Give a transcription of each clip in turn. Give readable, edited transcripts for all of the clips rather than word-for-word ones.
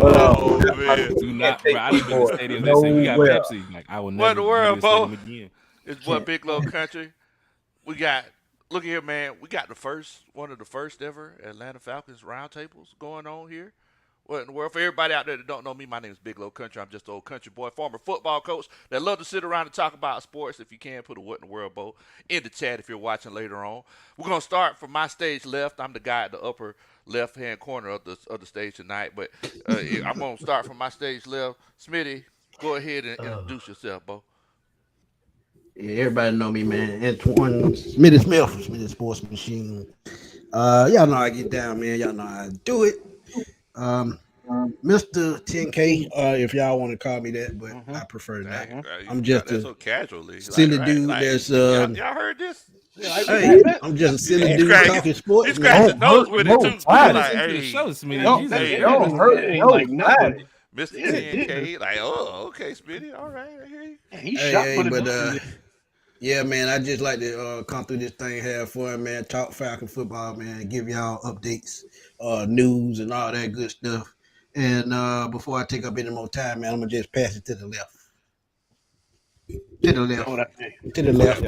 Oh man. Do not, bro. I done been to stadiums. They say we got Pepsi. Like I will What in never the go to world, the Bo? stadium again. It's what Big Low Country. We got look here, man. We got one of the first ever Atlanta Falcons roundtables going on here. What in the world? For everybody out there that don't know me, my name is Big Low Country. I'm just an old country boy, former football coach that love to sit around and talk about sports. If you can, put a what in the world, Bo, in the chat if you're watching later on. We're gonna start from my stage left. I'm the guy at the upper left-hand corner of the stage tonight, but I'm gonna start from my stage left. Smitty, go ahead and introduce yourself, Bo. Yeah, everybody know me, man. Antoine Smitty Smith from Smitty Sports Machine. Y'all know I get down, man. Y'all know I do it. Um, Mr. 10K, if y'all want to call me that, but I prefer not. I'm You got just that a so casually. silly Like, dude like, that's y'all heard this? hey, I'm just a silly dude talking sports, He's man. scratching nose with it too. He's like, Listen to the hey, show, Smitty. Don't Jesus. hey, don't hurt it like nothing. Mr. 10K, like, oh, okay, Smitty, all right, I hear you. He shot for the but yeah, man, I just like to come through this thing, have fun, man, talk Falcon football, man, give y'all updates, news and all that good stuff. And before I take up any more time, man, I'm gonna just pass it to the left. To the left. To the left.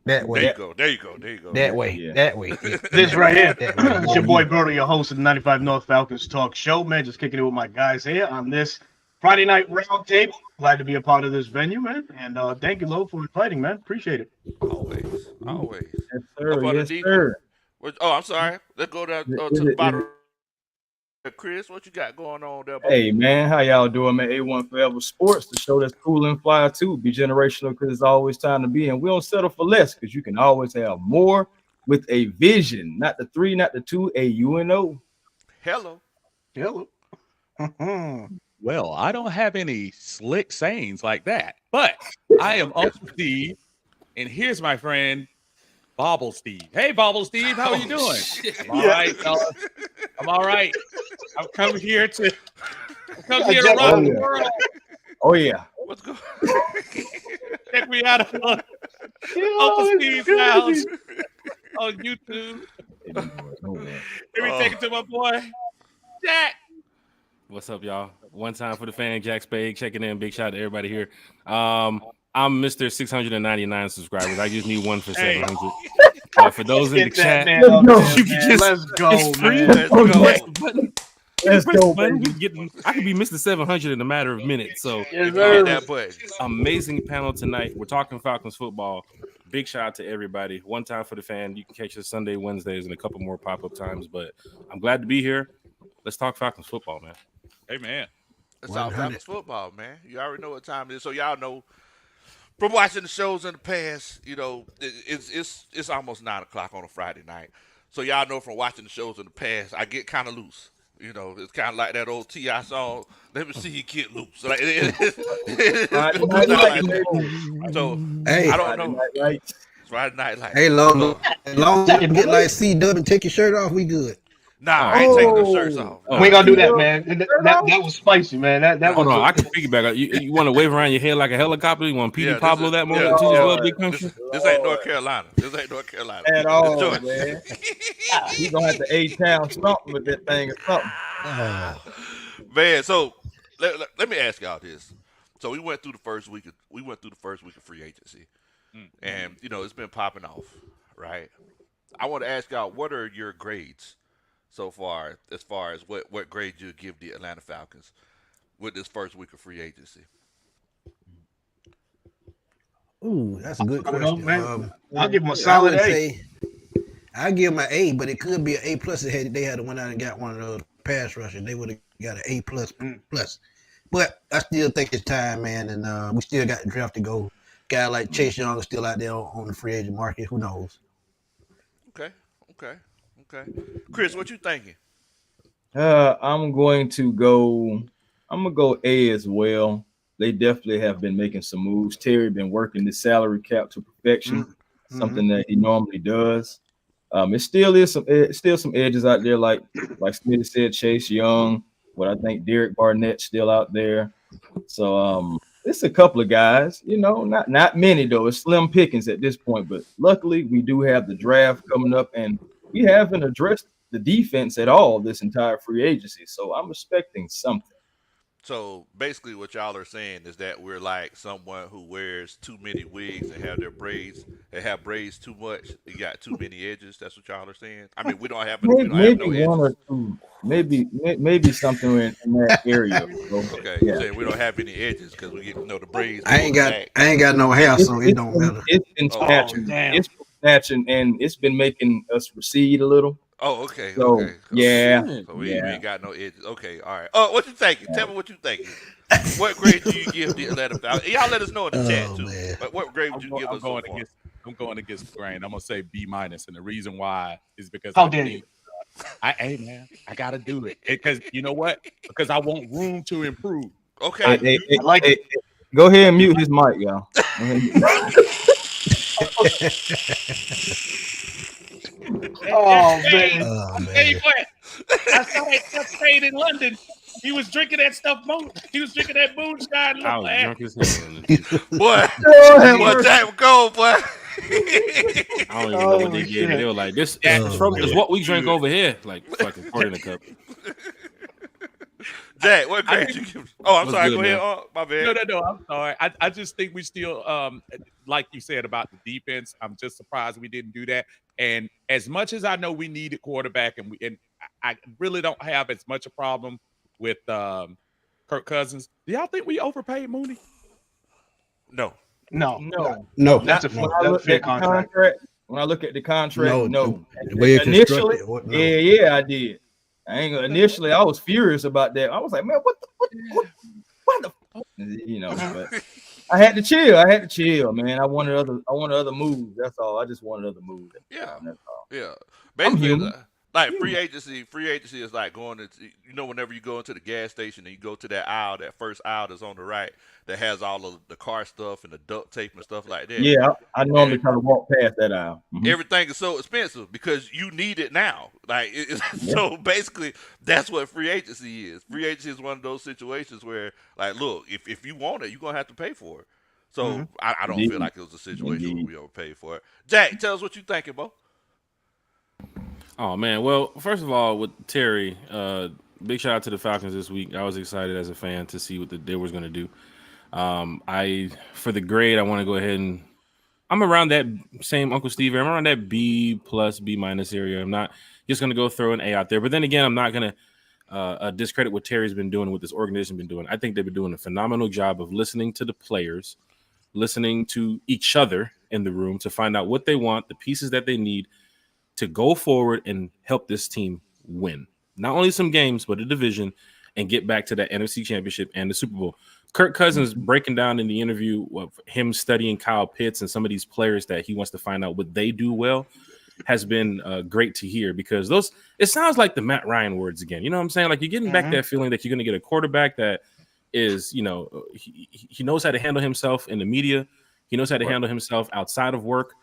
That way. There you go. That way. Yeah. That way. This right here. That way. It's your boy Brody, your host of the 95 North Falcons Talk Show, man. Just kicking it with my guys here on this Friday night roundtable. Glad to be a part of this venue, man. And thank you, Lo, for inviting, man. Appreciate it. Always. Yes, sir. Yes, Deep. sir. Oh, I'm sorry. Let's go down to the bottom. Chris, what you got going on there, bro? Hey, man, how y'all doing, man? A1 Forever Sports, the show that's cool and fly, too. Be generational because it's always time to be. And we don't settle for less because you can always have more with a vision. Not the 3, not the 2, a UNO. Hello. Well, I don't have any slick sayings like that, but I am Uncle Steve, and here's my friend, Bobble Steve. Hey, Bobble Steve, how are you doing? I'm all right, fellas. I'm all right. I've come here to rock the world. Oh, yeah. What's going Check me out on Uncle Steve's house on YouTube. Let me take it to my boy, Jack. What's up, y'all? One time for the fan, Jack Spade checking in. Big shout out to everybody here. I'm Mr. 699 subscribers. I just need one for 700. For those in the chat, you can just let's go, man. Let's go, I could be Mr. 700 in a matter of minutes. So that button. Amazing panel tonight. We're talking Falcons football. Big shout out to everybody. One time for the fan. You can catch us Sunday, Wednesdays, and a couple more pop-up times. But I'm glad to be here. Let's talk Falcons football, man. Hey, man. It's all Falcons football, man. You already know what time it is. So y'all know from watching the shows in the past, you know, it's almost 9 o'clock on a Friday night. So y'all know from watching the shows in the past, I get kind of loose. You know, it's kind of like that old T.I. song. Let me see you get loose. Like, so Hey, I don't know. It's Friday night light. Hey, long as you get like C-Dub and take your shirt off, we good. Nah, I ain't taking no shirts off. We ain't gonna do that, man. That was spicy, man. That Hold was. on, I can piggyback. You want to wave around your head like a helicopter? You want Petey Pablo that moment? Big country? This ain't North Carolina. At all, man. He's going to have to A-Town something with that thing or something. Man, so let me ask y'all this. So we went through the first week of free agency. And, you know, it's been popping off, right? I want to ask y'all, what are your grades so far as what grade you give the Atlanta Falcons with this first week of free agency? Ooh, that's a good question. I'll give him a solid A. I give him an A, but it could be an A plus. They had went out and got one of those pass rushers. They would have got an A plus. But I still think it's time, man, and we still got the draft to go. Guy like Chase Young is still out there on the free agent market. Who knows? Okay. Chris, what you thinking? I'm going to go A as well. They definitely have been making some moves. Terry been working the salary cap to perfection, something that he normally does. It still is some edges out there, like Smitty said, Chase Young. What I think Derek Barnett's still out there. So it's a couple of guys, you know, not many though. It's slim pickings at this point, but luckily we do have the draft coming up, and we haven't addressed the defense at all this entire free agency. So I'm expecting something. So basically, what y'all are saying is that we're like someone who wears too many wigs and have their braids and have braids too much. You got too many edges. That's what y'all are saying. I mean, we don't have Maybe no one or edges. two, maybe something in that area. So, Okay, you yeah, saying we don't have any edges because we get the braids I pulled ain't got back. I ain't got no hair, so it don't matter. it's been Oh, Oh, snatching. damn. It's been snatching, and it's been making us recede a little. oh, okay, So okay, okay. yeah, Shit. So we yeah. ain't got no edges. Okay, all right. Oh, what you thinking? Tell me what you thinking. What grade do you give the Atlanta Falcons? Y'all let us know in the chat Oh too. man. But what grade would I'm, you go, give I'm us so going far? against. I'm going against the grain. I'm gonna say B minus, and the reason why is because How I dare think you? hey man, I gotta do it because you know what? Because I want room to improve. Okay. I Hey, do. I like it. go ahead and mute his mic, y'all. Go ahead and mute Oh Hey, man. Oh I tell you man. what, I saw that stuff stayed in London. He was drinking that stuff. He was drinking that moonshine. I was drunk as hell. Boy, Lord have boy, mercy. Jack Gold, boy. I don't even know what Oh they gave me. They shit. were like, "This is That Oh is from is man. what we drink good. over here." Like fucking poured in a cup. Jack, what I grade think you give? Oh, I'm What's sorry. good, Go ahead. man? Oh, my bad. no. I'm sorry. I just think we still like you said about the defense. I'm just surprised we didn't do that. And as much as I know we needed quarterback, and I really don't have as much a problem with Kirk Cousins. Do y'all think we overpaid Mooney? No. No, No, No, that's a when no, I that's a looked fair at the contract. contract, when I look at the contract, no. no. The way it's Initially, constructed, what no. yeah, I did. Initially, I was furious about that. I was like, man, what the, Mhm. but I had to chill. I had to chill, man. I wanted other moves. That's all. I just wanted other moves. Yeah. That's all. Yeah. I'm Basically, human. like Human. free agency is like going to, whenever you go into the gas station and you go to that aisle, that first aisle that's on the right that has all of the car stuff and the duct tape and stuff like that. Yeah, I normally And try to walk past that aisle. everything is so expensive because you need it now. Like, Yeah. so basically, that's what free agency is. Free agency is one of those situations where, like, look, if you want it, you're gonna have to pay for it. So Mhm. I don't feel Indeed. like it was a situation where Indeed. we overpaid for it. Jack, tell us what you thinking, Bo. Oh man, well, first of all, with Terry, big shout out to the Falcons this week. I was excited as a fan to see what they was going to do. I for the grade, I want to go ahead and I'm around that same Uncle Steve. I'm around that B plus B minus area. I'm not just going to go throw an A out there, but then again, I'm not going to discredit what Terry's been doing, what this organization been doing. I think they've been doing a phenomenal job of listening to the players, listening to each other in the room to find out what they want, the pieces that they need to go forward and help this team win. Not only some games, but a division and get back to that NFC Championship and the Super Bowl. Kirk Cousins breaking down in the interview of him studying Kyle Pitts and some of these players that he wants to find out what they do well has been great to hear because it sounds like the Matt Ryan words again. You know what I'm saying? Like you're getting back Mhm. that feeling that you're going to get a quarterback that is, he knows how to handle himself in the media. He knows how to handle himself outside of work,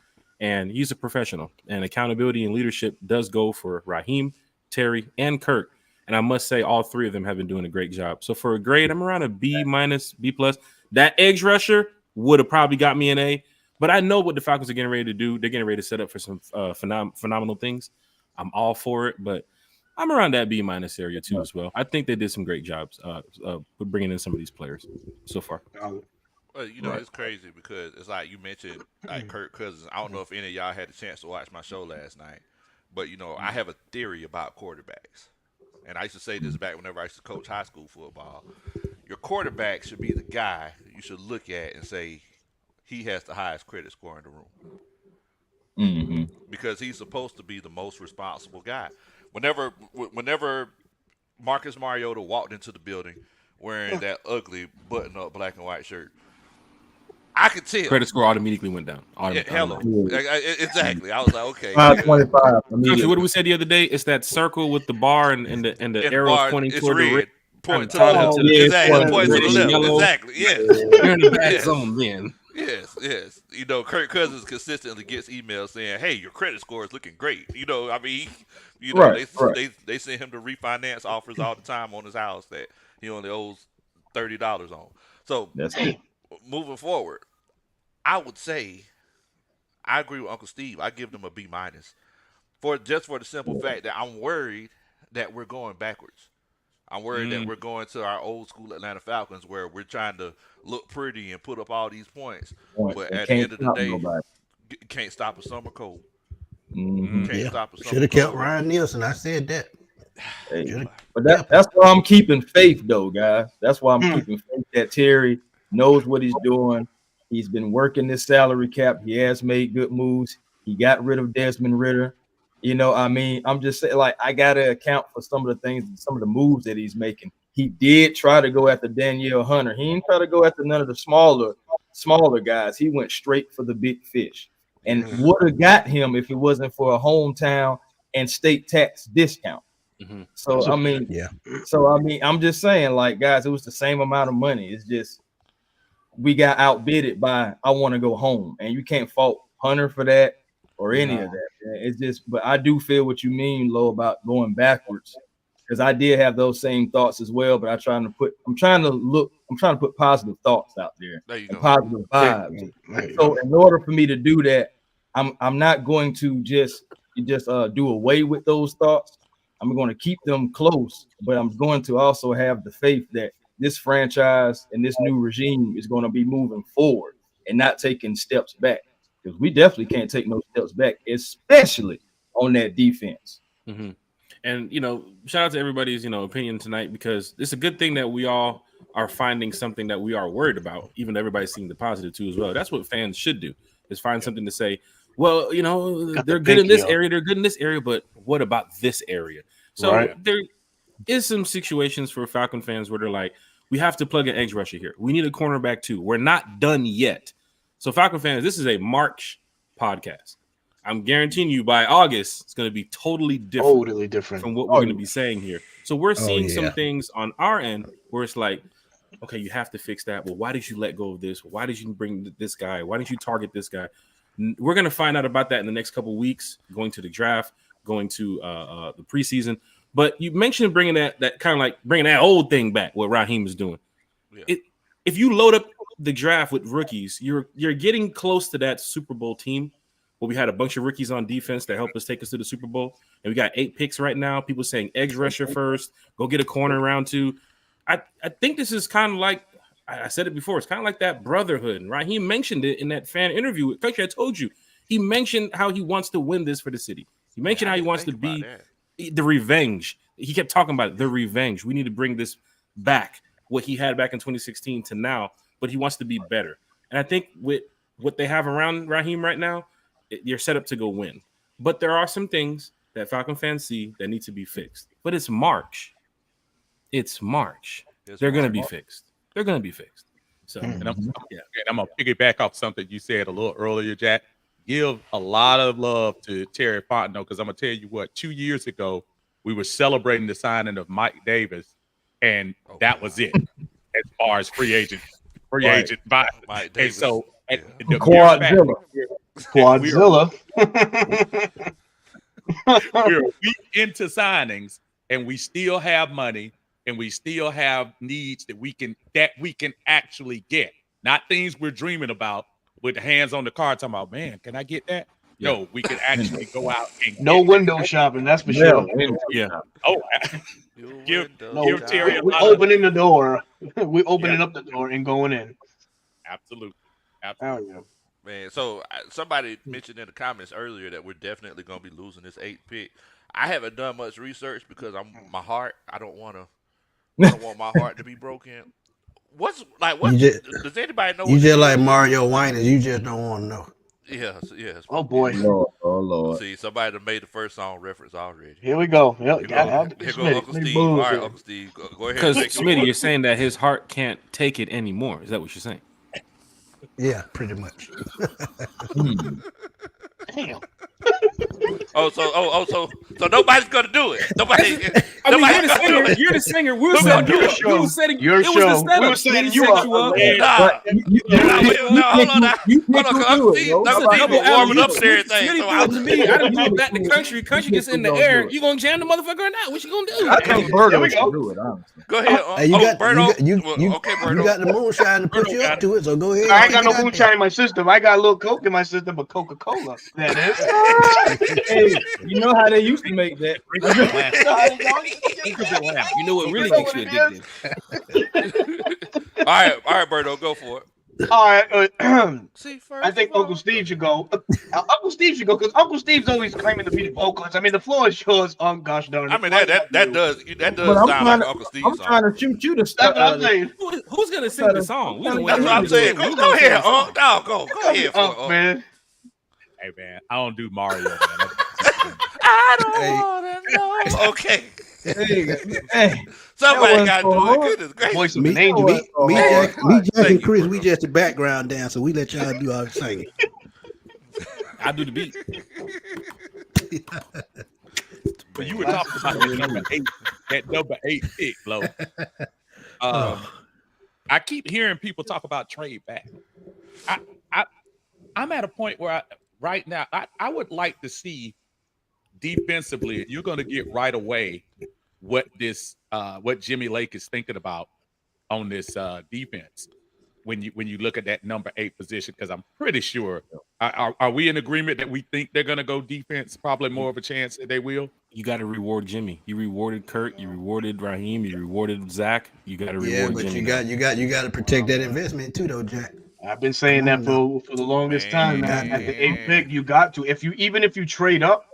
and he's a professional. And accountability and leadership does go for Raheem, Terry, and Kirk. And I must say, all three of them have been doing a great job. So for a grade, I'm around a B minus, B plus. That edge rusher would have probably got me an A. But I know what the Falcons are getting ready to do. They're getting ready to set up for some phenomenal things. I'm all for it, but I'm around that B minus area too as well. I think they did some great jobs with bringing in some of these players so far. Well, Right. it's crazy because it's like you mentioned, like Kirk Cousins. I don't know if any of y'all had a chance to watch my show last night, but I have a theory about quarterbacks, and I used to say this back whenever I used to coach high school football. Your quarterback should be the guy you should look at and say he has the highest credit score in the room Mm-hmm. because he's supposed to be the most responsible guy. Whenever Marcus Mariota walked into the building wearing that ugly button-up black and white shirt, I could tell. Credit score automatically went down. Yeah, hello. Yeah. Exactly. I was like, okay. 525 Country, immediately. what did we say the other day? It's that circle with the bar and the And the arrows bar pointing is toward the red. red. Point to the Tying it left. to Oh, the Exactly. yeah, It points to red the and left. yellow. Exactly. Yes. You're in the back Yes. zone then. Yes. Kirk Cousins consistently gets emails saying, "Hey, your credit score is looking great." I mean, Right, right. they send him to refinance offers all the time on his house that he only owes $30 on. So That's Damn. moving forward, I would say I agree with Uncle Steve. I give them a B minus for the simple fact that I'm worried that we're going backwards. I'm worried that we're going to our old school Atlanta Falcons where we're trying to look pretty and put up all these points, but And at the can't end of the stop day, nobody. can't stop a summer cold. Mhm. Can't Yeah, stop a should summer have kept cold. Ryan Nielsen. I said that. Hey, Shoulda but kept him. that's why I'm keeping faith, though, guys. That's why I'm Mm. keeping faith that Terry knows what he's doing. He's been working this salary cap. He has made good moves. He got rid of Desmond Ritter. You know, I mean, I'm just saying, like, I gotta account for some of the things, some of the moves that he's making. He did try to go after Danielle Hunter. He didn't try to go after none of the smaller guys. He went straight for the big fish, and would have got him if it wasn't for a hometown and state tax discount. Mhm. So I mean, Yeah. So I mean, I'm just saying, like, guys, it was the same amount of money. It's just we got outbidded by I want to go home, and you can't fault Hunter for that or any of that. Man. It's just, but I do feel what you mean, Lo, about going backwards, because I did have those same thoughts as well. But I'm trying to put positive thoughts out there, There you and go. positive vibes. So in order for me to do that, I'm not going to just do away with those thoughts. I'm going to keep them close, but I'm going to also have the faith that this franchise and this new regime is going to be moving forward and not taking steps back, because we definitely can't take no steps back, especially on that defense. Mm-hmm. And, you know, shout out to everybody's, you know, opinion tonight, because it's a good thing that we all are finding something that we are worried about, even though everybody's seeing the positive too as well. That's what fans should do, is find something to say, well, you know, they're good in this area, they're good in this area, but what about this area? So there is some situations for Falcon fans where they're like, we have to plug an edge rusher here. We need a cornerback too. We're not done yet. So Falcon fans, this is a March podcast. I'm guaranteeing you by August, it's going to be totally different from what we're going to be saying here. So we're seeing some things on our end where it's like, okay, you have to fix that. Well, why did you let go of this? Why did you bring this guy? Why didn't you target this guy? We're going to find out about that in the next couple of weeks, going to the draft, going to the preseason. But you mentioned bringing that kind of like bringing that old thing back, what Raheem is doing. Yeah. If you load up the draft with rookies, you're getting close to that Super Bowl team where we had a bunch of rookies on defense that helped us take us to the Super Bowl. And we got 8 picks right now. People saying edge rusher first, go get a corner in round 2. I think this is kind of like, I said it before, it's kind of like that brotherhood, right? He mentioned it in that fan interview with Country. I told you, he mentioned how he wants to win this for the city. He mentioned how he wants to be the revenge. He kept talking about the revenge. We need to bring this back, what he had back in 2016 to now, but he wants to be better. And I think with what they have around Raheem right now, you're set up to go win. But there are some things that Falcon fans see that need to be fixed. But it's March. It's March. They're going to be fixed. They're going to be fixed. So, and I'm going to piggyback off something you said a little earlier, Jack. Give a lot of love to Terry Fontenot, because I'm going to tell you what, 2 years ago, we were celebrating the signing of Mike Davis, and that was it as far as free agent buy. Mike And Davis. so, Quadzilla. We're a week into signings, and we still have money, and we still have needs that we can actually get. Not things we're dreaming about with the hands on the car talking about, man, can I get that? Yeah. No, we can actually go out and no window shopping, that's for sure. Yeah. Oh, give Terry we're opening the door. We're opening up the door and going in. Absolutely. Oh, yeah. Man, so somebody mentioned in the comments earlier that we're definitely going to be losing this 8th pick. I haven't done much research because I don't want my heart to be broken. Does anybody know? You just like Mario Winans. You just don't want to know. Yes. Oh boy. Lord. See, somebody that made the first song reference already. Here we go. Here go Uncle Steve. All right, Uncle Steve, go ahead. Because Smitty, you're saying that his heart can't take it anymore. Is that what you're saying? Yeah, pretty much. Damn. So nobody's gonna do it. You're the singer. We were setting you up. We were setting you up. Hold on. Uncle Steve warming up and everything. I didn't move back the country. Country gets in the air. You gonna jam the motherfucker or not? What you gonna do? There we go. Go ahead. Hey, you got Berto. the moonshine to put you up to it, so go ahead. I ain't got no moonshine in my system. I got a little Coke in my system, but Coca-Cola. That is. Hey, you know how they used to make that. You know what really makes you addicted? All right, Berto, go for it. All right. See, first I think Uncle Steve should go. Uncle Steve should go because Uncle Steve's always claiming to be the vocalist. I mean, the floor is yours. Gosh darn it. I mean, that does But I'm sound trying like to- Uncle Steve's I'm song. trying to shoot you to That's start. what I'm saying. Who's gonna sing the song? That's That's what I'm saying. Go ahead, Unc. No, go ahead for it, Man. Hey man, I don't do Mario, man. I don't Hey. wanna know. Okay, Hey, somebody That got to was do for it. her. Goodness gracious. Voice of Me, an angel. me, Jack, Thank and you, Chris, Berto. we just the background dancer. We let y'all do all the singing. I do the beat. But you were talking about that number 8 pick, Flo. I keep hearing people talk about trade back. I'm at a point where right now I would like to see defensively. You're going to get right away what Jimmy Lake is thinking about on this defense when you look at that number 8 position, because I'm pretty sure. Are we in agreement that we think they're going to go defense? Probably more of a chance that they will. You got to reward Jimmy. You rewarded Kurt. You rewarded Raheem. You rewarded Zach. You got to reward Yeah, but Jimmy. you got to protect that investment too, though, Jack. I've been saying that for the longest time, man. At the 8th pick, you got to. If you trade up,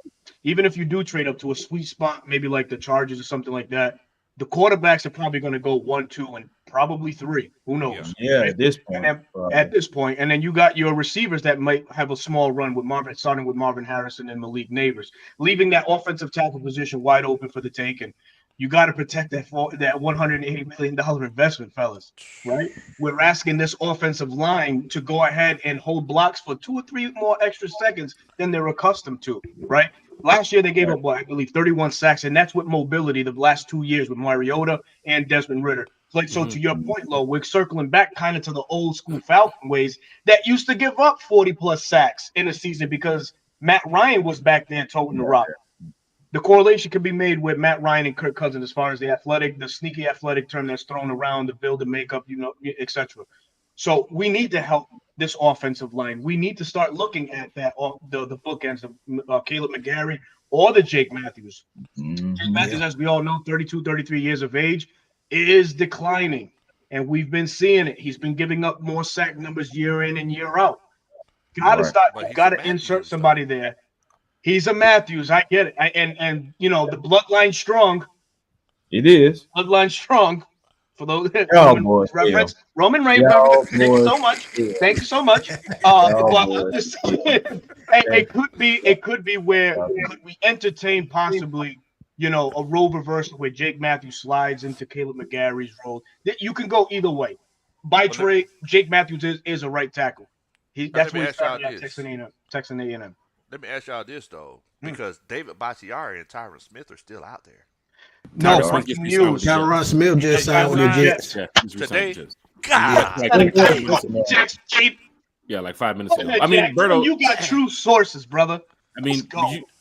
even if you do trade up to a sweet spot, maybe like the Chargers or something like that, the quarterbacks are probably going to go 1, 2, and probably 3. Who knows? yeah, at this point. At this point, and then you got your receivers that might have a small run with starting with Marvin Harrison and Malik Neighbors, leaving that offensive tackle position wide open for the taking. You got to protect that $180 million investment, fellas. Right? We're asking this offensive line to go ahead and hold blocks for 2 or 3 more extra seconds than they're accustomed to. Right? Last year they gave up, I believe, 31 sacks, and that's with mobility. The last 2 years with Mariota and Desmond Ridder. Like, so to your point, Lo, we're circling back kind of to the old school Falcon ways that used to give up 40+ sacks in a season because Matt Ryan was back there toting the rock. The correlation can be made with Matt Ryan and Kirk Cousins as far as the sneaky athletic term that's thrown around, the build and makeup, etc. So we need to help this offensive line. We need to start looking at that the bookends of Caleb McGarry or the Jake Matthews. Jake Matthews, as we all know, 32, 33 years of age, is declining, and we've been seeing it. He's been giving up more sack numbers year in and year out. Got to insert somebody there. He's a Matthews. I get it. And the bloodline strong. It is. Bloodline strong. For those reference, Roman Reigns. Thank you so much. Thank you so much. It could be where could we entertain possibly a role reversal where Jake Matthews slides into Caleb McGarry's role. You can go either way. By trade, Jake Matthews is a right tackle. That's what he's starting at Texas A&M. Let me ask y'all this though, because David Bakhtiari and Tyron Smith are still out there. No, Tyron Smith just signed with the Jets today. Jets cheap. Yeah, like 5 minutes ago. I mean, Berto, you got true sources, brother. I mean,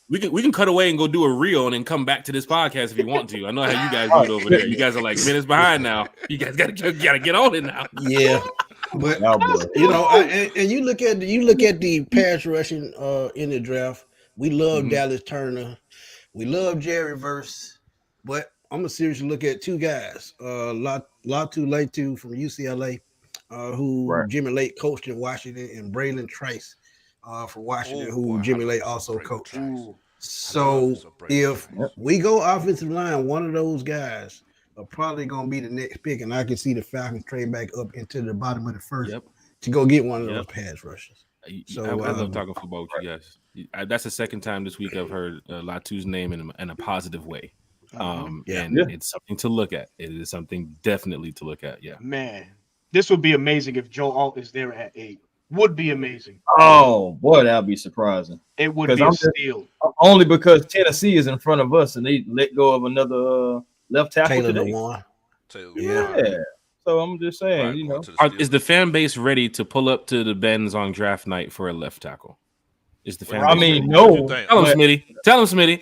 we can cut away and go do a reel and then come back to this podcast if you want to. I know how you guys do it over there. You guys are like minutes behind now. You guys gotta get on it now. Yeah, but and you look at the pass rushing in the draft. We love Dallas Turner, we love Jerry Verse, but I'm gonna seriously look at 2 guys, Latu Latu from UCLA, who Jimmy Lake coached in Washington, and Braylon Trice from Washington, who Jimmy Lake also coached. So if we go offensive line, one of those guys are probably going to be the next pick, and I can see the Falcons trade back up into the bottom of the first to go get one of those pass rushers. So I love talking football with you guys. That's the second time this week I've heard Latu's name in a positive way. And it's something to look at. It is something definitely to look at. Yeah, man, this would be amazing if Joe Alt is there at 8. Would be amazing. Oh boy, that'd be surprising. It would be a steal. Only because Tennessee is in front of us and they let go of another left tackle today. Yeah. So I'm just saying, is the fan base ready to pull up to the Benz on draft night for a left tackle? Is the fan base ready? No. Tell him, Smitty.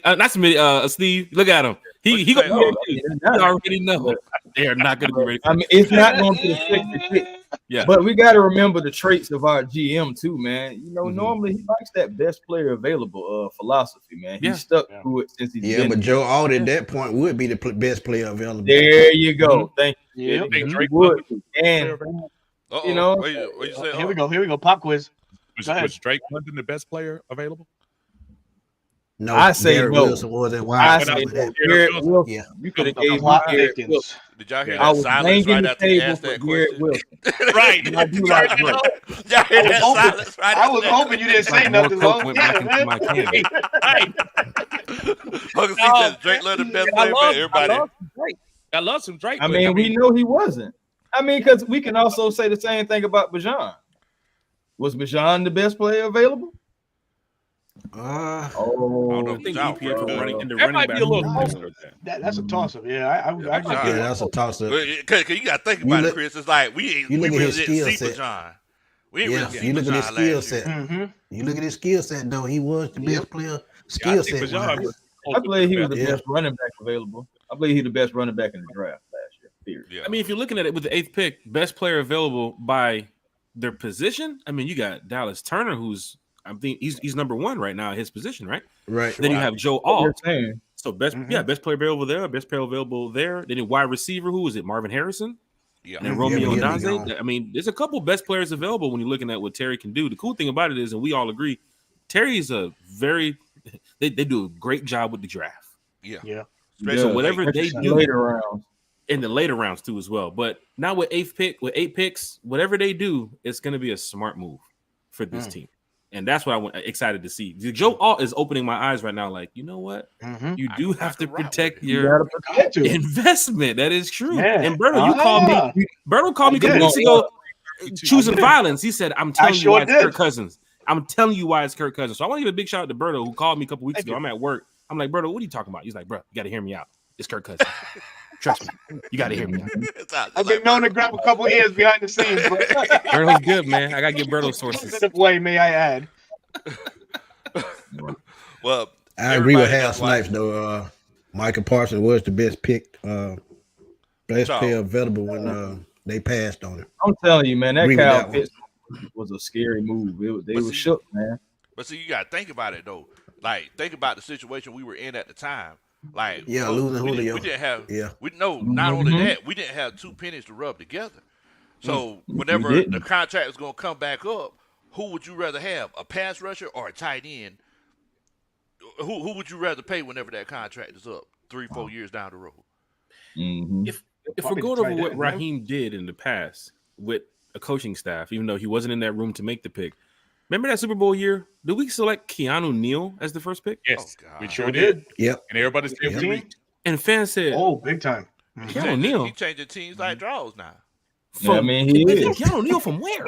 Not Smitty. Steve, look at him. He already know they are not going to be ready. It's not going to be the 60 pick. Yeah. But we got to remember the traits of our GM too, man. You know, Mhm. normally he likes that best player available philosophy, man. He's Yeah. stuck to it since he's been. but Joe Alt at that point would be the best player available. There you go. Thank you. Yeah. You think He Drake would. London And Uh-oh. you know, what you say? Here we go. Here we go. Pop quiz. was, Go ahead. was Drake London the best player available? No, I say Garrett no. Wilson was that I wide. say no. Garrett Wilson. Yeah. You could have The gave me plot Garrett thickens. Wilson. Did y'all hear I that was silence banging right the after you table asked for that Garrett question? Wilson. Right. And I do like Drake. Y'all hear I was that hoping- silence right I after was that? hoping you didn't say Like more nothing. coke Long. went Yeah, back into man. my can. Right. Uncle C No, said Drake London best I player, love, man. I Everybody. love some Drake. I love some Drake. I but, mean, we know he wasn't. I mean, because we can also say the same thing about Bajan. Was Bajan the best player available? I don't Oh, know I think John EPA for Brown. running into that running might back. be a little position. closer than. That's a toss up. Yeah, I Yeah, just John. Yeah, that's a toss up. Cause you got to think You about it, look- Chris. It's like we you look at really his didn't skill see set. John. We ain't Yeah, really see you look at his Bajan skill last year. set. Mm-hmm. You look at his skill set, though. He was the best player Yeah, I skill think set. Bajan wise. was I believe he was the Yeah. best running back available. I believe he's the best running back in the draft last year. Period. Yeah. I mean, if you're looking at it with the 8th pick, best player available by their position. I mean, you got Dallas Turner, who's I think he's number 1 right now at his position, right? Right. Then you have Joe What you're Alt. saying. So best player available there, best player available there. Then a wide receiver, who was it? Marvin Harrison. Yeah. And then Yeah, Romeo but he'll be Danze. gone. I mean, there's a couple best players available when you're looking at what Terry can do. The cool thing about it is, and we all agree, Terry's a very they do a great job with the draft. Yeah. Yeah. Especially So whatever they In do later rounds. in the later rounds too as well. But now with 8 picks, whatever they do, it's going to be a smart move for this team. And that's what I'm excited to see. Joe Alt is opening my eyes right now. Like, you know what? Mm-hmm. You do have to can rock with protect it. You your gotta protect it. investment. That is true. Yeah. And Berto, you called me. Berto called me a couple I weeks did. ago choosing I did. violence. He said, "I'm telling you sure why it's did. Kirk Cousins. I'm telling you why it's Kirk Cousins." So I want to give a big shout out to Berto, who called me a couple weeks Thank ago. you. I'm at work. I'm like, "Berto, what are you talking about?" He's like, "Bro, you got to hear me out. It's Kirk Cousins. Trust me. You got to hear me out." I've been known to grab a couple ears behind the scenes, but Berto's good, man. I got to get Berto sources. positive way, may I add. Well, I agree with everybody Hal that's watching- Snipes, though. Michael Parsons was the best pick, best So- player available when they passed on him. I'm telling you, man, that Agree with Kyle that one. Pitts was a scary move. They But were see- shook, man. But see, you got to think about it though. Like, think about the situation we were in at the time. Like, Yeah, folks, losing we didn't- Julio. We didn't have. Yeah. We no. Not Mhm. only that, we didn't have 2 pennies to rub together. So whenever didn't. the contract was going to come back up, who would you rather have, a pass rusher or a tight end? Who would you rather pay whenever that contract is up 3-4 years down the road? Mhm. If we're Probably going tight over what end, man. Raheem did in the past with a coaching staff, even though he wasn't in that room to make the pick. Remember that Super Bowl year? Did we select Keanu Neal as the first pick? Yes, Oh, we God. sure Sure did. did. Yep. And everybody said we 15? reached. And fans said, Oh, big time. Keanu Neal. He changing teams like draws now. Yeah, I mean, he is. Keanu Neal from where?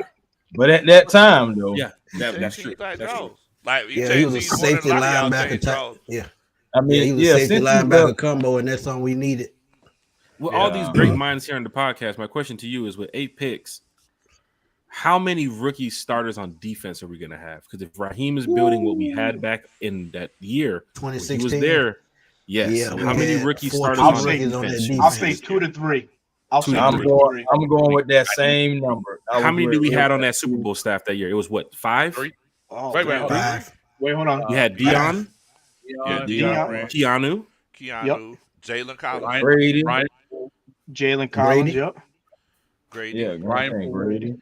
But at that time, though, Yeah, Changing that's teams true. like That's draws. true. Like, Yeah, he was a changed teams more than safety lot of y'all linebacker changed type. draws. Yeah. I mean, he was yeah, a safety since he linebacker left- combo, and that's something we needed. With all Yeah. these great minds here on the podcast, my question to you is: with 8 picks, how many rookie starters on defense are we going to have? Because if Raheem is building what we had back in that year, when he was 2016. there. Yes. Yeah, we how many had rookie 14 starters I'll on say- rookies on that defense? defense. I'll say 2 to 3. I'll Two say to I'm 2 three. to going. 3. I'm going with that same number. How many do we had on that Super Bowl staff that year? It was what, 5? 3. Oh, Wait, man. hold on. 5. Wait, hold on. You had Dion, Yeah, Deion. Deion. Keanu, Keanu, Jalen Collins, Ryan, Brady. Ryan, Jalen Collins, Brady. yep. Grady, Yeah, Brian Brian Poole. Brady.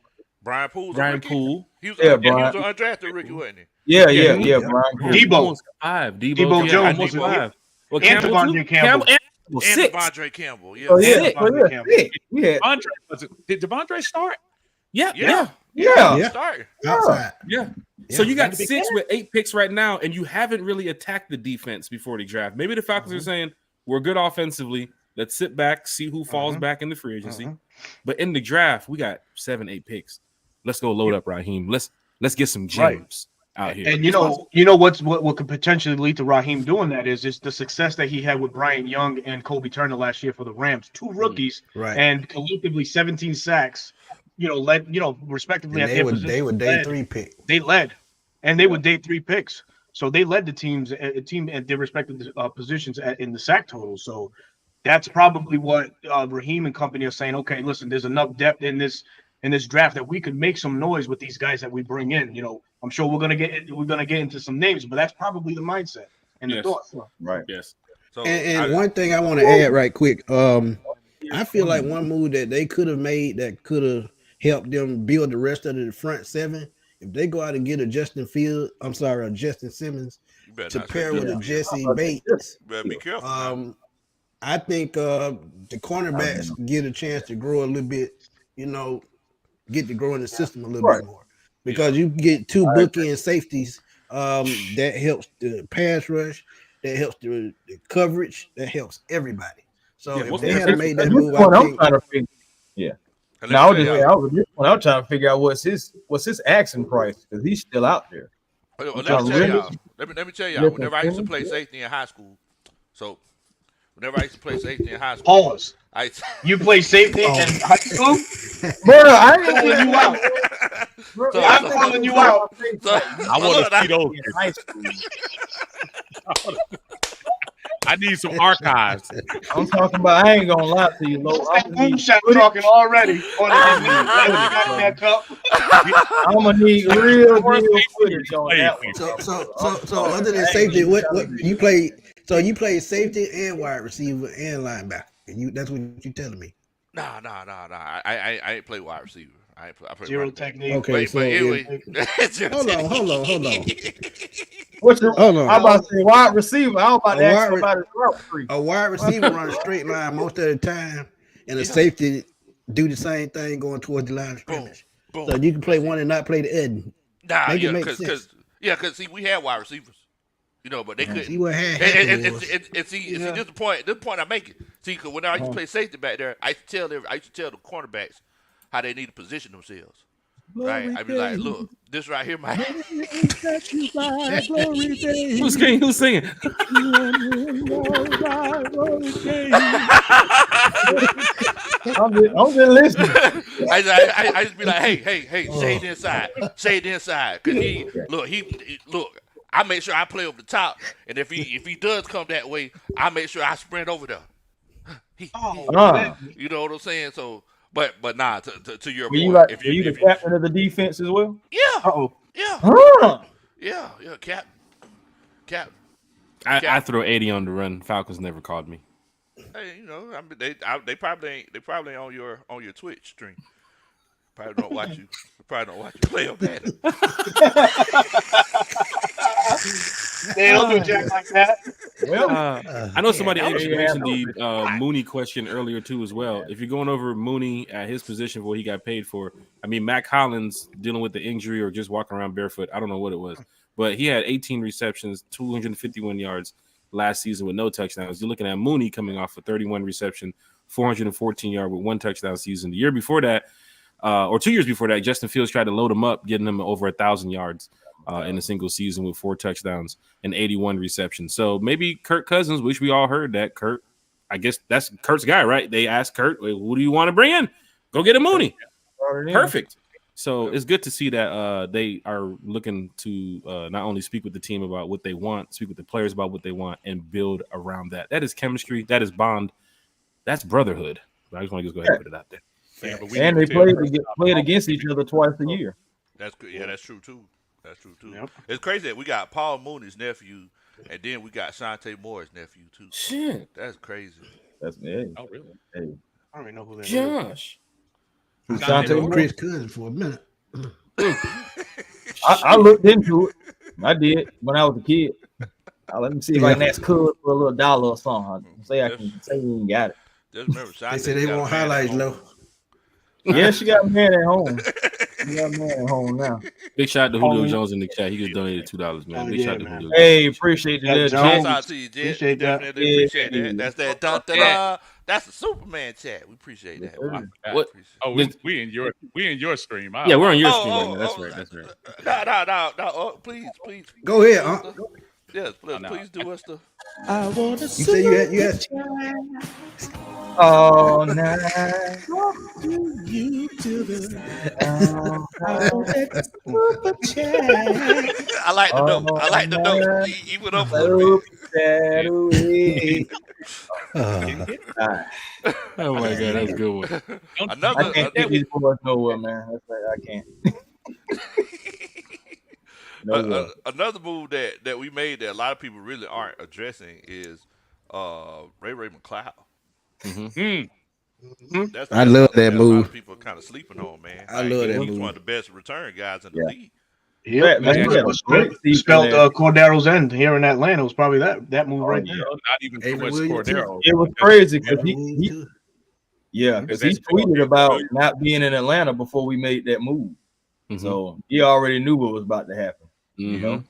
Brian Poole, Brian Poole. He was, Yeah, he was Brian. an undrafted rookie, wasn't he? Yeah, Yeah. Brian Poole. Debo. Almost 5. Debo Debo yeah, Jones I was did it? 5. Well, And Campbell Devondre too? Campbell. and And 6. Devondre Campbell, yeah. Oh yeah, Yeah, oh, yeah. Campbell. Hey, we had. Did Devondre start? Yeah. Yeah. Yeah. Yeah. Start. Outside. Yeah. Yeah. So you got Gotta be 6 with 8 picks right now, and you haven't really attacked the defense before the draft. Maybe the Falcons are saying we're good offensively. Let's sit back, see who falls back in the free agency. But in the draft, we got 7, 8 picks. Let's go load up Raheem. Let's get some gems out here. And you know what could potentially lead to Raheem doing that is the success that he had with Bryant Young and Kobe Turner last year for the Rams. 2 rookies Right. and collectively 17 sacks. Led respectively And at they their were position. day 3 pick. They led, and they were day 3 picks. So they led the team at their respective positions in the sack total. So that's probably what Raheem and company are saying. Okay, listen, there's enough depth in this in this draft that we could make some noise with these guys that we bring in. You know, I'm sure we're gonna get into some names, but that's probably the mindset and the thought. Right. Yes. So And one thing I want to add right quick, I feel like one move that they could have made that could have helped them build the rest of the front seven. If they go out and get a Justin Simmons you better to not say pair with a Justin Jesse Fields. Bates, You better be careful. now. I think the cornerbacks get a chance to grow a little bit, you know, get to grow in the system a little bit more. Because you get two bookend safeties, that helps the pass rush, that helps the coverage, that helps everybody. So if they had made that move, I think. Now I'm trying to figure out what's his asking price because he's still out there. Let me tell y'all. Whenever I used to play safety in high school, Pause. You play safety in high school? Bro, I ain't calling you out. I'm calling you out. I want to see those in high school. I need some archives. I'm talking about. I ain't gonna lie to you, Lo. I'm talking already. I'm gonna need real footage on that one. So other than safety, what you play? So you play safety and wide receiver and linebacker. That's what you telling me. Nah. I ain't play wide receiver. I play zero technique. Okay, but anyway, hold on. Hold on. I'm about to say wide receiver. I'm about to ask about his route tree. A wide receiver run a straight line most of the time, and a safety do the same thing going towards the line of scrimmage. Boom. So you can play one and not play the other. Because see, we had wide receivers, you know, but they couldn't. See what see this is the point. This point I'm making. See, because when I used to play safety back there, I used to tell the cornerbacks how they need to position themselves. Right? I'd be like, look, this right here, my. Who's singing? Who's singing? I'm just listening. I just be like, hey, shade inside, cause he look. I make sure I play over the top, and if he does come that way, I make sure I sprint over there. You know what I'm saying? So. But nah, to your point. Are you the captain of the defense as well? Yeah. Yeah. Cap. I throw 80 on the run. Falcons never called me. Hey, you know, I mean, they probably ain't on your Twitch stream. Probably don't watch you. Probably don't watch you play on that. They don't do Jack like that. Well, I know somebody actually mentioned the Mooney question earlier too as well. If you're going over Mooney at his position for what he got paid for, I mean, Mac Hollins dealing with the injury or just walking around barefoot, I don't know what it was, but he had 18 receptions, 251 yards last season with no touchdowns. You're looking at Mooney coming off a 31 reception, 414 yard with one touchdown season. The year before that, or 2 years before that, Justin Fields tried to load him up, getting him over 1,000 yards in a single season with 4 touchdowns and 81 receptions. So maybe Kirk Cousins, which we all heard that Kurt, I guess that's Kurt's guy, right? They asked Kurt, who do you want to bring in? Go get a Mooney. Perfect. So it's good to see that they are looking to not only speak with the team about what they want, speak with the players about what they want, and build around that. That is chemistry. That is bond. That's brotherhood. I just want to go ahead and put it out there. Yeah, but and they played against each other twice a year. That's good. Yeah, that's true too. Yep. It's crazy that we got Paul Mooney's nephew, and then we got Shante Moore's nephew too. Shit, that's crazy. That's me. Oh really? Hey. I don't even know who that Josh. Shante Chris Cousins for a minute. I looked into it. I did when I was a kid. Let me see if I can ask Cud for a little dollar or something. I can say we ain't got it. Just remember, they said they want highlights, though. Yeah, she got a man at home. She got a man at home now. Big shout out to Julio Jones in the chat. He just donated $2, man. Big shout out to Julio. Hey, appreciate you. Shout out to you, Jet. Appreciate that. That's that. Da-da-da. That's the Superman chat. We appreciate that. What? Oh, we in your stream. Yeah, we're on your stream right now. That's right. No. Please. Go ahead, Yes, please do us the. I want to see you had all night. You to the I like the note. He went up for it. Saturday. Oh my god, that's a good one. I Another can't get these boys nowhere, man. That's like, I can't. Nowhere. another move that we made that a lot of people really aren't addressing is Ray McCloud. That's I love something that a lot move. of people are kind of sleeping on, man. I love that He's move. one of the best return guys in the league. Yep, Man, that's he had a great season spelled there. Cordero's end here in Atlanta. Was probably that move right there. Not even too Avery much Williams, too. Cordero. It was crazy because Avery he Williams, too. because he That's tweeted true. about not being in Atlanta before we made that move. So he already knew what was about to happen. You know?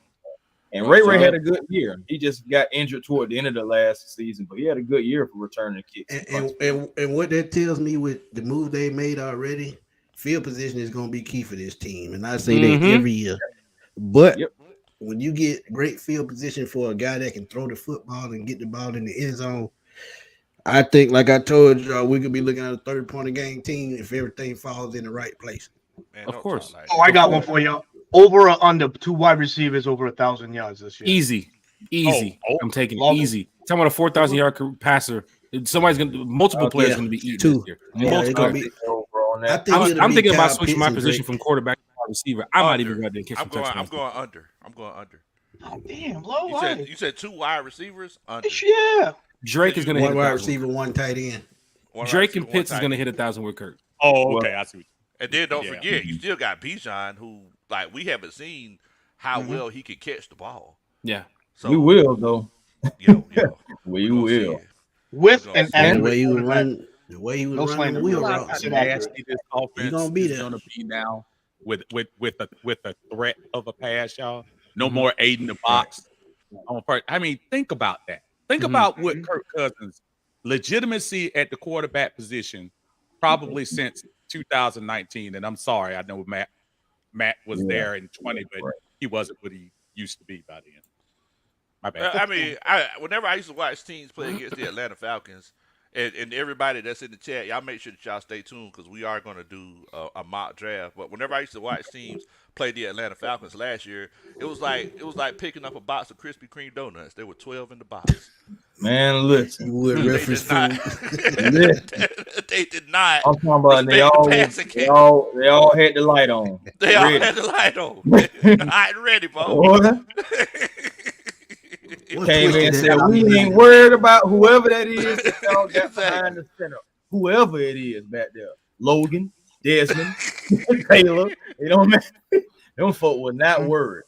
And Ray had a good year. He just got injured toward the end of the last season, but he had a good year for returning kicks. And what that tells me with the move they made already, field position is going to be key for this team. And I say that every year. But when you get great field position for a guy that can throw the football and get the ball in the end zone, I think, like I told y'all, we could be looking at a 30-point a game team if everything falls in the right place. Man, Of course. Oh, I got one for y'all. Over or under 2 wide receivers over 1,000 yards this year. Easy. I'm taking love it. easy. Talking about a 4,000 yard passer. Somebody's multiple players going to be eating Two. this year. Yeah, Multiple. it'll be- I think it'll I'm be thinking about Kyle switching Pitts my and position Drake. from quarterback to wide receiver. I might even Under. go out there and catch I'm some going touchdowns. under. Oh, damn, low. You said 2 wide receivers under. Yeah. Drake is going to hit One wide 1,000. receiver, one tight end. One Drake receiver, and Pitts one is going to tight hit 1,000 with Kirk. Oh, okay. I see. And then don't Yeah. forget, you still got Bijan, who like we haven't seen how well he can catch the ball. Yeah. So We will, though. Yo, We we're gonna see will. it. With And and The way he was with running, the way he was No running slander. the wheel Realize routes. how Nasty this offense gonna be is there. going to be now with a threat of a pass, y'all. No more 8 in the box. I mean, think about that. Think about what Kirk Cousins' legitimacy at the quarterback position probably since 2019. And I'm sorry, I know Matt was there in 20, but he wasn't what he used to be by then. My bad. I mean, whenever I used to watch teams play against the Atlanta Falcons, and everybody that's in the chat, y'all make sure that y'all stay tuned because we are going to do a mock draft. But whenever I used to watch teams play the Atlanta Falcons last year, it was like picking up a box of Krispy Kreme donuts. There were 12 in the box. Man, listen. You would They reference did not. Listen. They did not. I'm talking about Respect the passing they game. all had the light on. They all Ready. had the light on. Hot and ready, bro. Boy, What came in twisted and that said, we line? ain't worried about whoever that is that y'all got behind the center. Whoever it is back there. Logan, Desmond, Taylor. It don't matter. Them folk were not worried.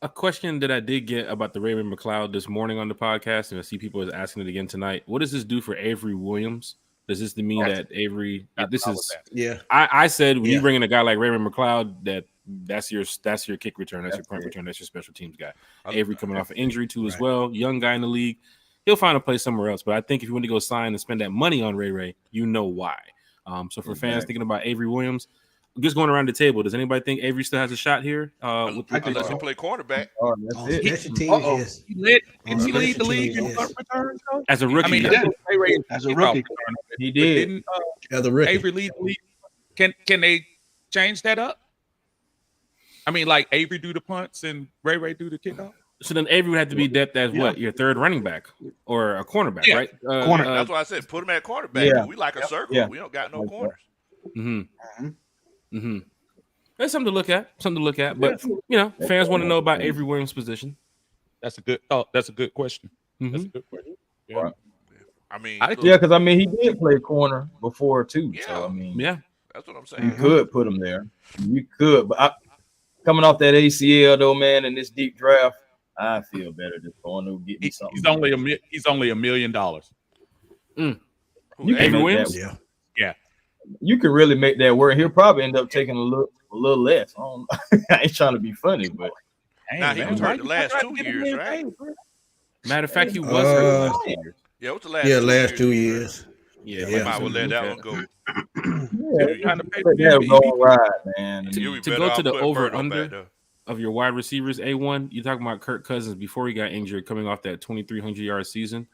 A question that I did get about the Raymond McCloud this morning on the podcast, and I see people is asking it again tonight. What does this do for Avery Williams? Does this mean that Avery? This is. Yeah. I said when Yeah. you bring in a guy like Raymond McCloud, that's your kick return, that's your punt return, that's your special teams guy. Avery coming off an injury too as well, young guy in the league. He'll find a place somewhere else. But I think if you want to go sign and spend that money on Ray, you know why. So for fans thinking about Avery Williams, just going around the table, does anybody think Avery still has a shot here? Unless he play cornerback. Oh, that's it. That's your team. Uh-oh. Yes. Did he Oh, lead the league in yes. punt returns? Coach? As a rookie, I mean, yeah. As a rookie. He But did. didn't As a rookie. Avery lead the league? Can they change that up? I mean, like Avery do the punts and Ray do the kickoff. So then Avery would have to be depth as what? Your third running back or a cornerback, Yeah. right? Corner. That's why I said put him at cornerback. Yeah. We like a circle. Yeah. We don't got no Like corners. That's something to look at. But you know, fans want to know about Avery Williams' position. That's a good thought. That's a good question. That's a Mhm. good question. Right. I mean, I- look, Yeah, because I mean he did play corner before too. So Yeah. I mean Yeah. that's what I'm you saying. could put him there. You could, but coming off that ACL though, man, in this deep draft, I feel better just going to get me something. He's only $1 million. You Avery can make Williams? that- Yeah. You can really make that work. He'll probably end up taking a little less. I ain't trying to be funny, but Now, he was why hurt the you last trying 2 to get years, him in right? favor, bro? Matter of fact, he was hurt last year. Yeah, what's the last? Yeah, 2 last years 2 he was hurt? years. Yeah, We might well let that one go. yeah, Trying to pay let that go ride, man. You'll be To better go off to the putting over Bird on under back there. of your wide receivers, A1, you're talking about Kirk Cousins before he got injured, coming off that 2,300-yard season,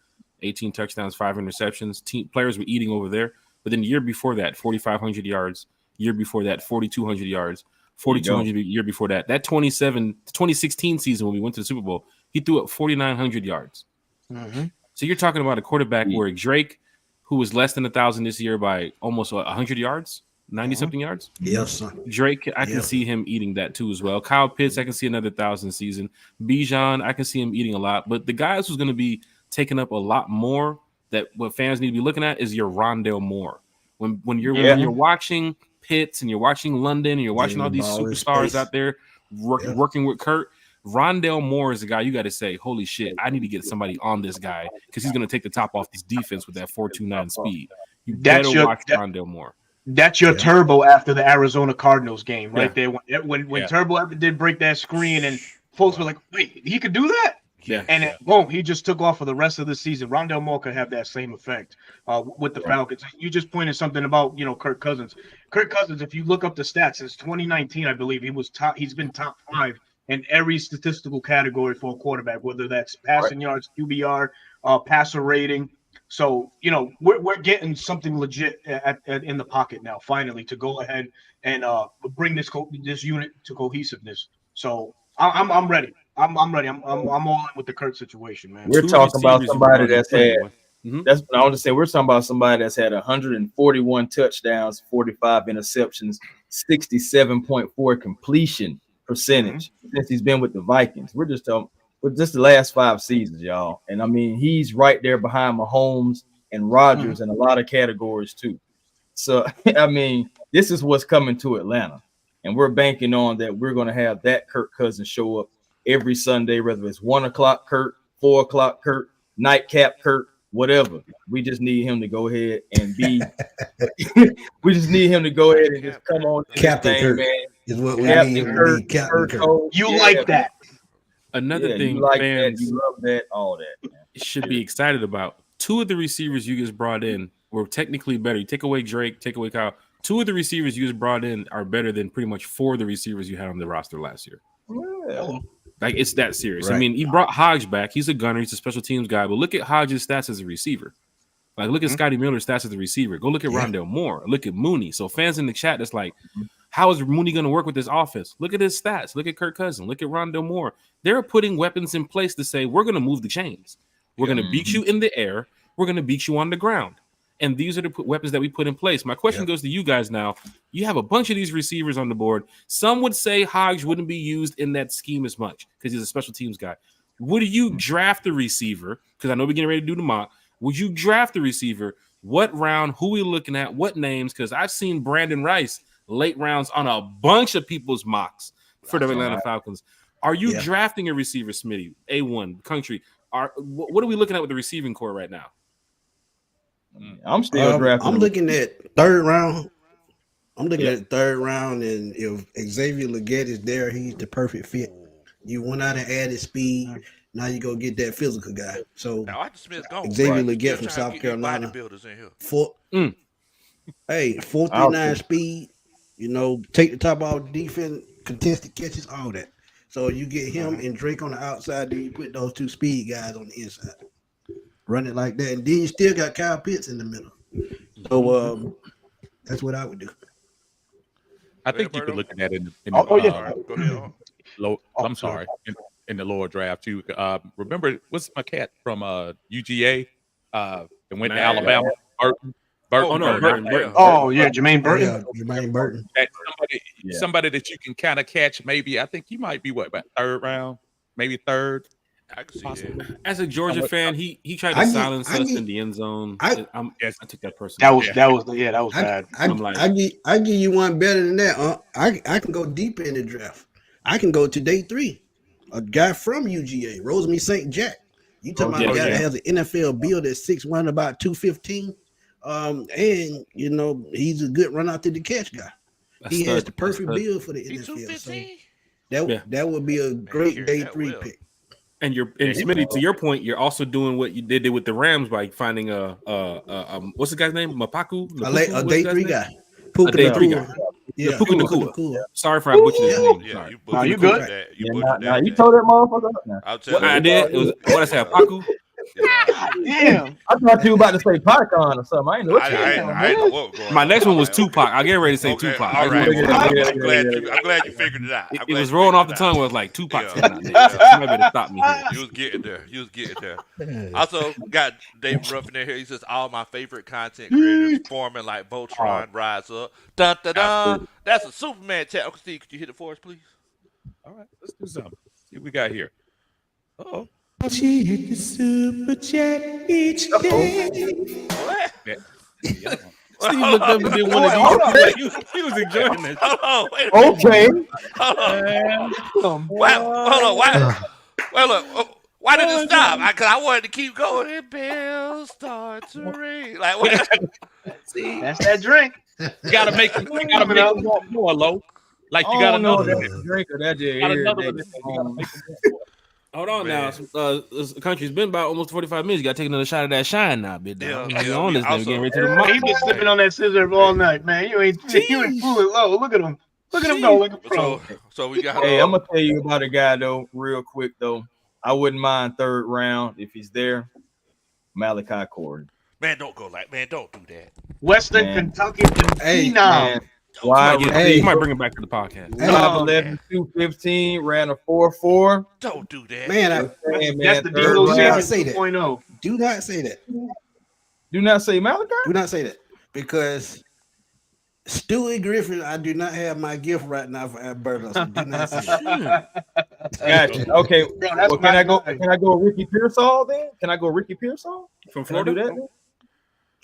18 touchdowns, 5 interceptions. Players were eating over there. But then the year before that, 4,500 yards. Year before that, 4,200 yards. 4,200 year before that. That 2016 season when we went to the Super Bowl, he threw up 4,900 yards. So you're talking about a quarterback where Drake, who was less than 1,000 this year by almost 100 yards, 90 something yards. Yes, son. Drake, I can see him eating that too as well. Kyle Pitts, I can see another 1,000 season. Bijan, I can see him eating a lot. But the guys who's going to be taking up a lot more, that what fans need to be looking at is your Rondale Moore. When you're watching Pitts and you're watching London and you're watching all these superstars out there working with Kurt, Rondale Moore is the guy you got to say, holy shit, I need to get somebody on this guy because he's going to take the top off this defense with that 4.29 speed. You better watch Rondale Moore. That's your turbo after the Arizona Cardinals game right there. When Turbo did break that screen and folks were like, wait, he could do that? Yeah. And boom, he just took off for the rest of the season. Rondale Moore could have that same effect with the Falcons. You just pointed something about, Kirk Cousins. Kirk Cousins, if you look up the stats, since 2019, I believe he's been top 5 in every statistical category for a quarterback, whether that's passing yards, QBR, passer rating. So, we're getting something legit in the pocket now, finally, to go ahead and bring this unit to cohesiveness. So I'm ready. I'm ready. I'm all in with the Kurt situation, man. We're talking about somebody that's had. That's what I want to say. We're talking about somebody that's had 141 touchdowns, 45 interceptions, 67.4 completion percentage since he's been with the Vikings. We're just talking with just the last 5 seasons, y'all. And I mean, he's right there behind Mahomes and Rodgers in a lot of categories too. So I mean, this is what's coming to Atlanta, and we're banking on that. We're going to have that Kirk Cousins show up every Sunday, whether it's 1 o'clock Kurt, 4 o'clock Kurt, nightcap Kurt, whatever. We just need him to go ahead and be. We just need him to go ahead and just come on. Captain Kurt, man. Is what we need. Kurt, Captain Kurt. You like that? Another thing, you like fans, that, you love that, all that. Should be excited about. 2 of the receivers you just brought in were technically better. You take away Drake, take away Kyle. 2 of the receivers you just brought in are better than pretty much 4 of the receivers you had on the roster last year. Yeah. Like, it's that serious. Right. I mean, he brought Hodge back. He's a gunner. He's a special teams guy. But look at Hodge's stats as a receiver. Like, look at Scotty Miller's stats as a receiver. Go look at Rondale Moore. Look at Mooney. So fans in the chat that's like, how is Mooney going to work with this offense? Look at his stats. Look at Kirk Cousins. Look at Rondale Moore. They're putting weapons in place to say, we're going to move the chains. We're going to beat you in the air. We're going to beat you on the ground. And these are the weapons that we put in place. My question goes to you guys now. You have a bunch of these receivers on the board. Some would say Hodge wouldn't be used in that scheme as much because he's a special teams guy. Would you draft the receiver? Because I know we're getting ready to do the mock. Would you draft the receiver? What round? Who are we looking at? What names? Because I've seen Brandon Rice late rounds on a bunch of people's mocks for the Atlanta Falcons. Are you drafting a receiver, Smitty? A1, country. What are we looking at with the receiving core right now? I'm still drafting. I'm looking at 3rd round. I'm looking at the 3rd round, and if Xavier Legette is there, he's the perfect fit. You went out and added speed. Now you go get that physical guy. So now Smith's gone. Xavier Legette from South Carolina. Hey, 4.39 speed. Take the top off defense, contested catches, all that. So you get him and Drake on the outside, then you put those 2 speed guys on the inside. Run it like that, and then you still got Kyle Pitts in the middle. So that's what I would do. I think you could look at that in the lower draft too. Remember, what's my cat from UGA? And went to Alabama. Burton. Jermaine Burton. Yeah, Jermaine Burton. Somebody that you can kind of catch. Maybe I think you might be about 3rd round, maybe 3rd. I can see it. As a Georgia fan, he tried to silence us in the end zone. I took that person. That was bad. I give you one better than that. I can go deeper in the draft. I can go to day 3. A guy from UGA, Rosemary St. Jack. You talking about a guy that has an NFL build at 6'1", about 215. And he's a good run out to the catch guy. He has the perfect build for the NFL. So that would be a great day 3 pick. And Smitty, to your point, you're also doing what you did with the Rams by finding what's the guy's name? Mapaku? A day 3 guy. A day 3 guy. Yeah, Puka Nacua. Sorry for I butchered his name. You good? You told that motherfucker up now. I'll tell I did. It was what I said, Paku. God damn. I thought you were about to say PyCon or something. I ain't know what you I ain't know what was going on. My next one was Tupac. I get ready to say Okay, Tupac. all right. Yeah, Well, yeah, I'm glad you figured it out. It was rolling off the tongue. Where it was like Tupac's Yeah. coming out next. Somebody better stop me here. You was getting there. Also got David Ruffin in here. He says all my favorite content creators forming like Voltron rise up. Dun dun dun. That's a Superman chat. Uncle Steve, could you hit it for us, please? All right, let's do something. See what we got here. Oh, She hit the super chat each day. What? yeah. Steve looked up and did one of these. He was enjoying this. Hold on. Wait a minute. Okay. Hold on. Hold on. Why? Well, look. Why did it stop? Because I wanted to keep going. And bells start to ring. Like what? That's that drink. You gotta make it more low. Like you got another one. Drink of that You got another one. You gotta make it more. Hold on now. This country's been about almost 45 minutes. You got to take another shot of that shine now, bit. Yeah, Like, yeah, on this also- thing, getting ready to the He mic. been sipping on that scissor all night, man. You ain't fooling low. Look at him. Look at him go like a pro. So we got. Hey, I'm gonna tell you about a guy though, real quick though. I wouldn't mind third round if he's there. Malachi Corey. Man, don't go like. Man, don't do that. Western Man. Kentucky Hey, phenom. Man, why? You might bring it back to the podcast. Hey, 5'11", 215, ran a 4.4. Don't do that. man, That's the third Dino round. Sanders Say that. 2.0. do not say that. Do not say Malachi. Do not say that because Stewie Griffin, I do not have my gift right now for Alberta. So do not say that. Gotcha. Okay. Bro, that's Well, can my I go? guy. Can I go Ricky Pearsall then? Can I go Ricky Pearsall From Can I Florida? do that? Then?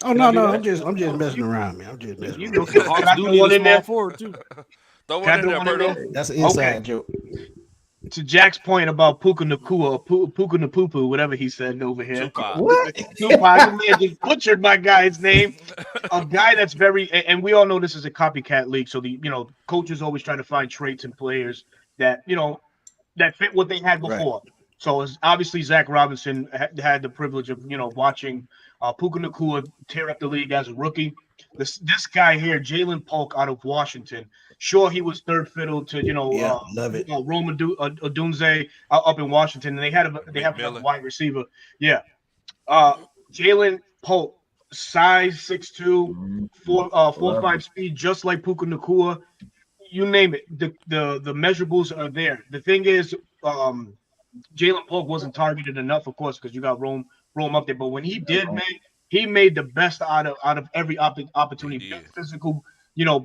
Oh no, no, I'm just messing around, man. I'm just messing You around. know, The can Hawks I do throw need one a in small there? forward too. Throw Can I one in throw there, one in Berto. there? That's an inside Okay. joke. To Jack's point about Puka Nakua, Puka Napupu, whatever he said over here. Tupac. What? Tupac, the man just butchered my guy's name. A guy that's very, and we all know this is a copycat league, so the coaches always try to find traits in players that that fit what they had before. So it's obviously Zach Robinson had the privilege of watching Puka Nakua tear up the league as a rookie. This guy here, Jalen Polk out of Washington. Sure, he was third fiddle to Love it. Rome Odunze up in Washington, and they have a wide receiver. Yeah, Jalen Polk, size 6'2", 4.5 speed, just like Puka Nakua. You name it, the measurables are there. The thing is, Jalen Polk wasn't targeted enough, of course, because you got Rome up there. But when he did, man, he made the best out of every opportunity. Yeah. Physical,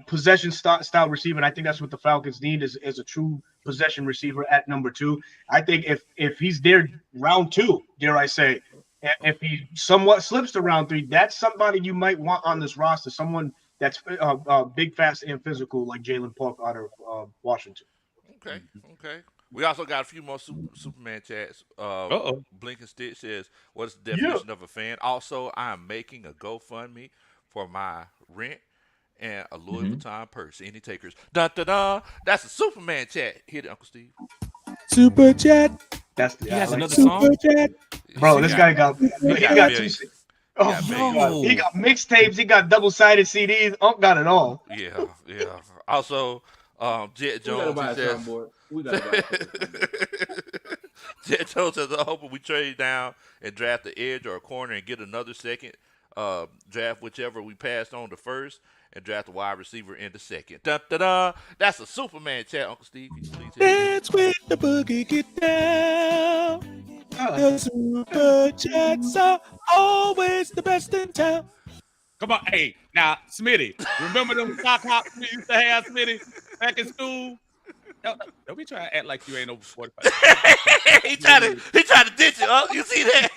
possession style receiver. And I think that's what the Falcons need is a true possession receiver at number 2. I think if he's there round 2, dare I say, if he somewhat slips to round 3, that's somebody you might want on this roster. Someone that's big, fast, and physical like Jalen Polk out of Washington. Okay. We also got a few more Superman chats. Blinking Stitch says, "What is the definition of a fan?" Also, I am making a GoFundMe for my rent and a Louis Vuitton purse. Any takers? Dun dun dun. That's a Superman chat. Hit it, Uncle Steve. Super chat. That's the He has another Super song. chat. bro. This guy got he got two. millions. Oh, got millions. he got mixtapes. He got double-sided CDs. Got it all. Yeah. Also, Jet Jones he says, We gotta buy it. Jet Jones says, "I'm hoping we trade down and draft the edge or a corner and get another second. Draft whichever we passed on the first and draft a wide receiver in the second." Dun, dun, dun. That's a Superman chat, Uncle Steve. Can you please hit it? Dance with the boogie, get down. The super chats are always the best in town. Come on, hey, now, Smitty, remember them sock hops we used to have, Smitty, back in school? Don't be trying to act like you ain't over 45. he tried to ditch it. You see that?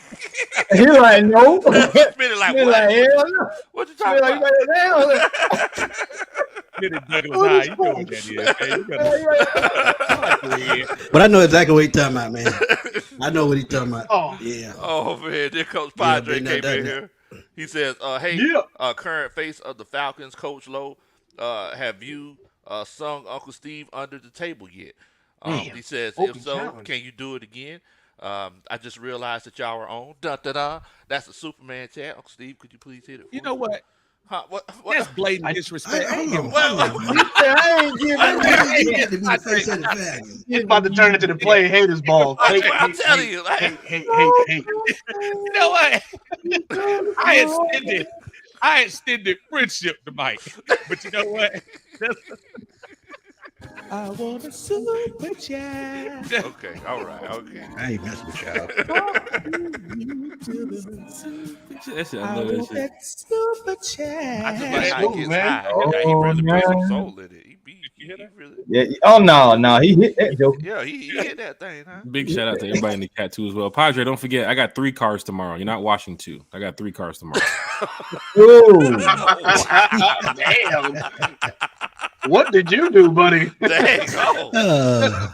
He like no. Spinning like He what? like hell no. What you He talking like about? Smitty Douglas High, you know what that is. Hey, you gotta, But I know exactly what he's talking about, man. I know what he's talking about. Oh. Yeah. Oh man, there comes Padre been there, came in done here. He says, "Hey, Yeah. current face of the Falcons, Coach Lowe, have you sung Uncle Steve under the table yet?" He says, Open "If so, challenge. can you do it again?" I just realized that y'all were on. Dun, dun, dun. That's a Superman chat. Uncle Steve, could you please hit it? you know what? Huh? What? That's blatant disrespect. I ain't giving- Well, I ain't giving You get to be the face of the Falcons. It's about to turn into the play haters ball. That's what I'm telling you. Like, Hey. You know what? I extended friendship to Mike. But you know what? I want a super chat. okay, all right, okay. I ain't messing with y'all. That shit, I I love that want shit. that super I just chat. like how he gets man. high. He really puts some soul in it. He really, Yeah. Oh no, he hit that joke. yeah, he hit that thing, huh? Big shout out to everybody in the chat too as well. Padre, don't forget, I got 3 cars tomorrow. You're not watching 2. I got 3 cars tomorrow. Ooh. Damn. What did you do, buddy? Dang, oh.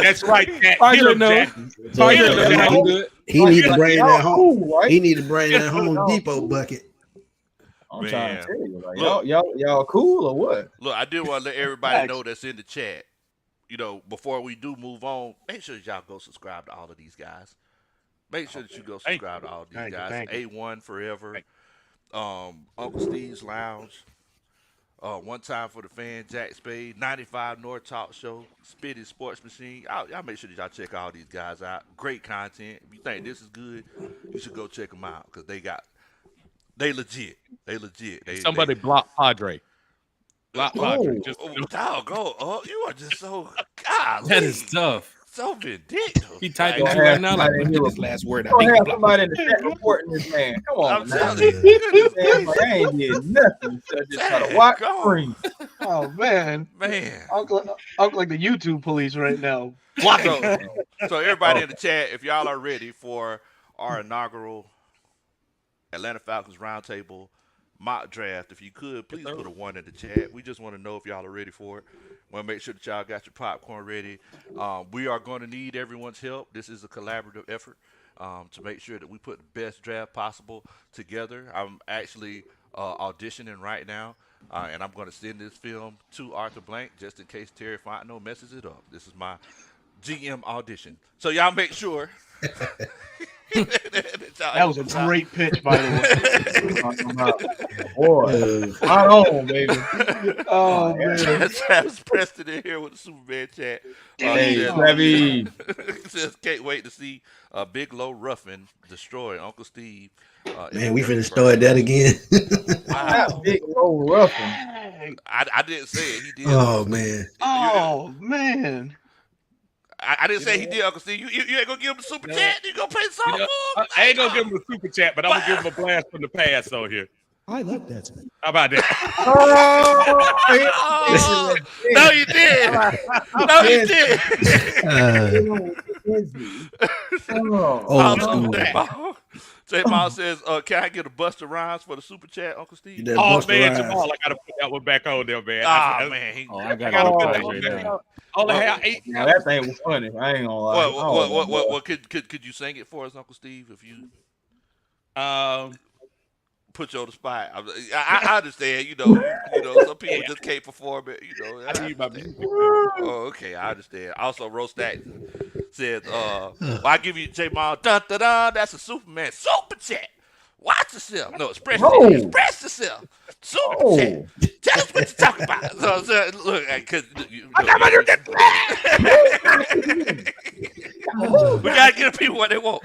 That's right, Jack. Padre, Get him, no. Jack. Padre, Yeah, no, yeah. I'm good. He need to bring that home. Cool, right? He need to bring that Home Depot bucket. I'm trying Man. to tell you, like, Look. y'all cool or what? Look, I do want to let everybody know that's in the chat. You know, before we do move on, make sure y'all go subscribe to all of these guys. Make sure that you go subscribe to all of these Thank you, guys. thank you. A1 Forever, Uncle Steve's Lounge, One Time for the Fan, Jack Spade, 95 North Talk Show, Spitty Sports Machine. Y'all make sure that y'all check all these guys out. Great content. If you think this is good, you should go check them out because they legit. They legit. Somebody block Padre. Block Padre. Just Doggone. Oh, you are just so golly. That is tough. So vindictive. He typing Like, you right now. Like, Get this last word. I Don't think have you blocked somebody in the chat reporting this man. Come on, I'm man. telling you. Goodness Man, I ain't did nothing. So just try to Dang, watch go on. screen. Oh man. Man. Uncle like the YouTube police right now. So everybody in the chat, if y'all are ready for our inaugural Atlanta Falcons Roundtable mock draft, if you could, please put a 1 in the chat. We just want to know if y'all are ready for it. Want to make sure that y'all got your popcorn ready. We are going to need everyone's help. This is a collaborative effort to make sure that we put the best draft possible together. I'm actually auditioning right now, and I'm going to send this film to Arthur Blank just in case Terry Fontenot messes it up. This is my GM audition. So y'all make sure. That was a great pitch, by the way. Boy, right on, baby. Oh man. Travis Preston in here with the Superman chat. Hey, Says- Travis. says, can't wait to see Big Low Ruffin destroy Uncle Steve. Man, we finna start that again. That's Wow. big old roughing. I didn't say it. He did. Oh man. Oh man. I didn't say he did, Uncle Steve. You ain't gonna give him the super chat? You gonna pay You something know, for him? I ain't gonna give him a super chat, but I'm gonna give him a blast from the past on here. I love that. How about that? Oh, no, you did. No, you did. Old school. J-Ball says, can I get a Buster Rhymes for the super chat, Uncle Steve? That Oh Busta man, Rhymes. Jamal, I gotta put that one back on there, man. Ah, man. Oh, I got gotta it. put that Right one back now. on. Only have 8. Now that thing was funny. I ain't gonna lie. What could you sing it for us, Uncle Steve? If you put you on the spot, I understand. You know, some people just can't perform it. You know, I need my music. Oh, okay, I understand. Also, Rostack says, well, I give you J-Mal, dun dun dun. That's a Superman super chat. Watch yourself. No, express yourself. Super chat. Tell us what you're talking about. So look, because we gotta give the people what they want.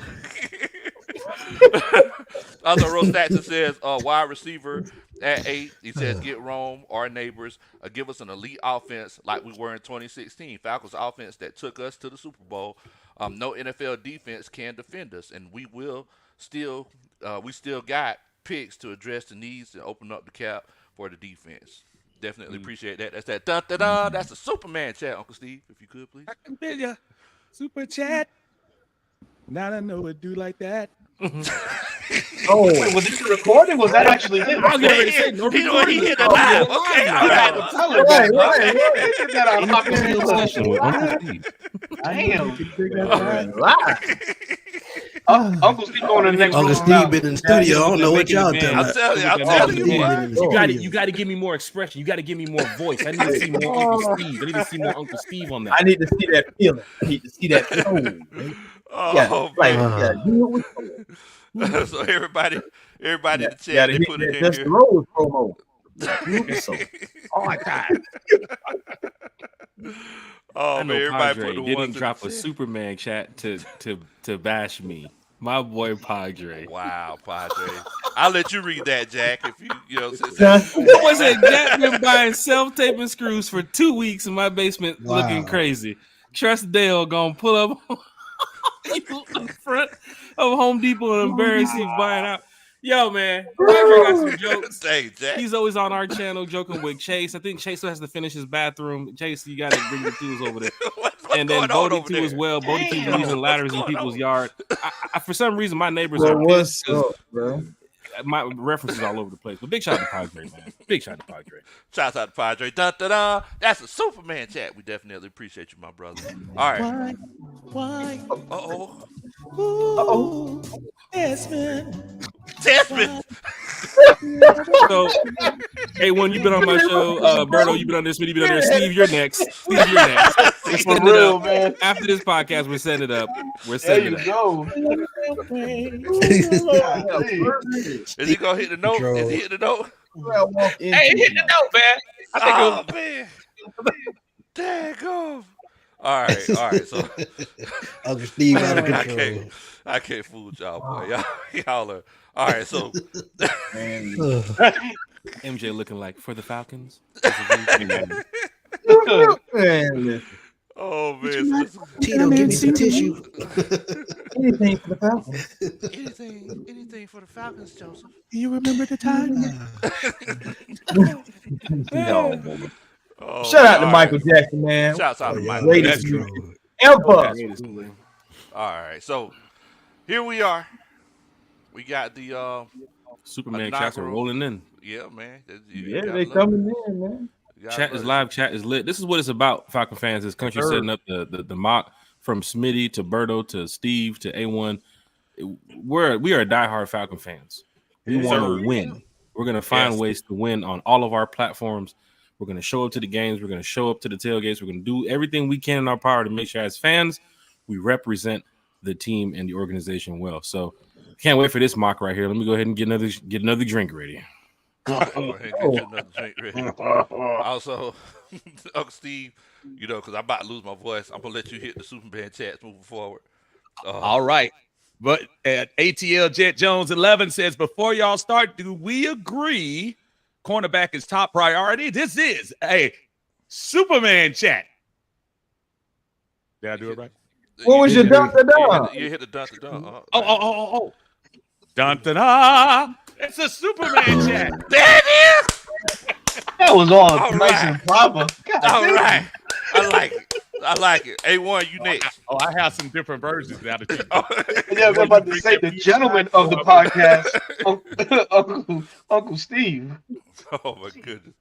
Also, Rostack says, wide receiver at 8. He says, get Rome, our neighbors, give us an elite offense like we were in 2016. Falcons offense that took us to the Super Bowl. No NFL defense can defend us, and we still got picks to address the needs and open up the cap for the defense. Definitely appreciate that. That's that dun dun dun. That's a Superman chat, Uncle Steve. If you could, please. I can feel ya. Super chat. Now I know it do like that. Oh, wait, was this a recording? Was that actually him? I was getting ready to say, no He hit it live. Okay, all right. Session with Uncle Steve. Uncle Steve going to the next Uncle room Steve now. been in the studio. I don't know what y'all talking I'm about. telling you what. You got to give me more expression. You got to give me more voice. I need to see more Uncle Steve. I need to see more Uncle Steve on that. I need to see that feeling. I need to see that tone. Oh, Like, man. yeah, you know what? So everybody in the chat, Yeah, they put it in that's here. the Rose promo. So, Oh my God. Oh, I man, know everybody put Padre the didn't ones in drop the a chat. Superman chat to bash me. My boy Padre. Wow, Padre. I'll let you read that, Jack, if you know. That boy said Jack been buying self-taping screws for 2 weeks in my basement looking Wow. crazy. Trust Dale gonna pull up in front of Home Depot and embarrass you buying out. Yo, man, Padre got some jokes. Hey, Jack. He's always on our channel joking with Chase. I think Chase still has to finish his bathroom. Chase, you got to bring the tools over there. What's And then going on Bodie over too there? as well. Bodie keeps Damn, leaving ladders what's in going people's on? yard. For some reason, my neighbors Bro, are what's pissed 'cause up, bro? my references all over the place. But big shout out to Padre, man. Big shout out to Padre. Shouts out to Padre. Dun, dun, dun. That's a Superman chat. We definitely appreciate you, my brother. All right. Why? Uh-oh. Ooh, Desmond. Desmond. So, hey, when you've been on my show, Berto, you've been on this video, you've been on there. Steve, you're next. Steve, you're next. We're setting it real, up. man. After this podcast, we're setting it up. We're There setting you it up. go. Is he going to hit the note? Is he hitting the note? Hey, hit the note, man. I think Oh, man. Daggone. All right. So Uncle Steve out of I control. can't fool with y'all, boy. Y'all are. All right, so MJ looking like for the Falcons. Man, oh man, so Tito, give me some tissue. anything for the Falcons. anything for the Falcons, Joseph. You remember the time? No. Oh, Shout out to all Michael right. Jackson, man. Shouts out to yeah. Michael. Greatest Jackson. music ever. All right, so here we are. We got the Superman chats are inaugural- rolling in. Yeah, man. Yeah, they coming in, man. Chat is live. Chat is lit. This is what it's about, Falcon fans. This country setting up the mock from Smitty to Berto to Steve to A1. We are diehard Falcon fans. We Yes, want sir. to win. We're gonna find Yes. ways to win on all of our platforms. We're gonna show up to the games. We're gonna show up to the tailgates. We're gonna do everything we can in our power to make sure, as fans, we represent the team and the organization well. So, can't wait for this mock right here. Let me go ahead and get another drink ready. Go ahead and get you another drink ready. Also, Uncle Steve, you know, because I'm about to lose my voice, I'm gonna let you hit the Superman chats moving forward. All right. But at ATL Jet Jones 11 says, before y'all start, do we agree cornerback is top priority? This is a Superman chat. Did I do it right? What was your dun dun dun? You hit the dun dun dun. Oh. Dun dun dun. It's a Superman chat. There it is. That was all All nice right. and proper. God All damn. right. I like it. A1, you next. Oh, I have some different versions now that you Yeah, I was about to say the gentleman of the podcast, Uncle Steve. Oh my goodness.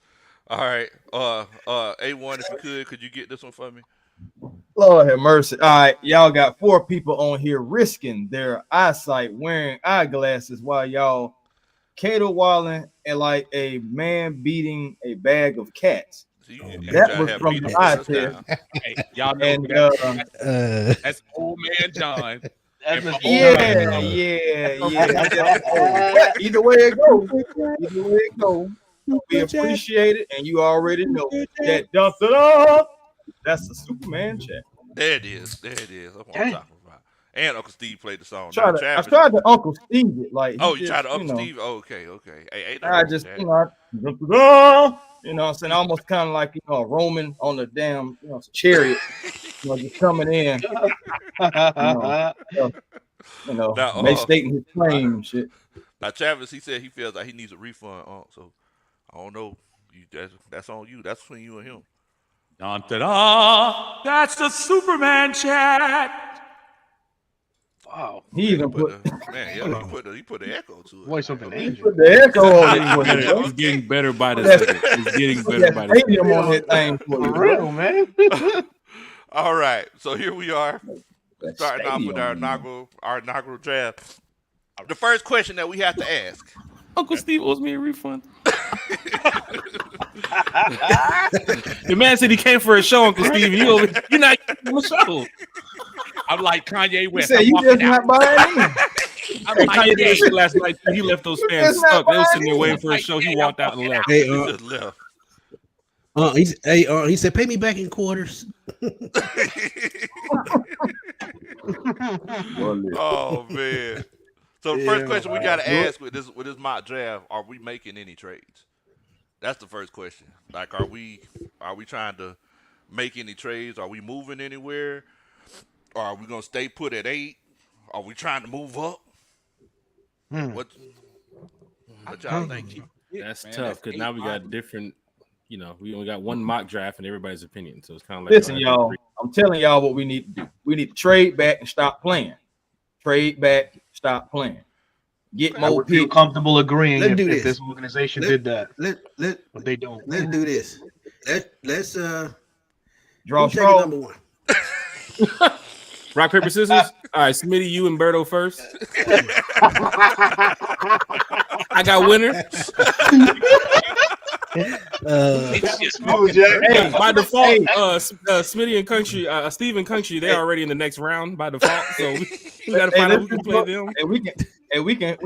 All right. A1, if you could you get this one for me? Lord have mercy. All right, y'all got 4 people on here risking their eyesight wearing eyeglasses while y'all caterwauling and like a man beating a bag of cats. So you That try to was have from Peter the put eye this test. down. Hey, y'all know And that's old man John. That's And Mr. yeah. Either way it goes, we appreciate it, and you already know that dun dun dun. That's the Superman chat. There it is. That's what I'm talking about. And Uncle Steve played the song. I Travis- tried to Uncle Steve it, like Oh, he you just, tried to Uncle know, Steve? Oh, okay. Hey, ain't no I wrong just, with you that. know, you know what I'm saying? Almost kind of like, a Roman on the damn, chariot, just coming in, Now, stating his claim and shit. Now, Travis, he said he feels like he needs a refund, so I don't know. That's on you. That's between you and him. Dun dun dun. That's the Superman chat. Wow. He even put He put the echo to it. Voice of an angel. put the echo on it. It's getting better by the second. It's getting better by the second. Stadium on that thing for For you, real, man. All right. So here we are, That starting off with our stadium. inaugural draft. The first question that we have to ask. Uncle Steve owes me a refund. The man said he came for a show, Uncle Steve. You're not getting a show. I'm like Kanye He West. said I'm you walking just out. not buying in. I'm Hey, like Kanye did that Ye. shit last night. He left those fans It's not stuck. They was sitting there buying waiting for a show. He walked out and left. Hey, He just left. he said, pay me back in quarters. Oh man. So the first question we gotta ask with this mock draft: are we making any trades? That's the first question. Like, are we trying to make any trades? Are we moving anywhere? Or are we gonna stay put at 8? Are we trying to move up? What y'all think? That's tough because now we got different. You know, we only got one mock draft and everybody's opinion, so it's kind of like. Listen, y'all. I'm telling y'all what we need to do. We need to trade back and stop playing. Trade back, stop playing. Get I more would feel picks. comfortable agreeing Let's do if this. this organization did that, but they don't. Let's do this. Let's Draw who's taking straw. number 1? Rock, paper, scissors. All right, Smitty, you and Berto first. I got winner. Hey, by default, Smitty and Country, Steve and Country, they're already in the next round by default. So we got to find out who can play them. And we can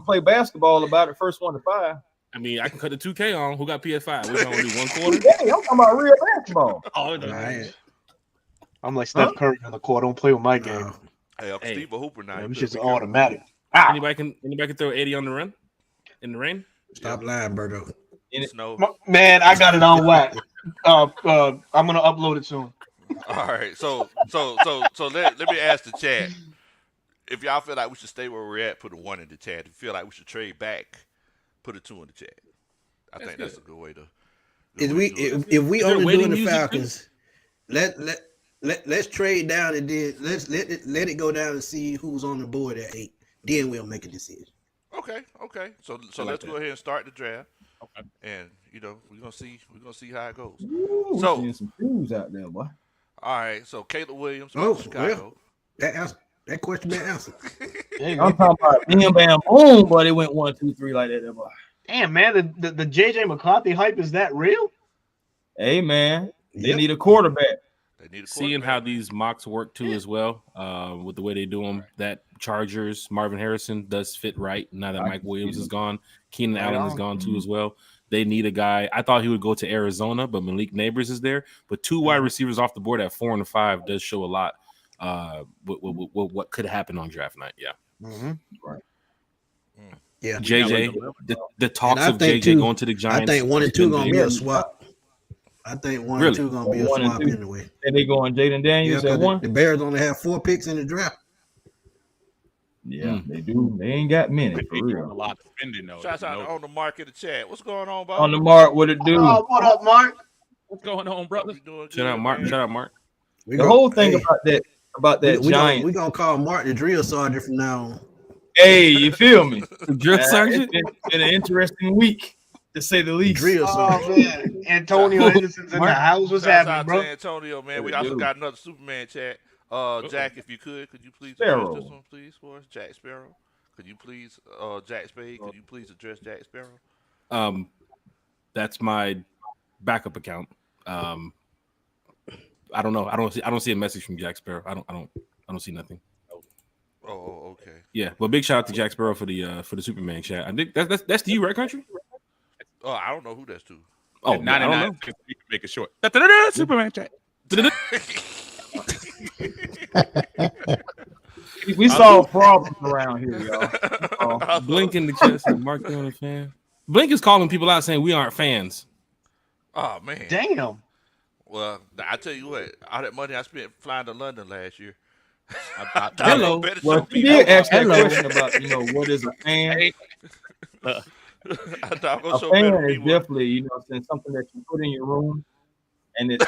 play basketball about it first 1 to 5. I mean, I can cut the 2K on. Who got PS5? We're gonna do 1 quarter. Hey, I'm talking about real basketball. Oh, I'm like Steph Curry on the court. Don't play with my game. Hey, Uncle Steve a hooper now. It's just automatic. Anybody can throw 80 on the run in the rain? Stop lying, Berto. Snow. Man, I got it on whack. I'm gonna upload it soon. All right. So let me ask the chat. If y'all feel like we should stay where we're at, put a 1 in the chat. If you feel like we should trade back, put a 2 in the chat. I think that's a good way to. If we only doing the Falcons, let's trade down and then let it go down and see who's on the board at 8. Then we'll make a decision. Okay. So let's go ahead and start the draft. Okay. And we're gonna see how it goes. Ooh, So seeing some shoes out there, boy. all right. So Caleb Williams, Oh, Chicago. That question been answered. I'm talking about bam, bam, boom, but it went 1, 2, 3 like that, boy. Damn, man, the JJ McCarthy hype, is that real? Hey, man, they need a quarterback. Seeing how these mocks work too as well, with the way they do them, that Chargers Marvin Harrison does fit right now that Mike Williams is gone. Keenan Allen is gone too as well. They need a guy. I thought he would go to Arizona, but Malik Neighbors is there. But 2 wide receivers off the board at 4 and 5 does show a lot. What could happen on draft night? Yeah, right. Yeah, JJ. The talks of JJ going to the Giants. I think 1 and 2 gonna be a swap. I think 1 and 2 gonna be a swap anyway. And they going Jaden Daniels at 1. The Bears only have 4 picks in the draft. Yeah, they do. They ain't got many for real. A lot of spending though. Shout out on the mark in the chat. What's going on, Bob? On the mark, what it do? Oh, what up, Mark? What's going on, brother? Shout out Mark. Shout out Mark. The whole thing about that Giant. We're gonna call Mark the drill sergeant from now on. Hey, you feel me? Drill sergeant. It's been an interesting week, to say the least. Drill sergeant. Man, Antonio Henderson's in the house. What's Shout happening, out bro? to Antonio, man. We also got another Superman chat. Jack, if you could you please Sparrow. address this one, please, for us? Jack Sparrow. Could you please, Jack Spade? Could you please address Jack Sparrow? That's my backup account. I don't know. I don't see a message from Jack Sparrow. I don't see nothing. Oh, okay. Yeah, but big shout out to Jack Sparrow for the Superman chat. I think that's to you, right, Country? Oh, I don't know who that's to. Oh, 99. You can make it short. Superman chat. We solve problems around here, y'all. Blink in the chat said Mark Dillon fan. Blink is calling people out saying we aren't fans. Oh man. Damn. Well, I tell you what, all that money I spent flying to London last year. Hello. Well, you did ask that question about, what is a fan? I thought I was A so fan better is definitely, something that you put in your room, and it.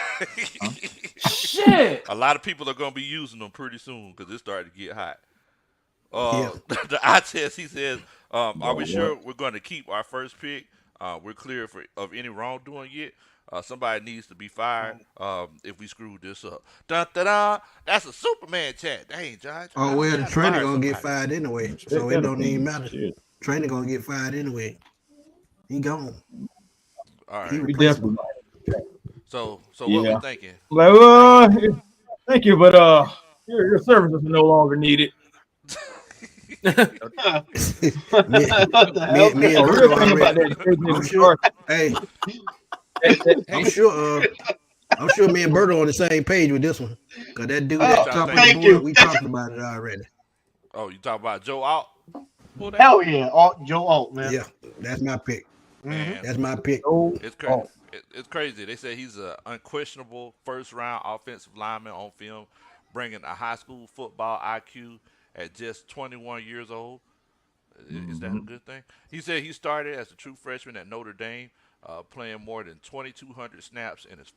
Shit. A lot of people are going to be using them pretty soon because it's starting to get hot. Yeah. The eye test, he says, are we sure we're going to keep our first pick? We're clear of any wrongdoing yet. Somebody needs to be fired if we screw this up. Dun, dun, dun. That's a Superman chat. Dang, Josh. Oh, well, the trainer going to get fired anyway, so it don't even matter. Trainer going to get fired anyway. He gone. All right. We definitely. So what we thinking? Well, thank you, but your services are no longer needed. Me and Real thing about I'm that. sure. Hey, I'm sure. I'm sure me and Berto on the same page with this one. Cause that dude Oh, at the top of the thank board, you. we talked about it already. Oh, you talk about Joe Alt? Hell yeah, Joe Alt, man. Yeah, that's my pick. Man, That's my pick. it's crazy. It's crazy. They say he's an unquestionable first-round offensive lineman on film, bringing a high school football IQ at just 21 years old. Is that a good thing? He said he started as a true freshman at Notre Dame, playing more than 2,200 snaps in his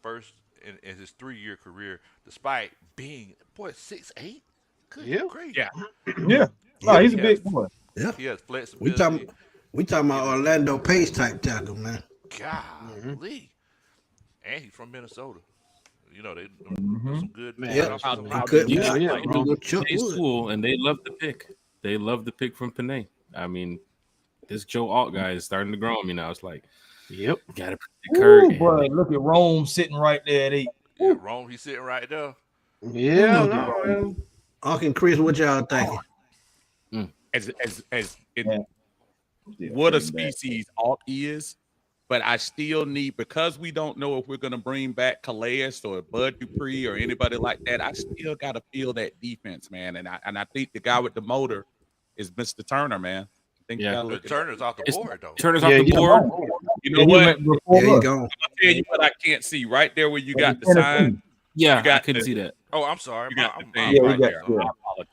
3-year career, despite being 6'8". Good grief. Yeah. Yeah. No, he's a big boy. Yeah. He has We flexibility. talking about Orlando Pace type tackle, man. Golly. And he's from Minnesota. You know, they some good. Man, Yeah, offensive he could. Yeah, Yeah, like, Panay's cool, and they love the pick. They love the pick from Panay. I mean, this Joe Alt guy is starting to grow on me now. It's like, yep, gotta protect Kurt. Boy, look at Rome sitting right there at 8. Yeah, Rome, he's sitting right there. Yeah, no, man. Uncle and Chris, what y'all thinking? What a species Alt is, but I still need, because we don't know if we're going to bring back Calais or Bud Dupree or anybody like that. I still got to feel that defense, man. And I think the guy with the motor is Mr. Turner, man. I think Turner's off the board, though. Turner's off the board. You know what? There you go. I'll tell you what I can't see right there where you got the sign. Yeah, got I couldn't see that. Oh, I'm sorry. You got the My thing right there. apologies.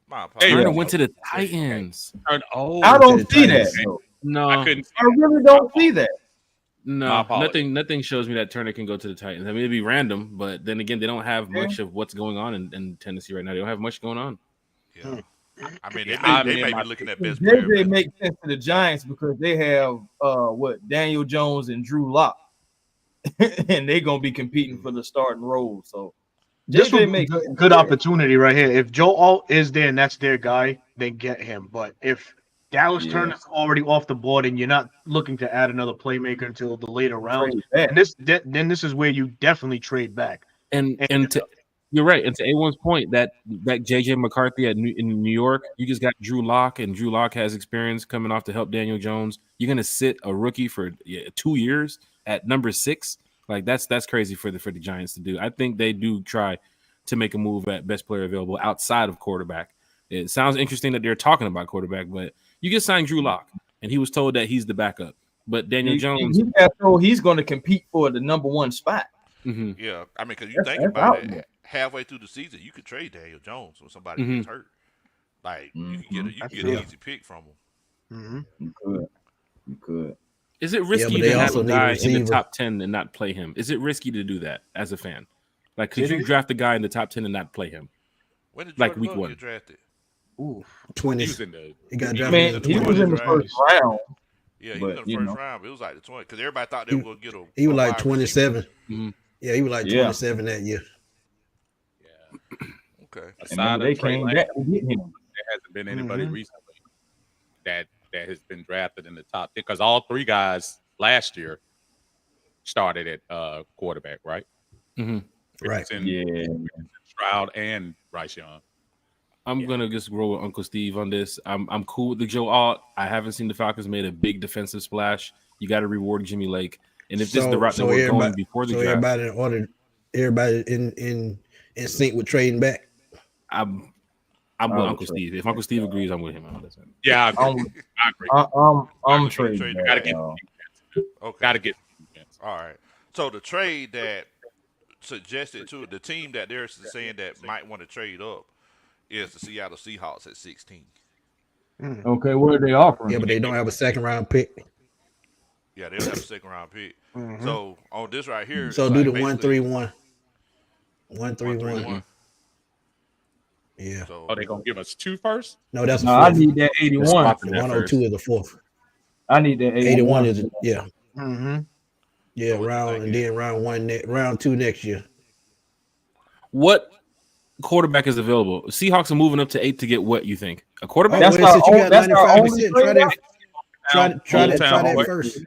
My Hey, apologies. Turner went to the Titans. Oh, I don't see that. though. No, I couldn't. I really don't see that. no, My apologies. nothing shows me that Turner can go to the Titans. I mean, it'd be random, but then again, they don't have much of what's going on in Tennessee right now. They don't have much going on. Yeah. I mean, Yeah, they may be looking at best player. JJ but- makes sense to the Giants because they have Daniel Jones and Drew Lock, and they're gonna be competing for the starting role. So This would JJ be makes a good opportunity right here. If Joe Alt is there and that's their guy, then get him. But if Dallas Turner's already off the board and you're not looking to add another playmaker until the later rounds, and then this is where you definitely trade back. And you're right. And to A1's point, that JJ McCarthy in New York, you just got Drew Lock, and Drew Lock has experience coming off to help Daniel Jones. You're gonna sit a rookie for 2 years at number 6. Like that's crazy for the Giants to do. I think they do try to make a move at best player available outside of quarterback. It sounds interesting that they're talking about quarterback, but you just signed Drew Lock, and he was told that he's the backup. But Daniel Jones, he's going to compete for the number 1 spot. Mm-hmm. Yeah, I mean, because you think about it, halfway through the season, you could trade Daniel Jones when somebody gets hurt. Like you can get an easy pick from him. You could. Is it risky to have a guy in the top 10 and not play him? Is it risky to do that as a fan? Like, could you draft a guy in the top 10 and not play him? When did like Jordan week Love 1? get drafted? 20. He got drafted. Man, he was in the first round. Yeah, he was in the first round, but it was like the 20 because everybody thought they were going to get him. He was like 27. Yeah, he was like 27 that year. Yeah. Okay. Aside they of Trey came Lance, back to get him. there hasn't been anybody recently that has been drafted in the top 10 because all 3 guys last year started at quarterback, right? Mm-hmm. Right. Stroud and Bryce Young. I'm gonna just roll with Uncle Steve on this. I'm cool with the Joe Alt. I haven't seen the Falcons made a big defensive splash. You got to reward Jimmy Lake, and if this is the route that we're going before the draft, everybody in sync with trading back. I'm with Uncle Steve. If Uncle Steve agrees, I'm with him. Yeah, I agree. I'm trading. Gotta get Okay. Gotta get All right. So the trade that suggested to the team that they're saying that might want to trade up is the Seattle Seahawks at 16. Okay, what are they offering? Yeah, but they don't have a second round pick. Yeah, they don't have a second round pick. So on this right here, So do the 1-3-1. 1-3-1. Yeah. So they gonna give us 2 first? No, that's No, I need that 81. The 102 is the 4th. I need that 81 is yeah. Yeah, So what round and then round 2 next year. What quarterback is available? Seahawks are moving up to 8 to get what you think? A quarterback? That's Well, since you got our only 95%, trade try that first.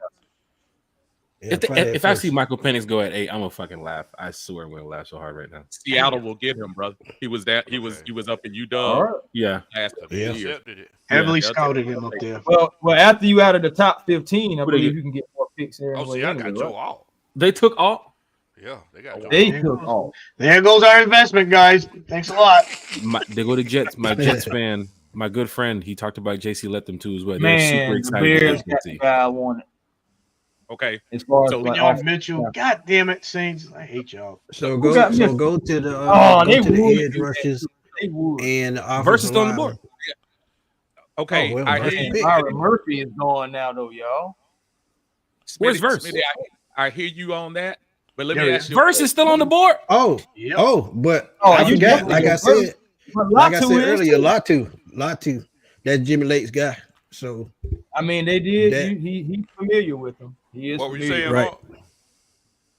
Yeah, If I see Michael Penix go at 8, I'm gonna fucking laugh. I swear I'm gonna laugh so hard right now. Seattle will get him, brother. He was up in UW All right. Yeah. last couple of years. accepted it. Heavily Yeah, scouted him up there. Well, after you out of the top 15, I believe you can get more picks there. Oh, see, I got Joe Alt. They took all. Yeah, they got They Jones. took off. There goes our investment, guys. Thanks a lot. They go to Jets. My Jets fan, my good friend, he talked about JC Latham too as well. They're super Man, the excited to Bears get got the JC. guy I wanted. Okay. As far as So like Leon off, Mitchell. God damn it, Saints. I hate y'all. So Who got go to the they go to would the edge do that rushes too. They would. and the offensive Versus still on the lineman. board. Okay. Oh, well, I that's hear a you. pick. Byron Murphy is gone now, though, y'all. Where's Smitty, Verse? Smitty, I hear you on that, but let There me he ask is. you. a Verse is still on the board. Oh, but Oh, I you forgot. definitely Like I go said, But like I Latu said is earlier, too. Latu, that's Jimmy Lake's guy. So I mean, they did. That- He's familiar with him. He is What were you familiar. saying, Right. Mark?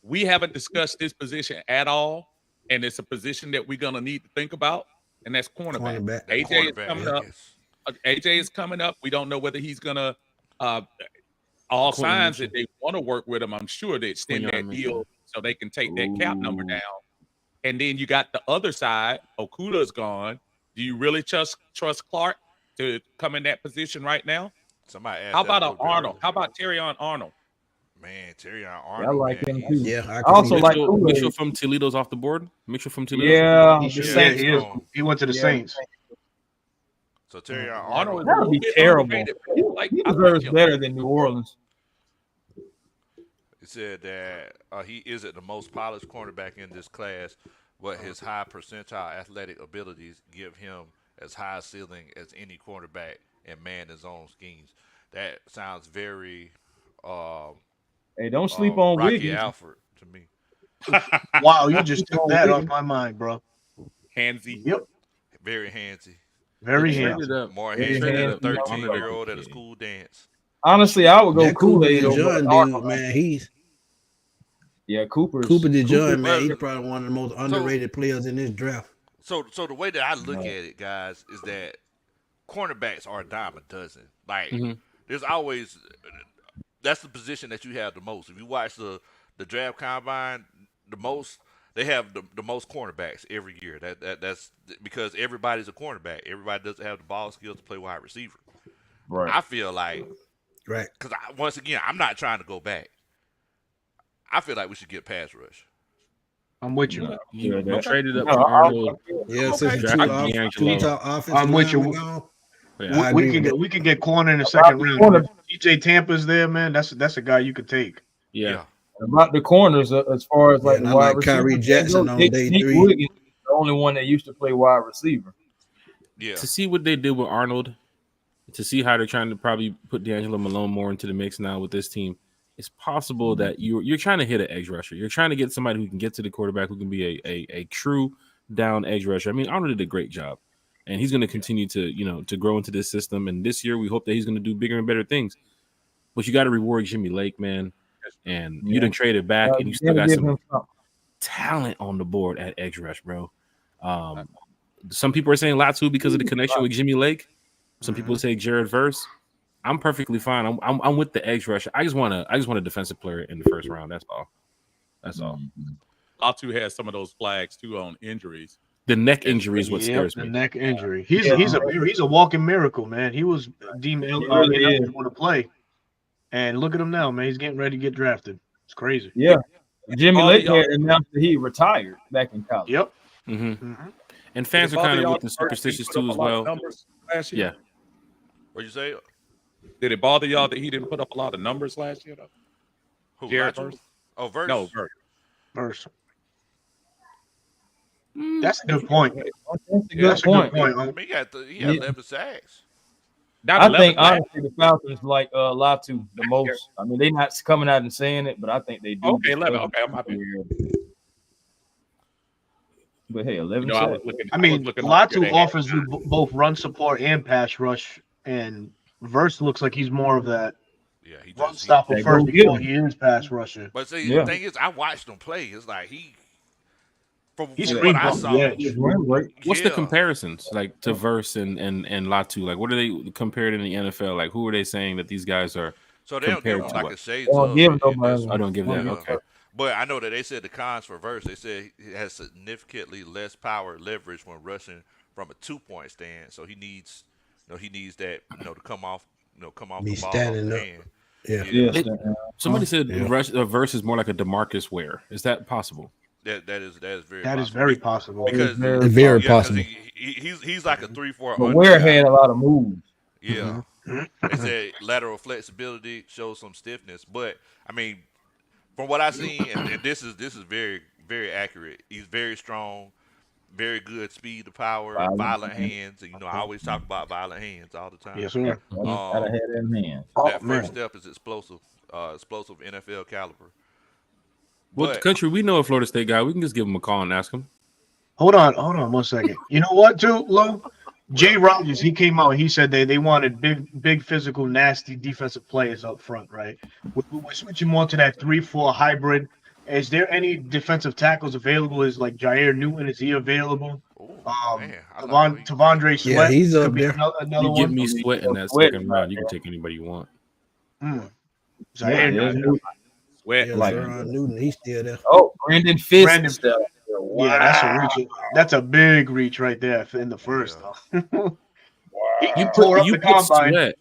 We haven't discussed this position at all, and it's a position that we're gonna need to think about, and that's cornerback. Cornerback. That AJ is cornerback, coming up. yes. AJ is coming up. We don't know whether he's gonna. All Quentin signs Mitchell. that they want to work with him. I'm sure they extend Quentin that Mitchell. deal so they can take that cap number Ooh. down. And then you got the other side. Okuda's gone. Do you really trust Clark to come in that position right now? Somebody asked How that about a an little bit Arnold? earlier. How about Terry on Arnold? Man, Terry I Arnold. like man, him too. yeah, I I can also see like that. Mitchell, Kool-Aid. Mitchell from Toledo's off the board. Mitchell from Toledo. Yeah, He the should. Saints. He is. He went to the Yeah, Saints. So Terry Arnold Arnold. is That a would be little bit terrible. underrated. People like- He I like deserves him. better than New Orleans. It said that he isn't the most polished cornerback in this class, but his high percentile athletic abilities give him as high a ceiling as any cornerback in man his own schemes. That sounds very Hey, don't sleep on Rocky Wiggins. Alford to me. Wow, you just took that off my mind, bro. Handsy. Yep. Very handsy. Very They handsy. traded up. More Very handsy than a handsy. 13-year-old at a school dance. Honestly, I would go That Cooper Kool-Aid over DeJohn Arnold. dude, man, Yeah, Cooper DeJohn, man, Well, he's probably one of the most underrated players in this draft. So the way that I look at it, guys, is that cornerbacks are a dime a dozen. Like there's always that's the position that you have the most. If you watch the draft combine, the most they have the most cornerbacks every year. That's because everybody's a cornerback. Everybody doesn't have the ball skills to play wide receiver. Right. I feel like Right. because once again, I'm not trying to go back. I feel like we should get pass rush. I'm with you. You Yeah, traded up No, for Arnold. Yeah, Okay. since the Drafted two D'Angelo. top offensive I'm with you. linemen gone, Yeah. I We agree can with get we can get corner in the second round. If DJ Tampa's there, man. That's a guy you could take. Yeah. About the corners, as far as like and the I wide like receiver, Kyrie Jackson on day Nick 3. Wiggins is the only one that used to play wide receiver. Yeah. To see what they did with Arnold, to see how they're trying to probably put D'Angelo Malone more into the mix now with this team, it's possible that you're trying to hit an edge rusher. You're trying to get somebody who can get to the quarterback, who can be a true down edge rusher. I mean, Arnold did a great job, and he's going to continue to grow into this system. And this year, we hope that he's going to do bigger and better things. But you got to reward Jimmy Lake, man. And you done traded back, and you still got some talent on the board at edge rush, bro. Some people are saying Latu because of the connection with Jimmy Lake. Some people say Jared Verse. I'm perfectly fine. I'm with the edge rusher. I just want a defensive player in the first round. That's all. That's all. Latu has some of those flags too on injuries. The neck injury is what scares The me. neck injury. He's a walking miracle, man. He was deemed ineligible to play, and look at him now, man. He's getting ready to get drafted. It's crazy. Yeah, Jimmy All Lake y'all- had announced that he retired back in college. Yep. And fans are kind of with the superstitious too as well. Last year? Yeah. What'd you say? Did it bother y'all that he didn't put up a lot of numbers last year, though? Who? Jared Latu? Verse? Oh, Verse. No, Verse. First. That's a good point. That's a good That's a point. good point. I mean, he had 11 sacks. Not I 11 think last- honestly the Falcons like Latu the most. I mean, they're not coming out and saying it, but I think they do. Okay, 11. Okay, I'm happy. But hey, 11 You know, I was sacks. looking. I mean, was looking up Latu there. offers you both run support and pass rush, and Verse looks like he's more of that Yeah, he run just. stopper They first go before get he is pass rusher. But see, Yeah. the thing is, I watched him play. It's like from He's what free I from saw. the edge. His run rate. What's the yeah. comparisons like to Verse and Latu? Like, what are they compared in the NFL? Like, who are they saying that these guys are? So they don't give compared him to like what? a shades They don't of. give in nobody- this I one. don't give that. Yeah. Okay. But I know that they said the cons for Verse. They said he has significantly less power leverage when rushing from a 2-point stand. So he needs, that, to come off Be the ball standing off the up. hand. Yeah. Yes, Somebody said Yeah. Verse is more like a DeMarcus Ware. Is that possible? That is very That is possible. very possible. Because Very possible. he's like a 3-4 But under Ware guy. had a lot of moves. Yeah. They said lateral flexibility shows some stiffness, but I mean, from what I've seen, and this is very very accurate. He's very strong, very good speed to power, violent hands. And, I always talk about violent hands all the time. Yes, sir. Gotta have them hands. That man. first step is explosive NFL caliber. Well, But country, we know a Florida State guy. We can just give him a call and ask him. Hold on 1 second. You know what, too, Lo? Jay Rogers, he came out and he said they wanted big, physical, nasty defensive players up front, right? We're switching more to that 3-4 hybrid. Is there any defensive tackles available? Is like Jair Newton, is he available? man, I like Tavondre Sweat Yeah, he's up could be there. another You give one. me Sweat in that Sweat. second round. You can take anybody you want. Jair Newton. Sweat. Yeah, Like- Teron Newton, he's still there. Oh, Brandon Fisk. Brandon- stuff. Yeah, that's a reach. That's a big reach right there in the first. Though. You tore up put, you the put combine. Sweat.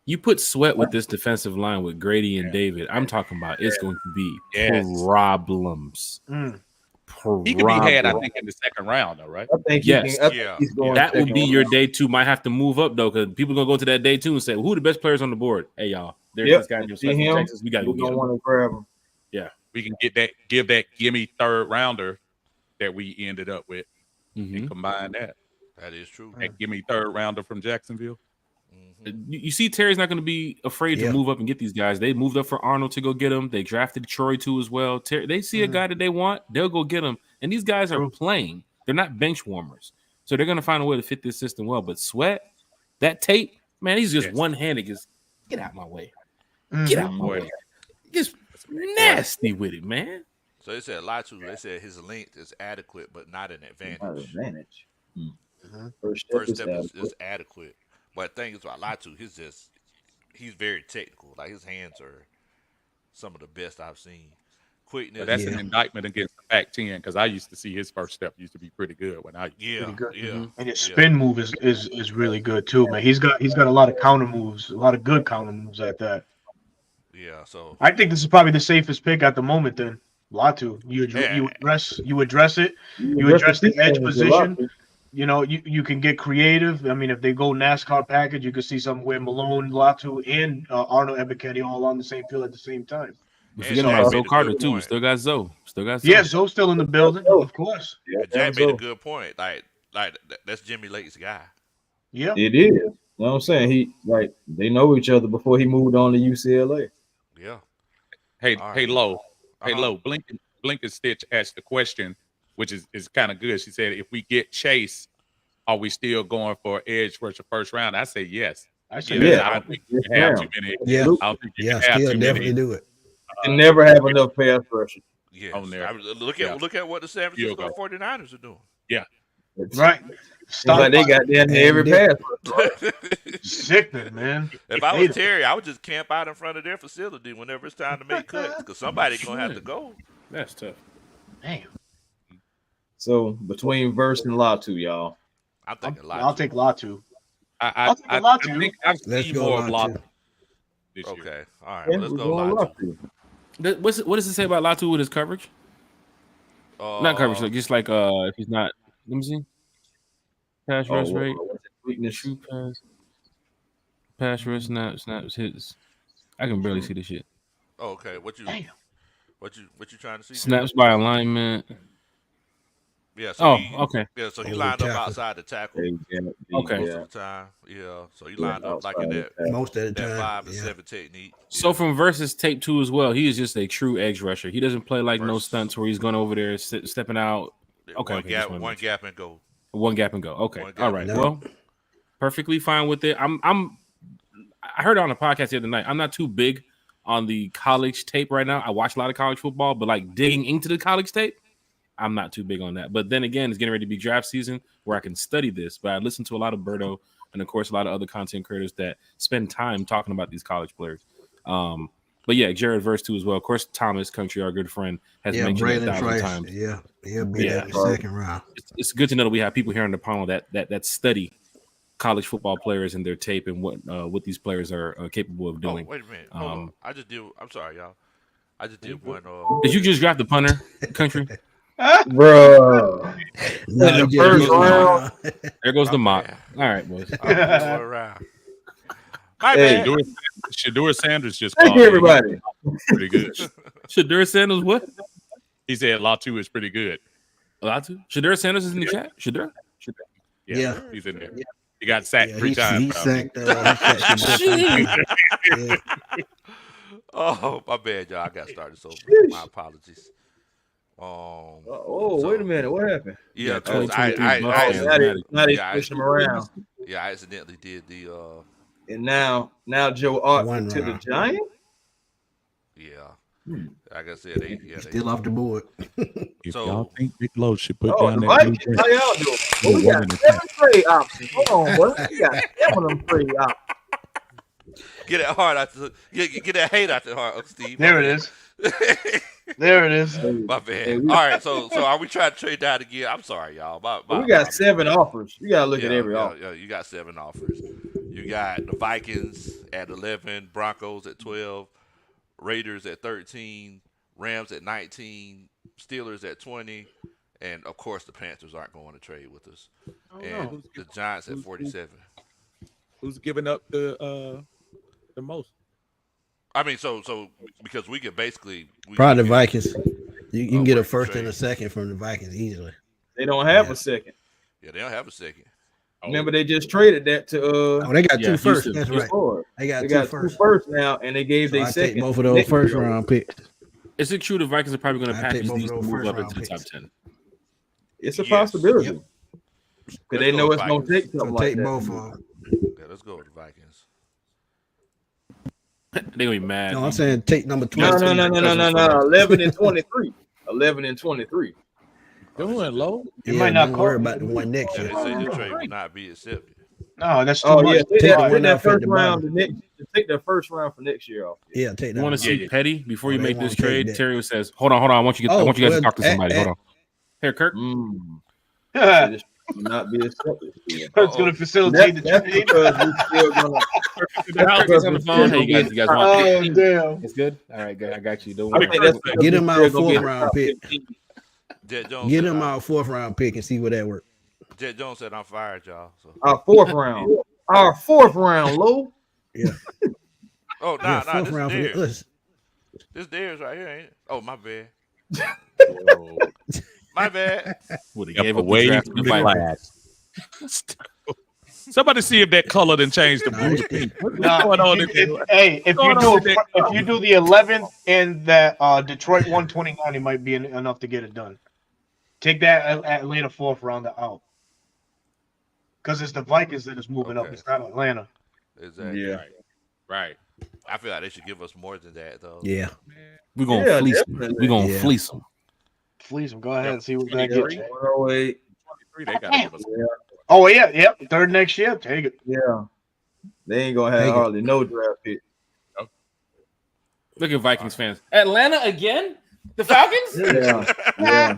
You put Sweat with this defensive line with Grady and David. I'm talking about it's going to be Yes. problems. He could be had, I think, in the second round, though, right? I think Yes. I think he's going That would second be round. your day two. Might have to move up though, because people gonna go to that day two and say, "Who are the best players on the board?" Hey y'all, there's Yep. this guy named See Sweat from him? Texas. We gotta go We get don't him. want to grab him. We can give that gimme third rounder that we ended up with Mhm. and combine that. that is true. That gimme third rounder from Jacksonville. You see, Terry's not going to be afraid Yeah. to move up and get these guys. They moved up for Arnold to go get him. They drafted Troy too as well. They see a guy that they want, they'll go get him. And these guys are playing. They're not bench warmers, so they're going to find a way to fit this system well. But Sweat, that tape, man, he's just one-handed. Just get out my way. Get out my way. Just nasty with it, man. So they said Latu. They said his length is adequate, but not an Not advantage. advantage. First step is adequate. But the thing is about Latu, he's very technical. Like his hands are some of the best I've seen. Quickness. But that's an indictment against the Pac-10 because I used to see his first step used to be pretty good when I. yeah, Pretty good. yeah. And his spin move is really good too, man. He's got a lot of counter moves, a lot of good counter moves at that. Yeah. So I think this is probably the safest pick at the moment. Then Latu, you address it. You address the edge position. You know, you can get creative. I mean, if they go NASCAR package, you could see something where Malone, Latu, and Arnold Ebiketie all on the same field at the same time. We And forget Jack about made Zoe a good Carter too. point. Still got Zoe. Yeah, Zoe's still in the building, of course. Jack made a good point. Like that's Jimmy Lake's guy. Yeah. It is. You know what I'm saying? They know each other before he moved on to UCLA. Yeah. Hey, All hey, right. Lo. Hey, Uh-huh. Lo. Blinken Stitch asked the question, which is kind of good. She said, if we get Chase, are we still going for edge rusher first round? I say yes. I say I don't think you can have Yeah. too many. Yeah. I don't think you Yeah, can have still too definitely many do it. You can never have enough pass rushers. Yes. On there. Look Yeah. at what the San You'll Francisco go. 49ers are doing. Right. It's like they got down there every pass. Sickening, man. If I was Terry, I would just camp out in front of their facility whenever it's time to make cuts because somebody's gonna have to go. That's tough. Damn. So between Verse and Latu, y'all. I'm thinking a lot. I'll take Latu. I take Latu. think I've Let's seen go more of Latu. Latu this year. Okay. All right. Yeah, Well, let's we're go going Latu. Latu. What does it say about Latu with his coverage? Not coverage, like just like if he's not. Let me see. Pass rush rate, what's it? Weakness. shoot pass rush, snaps, hits. I can barely see the shit. Oh, okay. What you trying to see? Snaps by alignment. Yeah. So Oh, he, okay. Yeah. So he Over lined up tackle. outside the tackle Okay. most Yeah. of the time. Yeah. So he lined up like in that Most of the that time. 5 and Yeah. 7 technique. So from versus tape 2 as well, he is just a true edge rusher. He doesn't play like no Versus- stunts where he's going over there stepping out. Okay, One okay, gap, just one gap and go. One gap and go. Okay. One gap All right. and go. Well, perfectly fine with it. I heard it on a podcast the other night. I'm not too big on the college tape right now. I watch a lot of college football, but like digging into the college tape, I'm not too big on that. But then again, it's getting ready to be draft season where I can study this. But I listen to a lot of Berto and of course a lot of other content creators that spend time talking about these college players. But yeah, Jared Verse too as well. Of course, Thomas Country, our good friend, has Yeah, mentioned it Braylon 1,000 Trice. times. Yeah, he'll be there in the second round. It's good to know that we have people here on the panel that study college football players and their tape and what these players are capable of doing. Wait a minute. Hold on. I just did. I'm sorry, y'all. I just did one. Did you just draft the punter, country? Bro, No, in the he first just- round. There goes the mock. bad. All right, boys. Around. My Hey, bad. Shador Sanders just Thank called you, me. everybody. Pretty good. Shadur Sanders, what? He said Latu is pretty good. Latu? Shadur Sanders is in the chat. Shadur. Yeah. He's in there. He got sacked Yeah, 3 he times. sacked. Yeah. Oh, my bad, y'all. I got started. So my apologies. Oh, wait a minute. What happened? Yeah, Yeah, because 2023 Bucks I fans. Now they Yeah, I- switched him around. yeah, I accidentally did the And now Joe Art One to the round. Giants. yeah. Like I said, they Still off the board. If So- y'all think Big Low should put Oh, down the that blue Vikings. check, How y'all doing? Blue Oh, we woman got is 7 trade options. Hold on, boy. We got 7 of them trade options. get that heart out the get that hate out the heart, Steve. There it is. There it is. My bad. Hey, All right, so are we trying to trade down again? I'm sorry, y'all. We got 7 offers. You gotta look at every offer. Yeah, you got 7 offers. You got the Vikings at 11, Broncos at 12, Raiders at 13, Rams at 19, Steelers at 20, and of course the Panthers aren't going to trade with us. And the Giants at 47. Who's giving up the most? I mean, so because we could basically Probably the Vikings. You can get a worth the first trade. and a second from the Vikings easily. They don't have Yeah. a second. Yeah, they don't have a second. Remember, they just traded that to Oh, they got Yeah, 2 first. Houston. That's right. Ford. They got They 2 got 2 first. first now, and they gave So their I take second. both of those next first year. round picks. Is it true the Vikings are probably going to I take package both these of to those move up first-round into the top picks. 10? It's a Yes. possibility. Yep. Because Let's they go know with it's going to Vikings. take So something like take that. both of them. Yeah, let's go with the Vikings. They're going to be mad. No, I'm saying take number No, 20. no. 11 and 23. 11 and 23. doing low. Yeah, might not don't worry call- about the one next Yeah, year. they say the trade will not be accepted. No, that's too Oh much. yeah, take Take that, the take one that off at first the round. bottom. Take that first round for next year off. Yeah, take that. You want one. to see petty before you Oh, they make this won't take trade? that. Terry says, "Hold on. I want you guys Oh, to well, talk to somebody. Hold on. Here, Kirk. So this will not be accepted. It's going to facilitate the That's trade. because we still gonna. Kirk is on the phone. Hey, you guys want? Oh, damn. It's good. All right, good. I got you. Don't I worry. think that's Get him because out we're gonna be 4th round pick. Jet Jones Get said him I'm- out 4th round pick and see what that works. Jet Jones said I'm fired, y'all. So. Our 4th round. Our 4th round, low. Oh, Yeah, nah, 4th this round for Darius. us. This Darius right here, ain't it? Oh, my bad. My bad. Would have Got gave the up the way draft to through the the Vikings. Somebody see if that color done changed the blue screen. What's Nah, going on? if you do the 11th and that Detroit 129, it might be enough to get it done. Take that at later 4th round out, because it's the Vikings that is moving up. Okay. It's not Atlanta. Exactly. Yeah. Right. I feel like they should give us more than that, though. Yeah. We're gonna Yeah, fleece them. definitely. We're gonna Yeah. fleece them. Fleece them. Go ahead and see what that 23. gets. 108. 23, they got to give us. Oh yeah, yep. 3rd next year. Take it. Yeah. They ain't gonna have Take it. hardly no draft pick. Look at Vikings fans. Atlanta again? The Falcons? Yeah.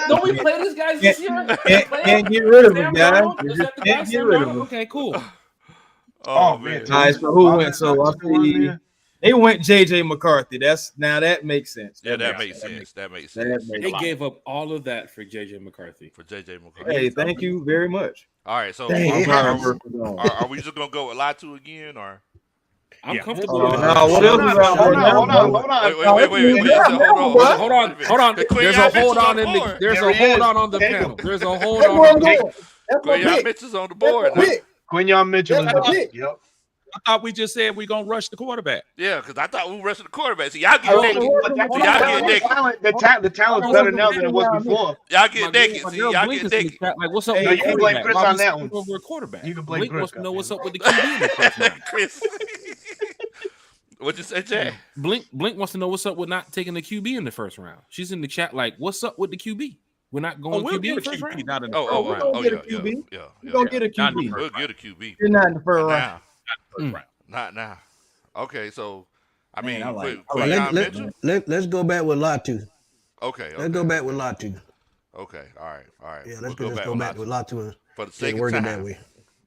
Don't we play these guys this year? Can't get rid of them, Sam guys. Darnold? You Is just that the guy, can't get Sam rid of Darnold? them. Okay, cool. Oh, Oh, man. man. All right, so who went? So I see they went JJ McCarthy. That makes sense. Yeah, that makes sense. That makes That sense. makes They sense. gave up all of that for JJ McCarthy. For JJ McCarthy. Hey, thank you very much. All right, so Dang, are we just gonna go with Latu again, or I'm Yeah. comfortable Oh, with no, that. what else we got Hold going on, hold now? on, hold on. wait. Yeah, Hold on. The Queen There's Anne a hold Mitchell's on in the board. there's There a he hold is. on the Take panel. him. There's a hold That's on where I'm on the going. panel. That's my Queen Anne pick. Mitchell's on the That's board. my now. pick. Quinyon Mitchell is That's my the pick. Yep. I thought we just said we're going to rush the quarterback. Yeah, because I thought we were resting the quarterback. See, y'all get Oh, naked. hold Y'all get naked. The talent's better now than it was before. Y'all get naked. See, y'all get naked. Like, what's up Hey, with you the can blame quarterback? Chris Why on we that skipping one. over a quarterback? You can blame Blake Chris, wants to know goddamn what's it. up with the QB in the first round. Chris. What'd you say, Jay? Blink wants to know what's up with not taking the QB in the first round. She's in the chat like, what's up with the QB? We're not going We'll QB get in a the first QB, round. not in the Oh, first oh, we're right. gonna Oh, get yeah, a QB. yeah. We're gonna get a Not in the QB. first We'll get a QB. You're not in the first round. Now. round. Not now. Okay, so, I Man, mean, I like- Quinyon Let, Mitchell? let's go back with Latu. Okay. Let's go back with Latu. Okay, all right. Yeah, We'll let's go back with Latu and for the and sake work of it that time. way.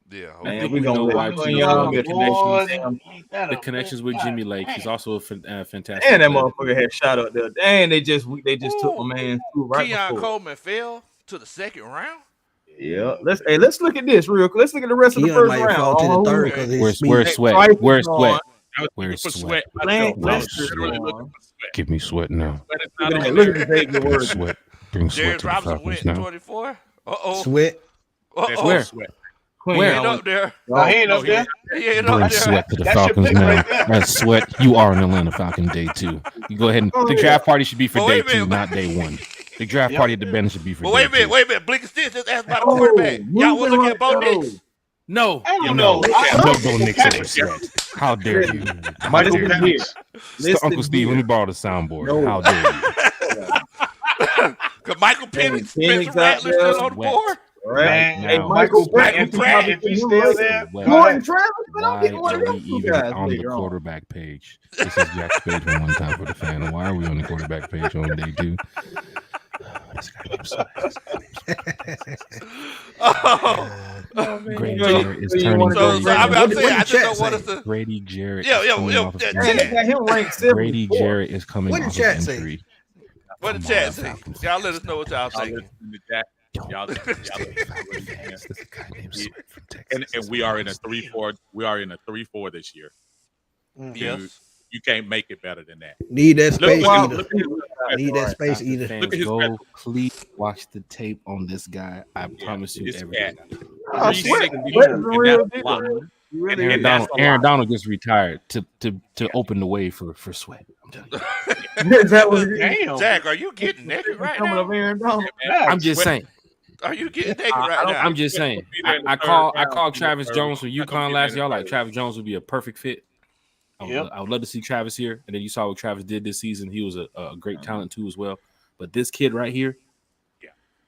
Yeah. Man, Okay. we gonna know why let too, y'all the get connections. Ain't that The a connections bitch? with God Jimmy Lake. damn. He's also a fantastic And that player. motherfucker had shot up there. Dang, they just took Ooh, my man through right Keon before. Coleman fell to the second round. Yeah, let's look at this real quick. Let's look at the rest of the Keon first might round. fall to the Oh, third because of his Where's speed. Sweat? Trice is Where's gone. Sweat? I was looking Where's for Sweat? Sweat myself. I Where's was literally Sweat? looking for Sweat. Give me Sweat now. Sweat is not Look on at there. Xavier Bring Worthy. Sweat. Bring Sweat James to the Robinson Falcons went now. 24. Uh-oh. Sweat. There's Uh-oh. no Where? Sweat. Queen, He Where? ain't up there. No, he ain't No, up there. He ain't Bring up there. Sweat to the That's your Falcons pick now. right there. That's Sweat. You are an Atlanta Falcon day 2. You go ahead and the draft party should be for But day wait a 2, minute. not day 1. The draft party at the bench should be for But day 2. wait a minute. Blink and Stitch just asked about a Oh, quarterback. Y'all moving want to look right at Bo there, Nix? though. No, I don't no, know. I no, love Bo Michael Nix over Penix. Sweat. How dare you? How Michael dare you? Penix. Uncle Steve, let me borrow the soundboard. No. How dare you? Because Michael Penix Penix, Spencer out Rattler there. still on the Sweat. board. Right. Man, now. Hey, Michael Pratt, Pratt, we if can Pratt, probably if put he's him still right there, Wait. go Jordan ahead. Travis, man, I'm Why getting one are of we them two even guys on the later on. quarterback page? This is Jack Spade from One Time for the Fan. Why are we on the quarterback page on day 2? This guy named Sweat. Oh. Grady So- Jarrett is so you turning wanna go 30. So I'm What saying, the I just chat don't want say? us to. Grady Jarrett Yo, is yo, coming yo, off of yeah, an Man, they injury. got him ranked Grady 74. Jarrett is coming What the off chat of say? injury. What the Come chat on, say? Falcons Y'all fans, let us know what y'all Y'all thinking. listen to that. Y'all Falcons fans. There's a guy named Sweat from Texas. and we are in a 3-4. We are in a 3-4 this year. Yes. You can't make it better than that. Need that Look, space look, eater. look at his Need that space Falcons eater. fans, Look at his go record. please watch the tape on this guy. I promise you His everything. cat. I swear, 360 Sweat is a and real that's a deal, lot. man. He really And is. that's a Aaron lot. Donald just retired to open the way for Sweat. I'm telling you. Is that what it is? Damn. Jack, are you getting naked right Coming up now? Aaron Donald. I'm just saying. Are you getting naked right now? I'm just saying. I called Travis Jones from UConn last year. I like Travis Jones would be a perfect fit. I would love to see Travis here. And then you saw what Travis did this season. He was a great talent too as well. But this kid right here,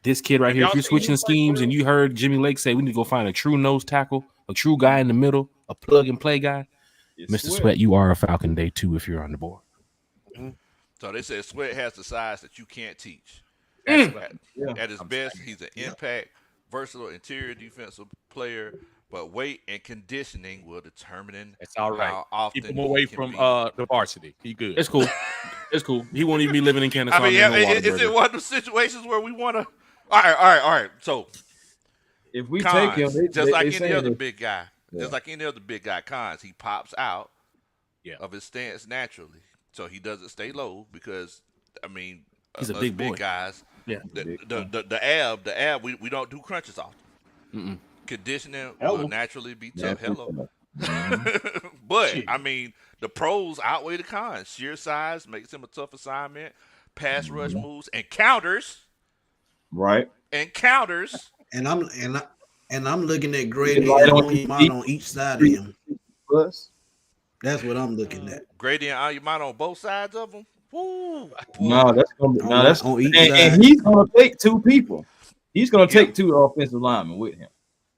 if you're switching schemes and you heard Jimmy Lake say we need to go find a true nose tackle, a true guy in the middle, a plug and play guy, Mr. Sweat, you are a Falcon day 2 if you're on the board. So they said Sweat has the size that you can't teach. Yeah. At his best, he's an impact, versatile interior defensive player, but weight and conditioning will determine It's all right. how often Keep him away he can from be. the varsity. He good. It's cool. It's cool. He won't even be living in Kennesaw. I mean, is it one of the situations where we want to? All right. So If we Cons, take him, just like any saying other that- big guy, just like any other big guy, Cons, he pops out of his stance naturally, so he doesn't stay low because I mean, he's a us big boy. guys. Yeah. The ab, we don't do crunches often. Conditioning will naturally be tough. Hello. But I mean, the pros outweigh the cons. Sheer size makes him a tough assignment. Pass rush moves and counters. Right. And counters. And I'm looking at Grady Right and on Onyemata on each side of him. Plus, That's what I'm looking at. Grady and Onyemata on both sides of him. Woo. no, that's gonna be, no, that's on each and side. he's gonna take 2 people. He's gonna take 2 offensive linemen with him.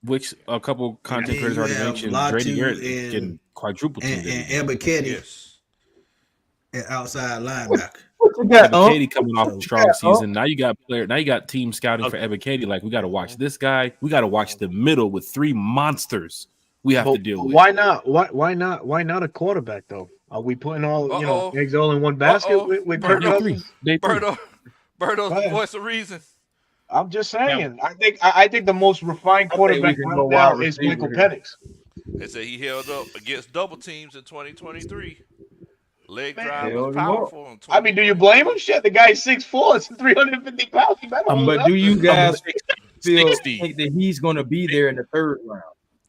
Which a couple content And then creators you already have mentioned. Latu Grady Garrett and- is getting quadruple And teamed. Ebiketie Yes. at outside linebacker. What you got, Ebiketie coming off a strong Yeah, season. Now you got team scouting for Ebiketie. Like we got to watch this guy. We got to watch the middle with 3 monsters. We have to deal with. Why not? Why not a quarterback though? Are we putting all eggs all in one basket with Kirk Cousins? Birdo's Go the ahead. voice of reason. I'm just saying. I think the most refined quarterback can right go now wide is receiver Michael here. Penix. They say he held up against double teams in 2023. Leg drive hell was yeah. powerful. In I mean, do you blame him? Shit, the guy's 6'4", it's 350 pounds. He better hold But up. do you guys feel 60. think that he's gonna be there in the 3rd round?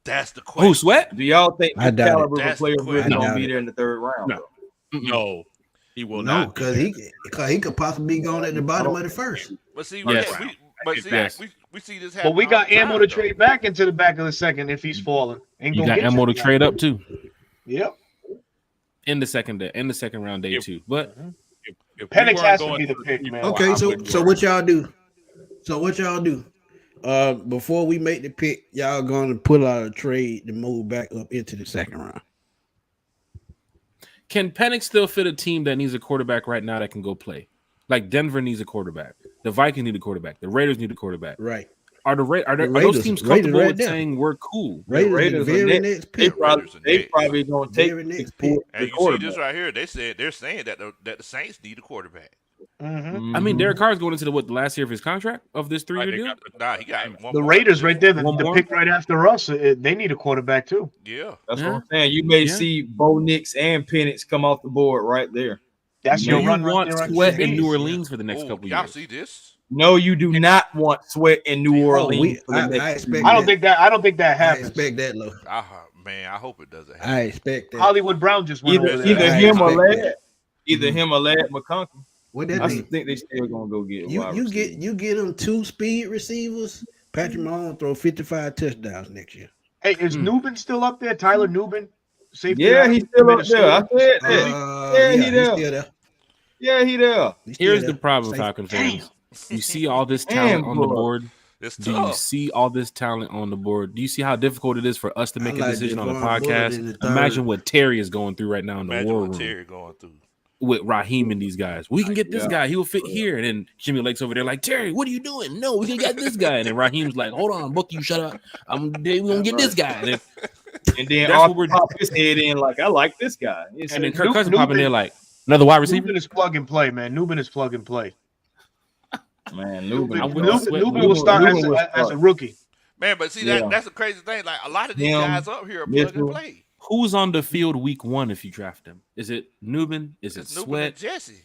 That's the question. Who Sweat? Do y'all think I this doubt it. caliber of a That's player the really question. I gonna doubt be it. there in the 3rd round? No. No, he will No, not. because he could possibly be going at the bottom of the first. But see, Yes. we see this happen. But we all got the ammo time, to trade back into the back of the second if he's falling. Ain't You gonna got get ammo to you. trade up too Yep. in the second round day 2. But If we Penix weren't has to going be the to pick, 3-4, man. Okay, I so wouldn't so worry. what y'all do? Before we make the pick, y'all gonna pull out a trade to move back up into the 2nd round. can Penix still fit a team that needs a quarterback right now that can go play? Like Denver needs a quarterback. The Vikings need a quarterback. The Raiders need a quarterback. Right. Are the Ra- are, there, The are those Raiders- teams Raiders comfortable right with there. saying we're cool? Raiders, Raiders the are very next. next They pick. probably, Raiders are they next. probably gonna take Very next the, pick. And the you see quarterback. this right here. They're saying that the Saints need a quarterback. Mhm. I mean, Derek Carr's going into the last year of his contract of this 3-year They deal. got the- Nah, he got one The more Raiders after right this. there, One the more? pick right after us, they need a quarterback too. Yeah. That's Yeah. what I'm saying. You may Yeah. see Bo Nix and Penix come off the board right there. That's Do your you run right want there on Sweat in QBs. New Orleans for the next Oh, couple y'all years? see this? No, you do not want Sweat in New Oh, Orleans. for the I next expect I don't think that I happens. expect that, low. Man, I hope it doesn't happen. I expect that. Hollywood Brown just went over either there. I him or expect Ladd, that. either Mhm. him or Ladd McConkey. What that I mean? think they still gonna go get You wide you receiver. get them 2 speed receivers. Patrick Mahomes throw 55 touchdowns next year. Hey, is Newbin still up there? Tyler Newbin, safety. Yeah, out he's of still up there. I Minnesota? said that. Yeah, he he's there. still there. Yeah, he there. He's still Here's there. the problem, Safe. Falcon fans. You see all this talent on the board. It's Do you tough. see all this talent on the board? Do you see how difficult it is for us to I make a like decision on a Javon Bullard in podcast? the third. Imagine what Terry is going through right now in the Imagine war what room Terry going through. with Raheem and these guys. We can get this Yeah. guy. He will fit here. And then Jimmy Lake's over there like, Terry, what are you doing? No, we can get this guy. And then Raheem's like, hold on, book, you shut up. We're going to get this guy. And then That's what Arthur we're- pop his head in like, I like this guy. And then Kirk Cousins popping there like, another wide receiver? Newbin is plug and play, man. Newbin is plug and play. Man, Newbin will start as a rookie. Man, but see Yeah. that's a crazy thing. Like a lot of these Him, guys up here are plug and Mitchell. play. Who's on the field week 1 if you draft him? Is it Newman? Is it It's Newman Sweat? and Jesse.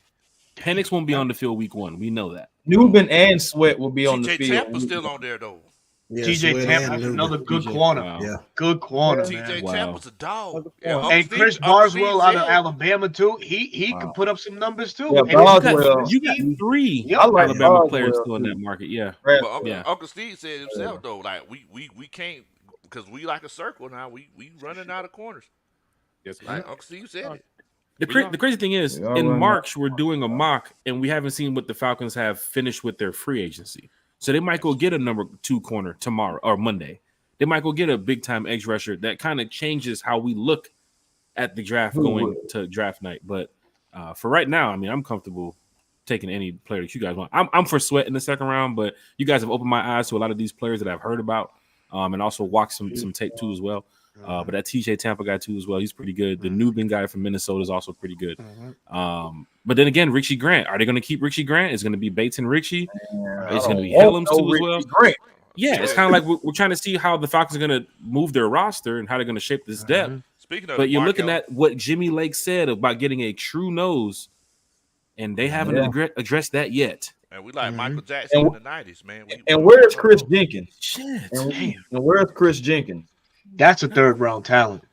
Penix won't be on the field week 1. We know that. Newbin and Sweat will be on the TJ field. Tampa's still on there though. Yeah, TJ Sweat Tampa, and that's Newman. another good TJ, corner. wow. Yeah. Good corner, TJ man. Wow. Tampa's a dog. And Chris Barswell out of Alabama too. He could put up some numbers too. Yeah, And Barswell. You got 3 Yep. I like Alabama Barswell, players still in too. that market. Yeah. Brad- But Yeah. Uncle Steve said himself though, like we can't because we like a circle now. We running out of corners. Yes, Like Uncle Steve said it. The crazy thing is, Yeah, in right. March, we're doing a mock, and we haven't seen what the Falcons have finished with their free agency. So they might go get a number 2 corner tomorrow or Monday. They might go get a big-time edge rusher. That kind of changes how we look at the draft going to draft night. But for right now, I mean, I'm comfortable taking any player that you guys want. I'm for Sweat in the second round, but you guys have opened my eyes to a lot of these players that I've heard about and also watched some tape too as well. But that TJ Tampa guy too as well, he's pretty good. The Newbin guy from Minnesota is also pretty good. But then again, Richie Grant, are they going to keep Richie Grant? It's going to be Bates and Richie. It's going to be Hillums too as well. Grant. Yeah, it's kind of like we're trying to see how the Falcons are going to move their roster and how they're going to shape this depth. Speaking of, But you're looking Markel, at what Jimmy Lake said about getting a true nose, and they haven't addressed that yet. and we like Michael Jackson in the '90s, man. And where's Chris Jenkins? Shit. And where's Chris Jenkins? That's a third round talent.